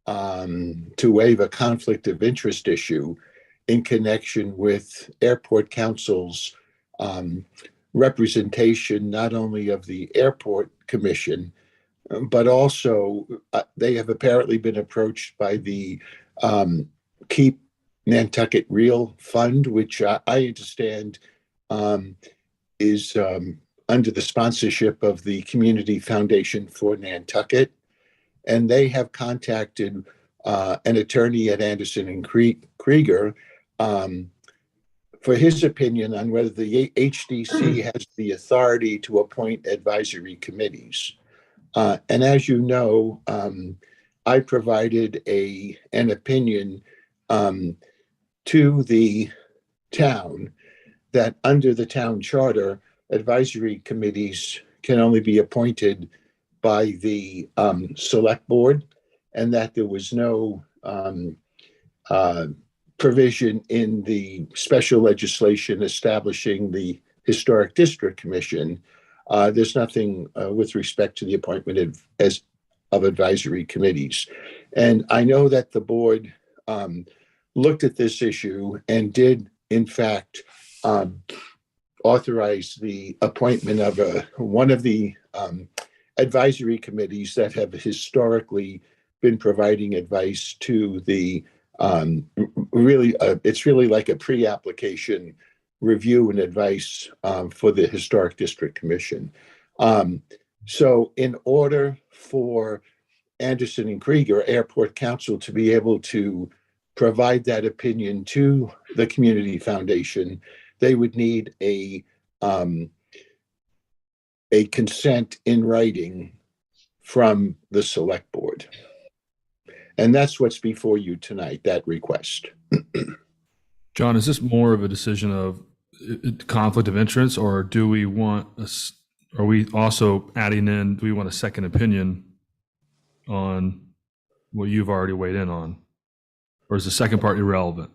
to waive a conflict of interest issue in connection with Airport Council's representation not only of the Airport Commission, but also they have apparently been approached by the Keep Nantucket Real Fund, which I understand is under the sponsorship of the Community Foundation for Nantucket. And they have contacted an attorney at Anderson and Krieger for his opinion on whether the HDC has the authority to appoint advisory committees. And as you know, I provided an opinion to the town that under the town charter, advisory committees can only be appointed by the select board, and that there was no provision in the special legislation establishing the Historic District Commission. There's nothing with respect to the appointment of advisory committees. And I know that the board looked at this issue and did, in fact, authorize the appointment of one of the advisory committees that have historically been providing advice to the it's really like a pre-application review and advice for the Historic District Commission. So in order for Anderson and Krieger Airport Council to be able to provide that opinion to the Community Foundation, they would need a consent in writing from the select board. And that's what's before you tonight, that request. John, is this more of a decision of conflict of interest, or do we want are we also adding in, do we want a second opinion on what you've already weighed in on? Or is the second part irrelevant?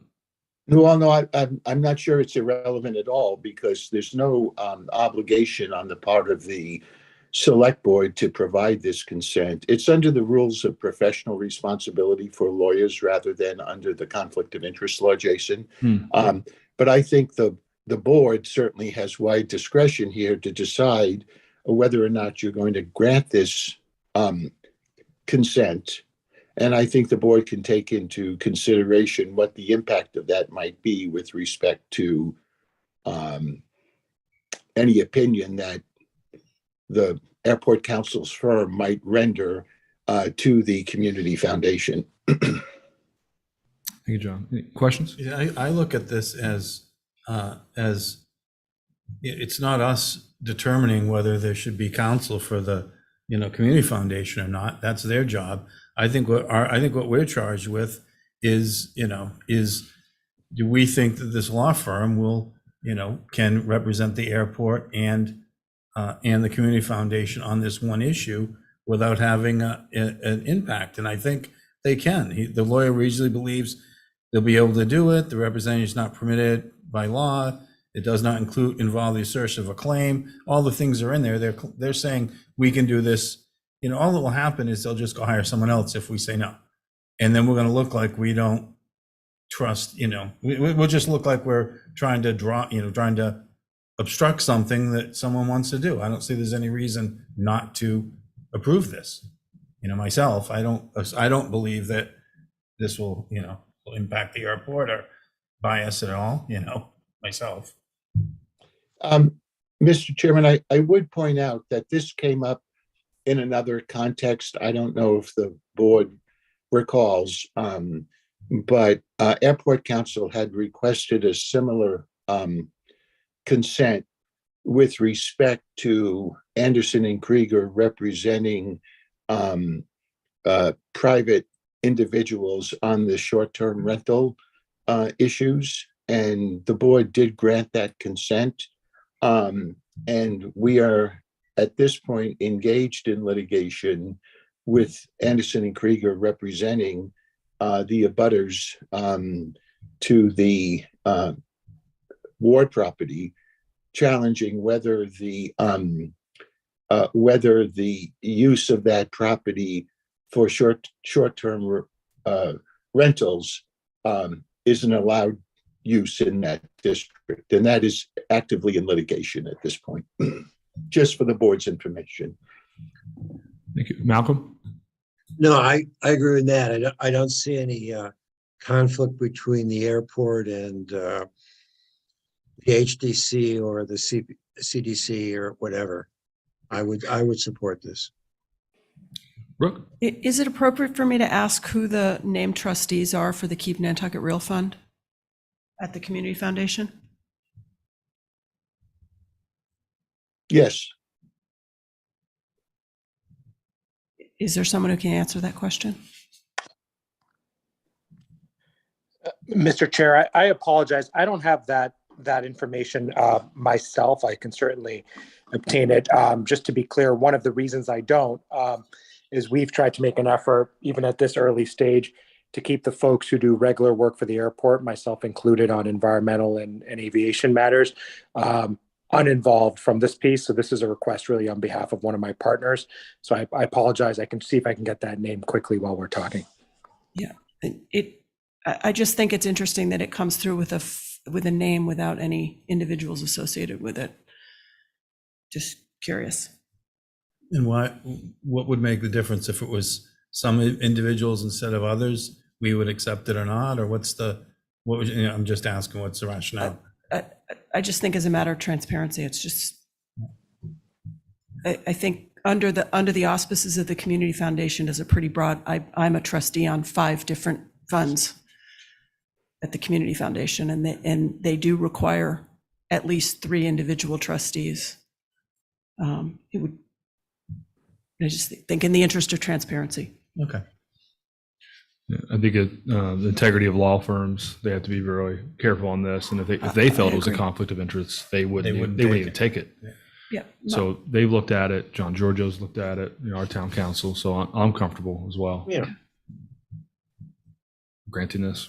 Well, no, I'm not sure it's irrelevant at all, because there's no obligation on the part of the select board to provide this consent. It's under the rules of professional responsibility for lawyers rather than under the conflict of interest law, Jason. But I think the board certainly has wide discretion here to decide whether or not you're going to grant this consent. And I think the board can take into consideration what the impact of that might be with respect to any opinion that the airport council's firm might render to the community foundation. Thank you, John. Any questions? Yeah, I look at this as it's not us determining whether there should be counsel for the, community foundation or not. That's their job. I think what we're charged with is do we think that this law firm will, can represent the airport and the community foundation on this one issue without having an impact? And I think they can. The lawyer reasonably believes they'll be able to do it. The representative is not permitted by law. It does not involve the assertion of a claim. All the things are in there. They're saying we can do this. All that will happen is they'll just go hire someone else if we say no. And then we're going to look like we don't trust, we'll just look like we're trying to obstruct something that someone wants to do. I don't see there's any reason not to approve this. Myself, I don't believe that this will impact the airport or bias at all, myself. Mr. Chairman, I would point out that this came up in another context. I don't know if the board recalls, but Airport Council had requested a similar consent with respect to Anderson and Krieger representing private individuals on the short-term rental issues, and the board did grant that consent. And we are at this point engaged in litigation with Anderson and Krieger representing the abutters to the Ward property, challenging whether the use of that property for short-term rentals is an allowed use in that district, and that is actively in litigation at this point. Just for the board's information. Thank you, Malcolm. No, I agree with that. I don't see any conflict between the airport and the HDC or the CDC or whatever. I would support this. Brooke? Is it appropriate for me to ask who the named trustees are for the Keep Nantucket Real Fund at the Community Foundation? Yes. Is there someone who can answer that question? Mr. Chair, I apologize. I don't have that information myself. I can certainly obtain it. Just to be clear, one of the reasons I don't is we've tried to make an effort, even at this early stage, to keep the folks who do regular work for the airport, myself included on environmental and aviation matters, uninvolved from this piece. So this is a request really on behalf of one of my partners. So I apologize. I can see if I can get that name quickly while we're talking. Yeah, I just think it's interesting that it comes through with a name without any individuals associated with it. Just curious. And what would make the difference if it was some individuals instead of others? We would accept it or not, or I'm just asking, what's the rationale? I just think as a matter of transparency, it's just, I think under the auspices of the Community Foundation is a pretty broad, I'm a trustee on 5 different funds at the Community Foundation, and they do require at least 3 individual trustees. I just think in the interest of transparency. Okay. Yeah, I think the integrity of law firms, they have to be very careful on this. And if they felt it was a conflict of interest, they wouldn't even take it. Yeah. So they've looked at it. John Giorgio's looked at it, our town council. So I'm comfortable as well. Yeah. Granting this.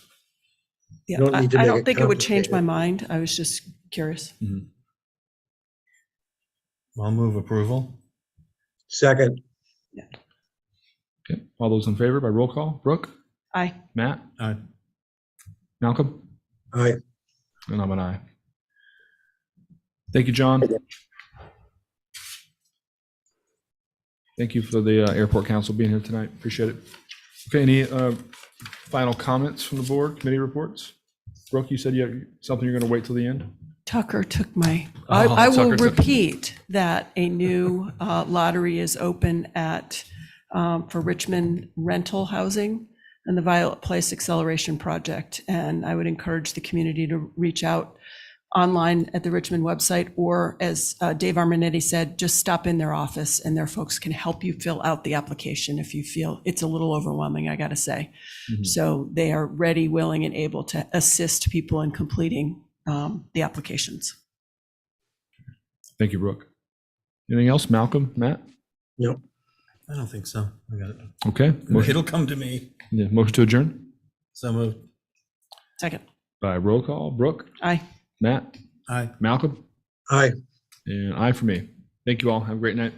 Yeah, I don't think it would change my mind. I was just curious. Mm-hmm. I'll move approval. Second. Yeah. Okay. All those in favor by roll call? Brooke? Aye. Matt? Aye. Malcolm? Aye. And I'm an aye. Thank you, John. Thank you for the Airport Council being here tonight. Appreciate it. Okay, any final comments from the board, committee reports? Brooke, you said you have something you're going to wait till the end? Tucker took my, Oh, I will Tucker took it. repeat that a new lottery is open for Richmond rental housing and the Violet Place Acceleration Project. And I would encourage the community to reach out online at the Richmond website, or as Dave Arminetti said, just stop in their office and their folks can help you fill out the application if you feel it's a little overwhelming, I gotta say. Mhm. So they are ready, willing, and able to assist people in completing the applications. Thank you, Brooke. Anything else, Malcolm, Matt? Nope. I don't think so. I got it. Okay. It'll come to me. Yeah, motion to adjourn So moved. Second. by roll call. Brooke? Aye. Matt? Aye. Malcolm? Aye. And aye for me. Thank you all. Have a great night.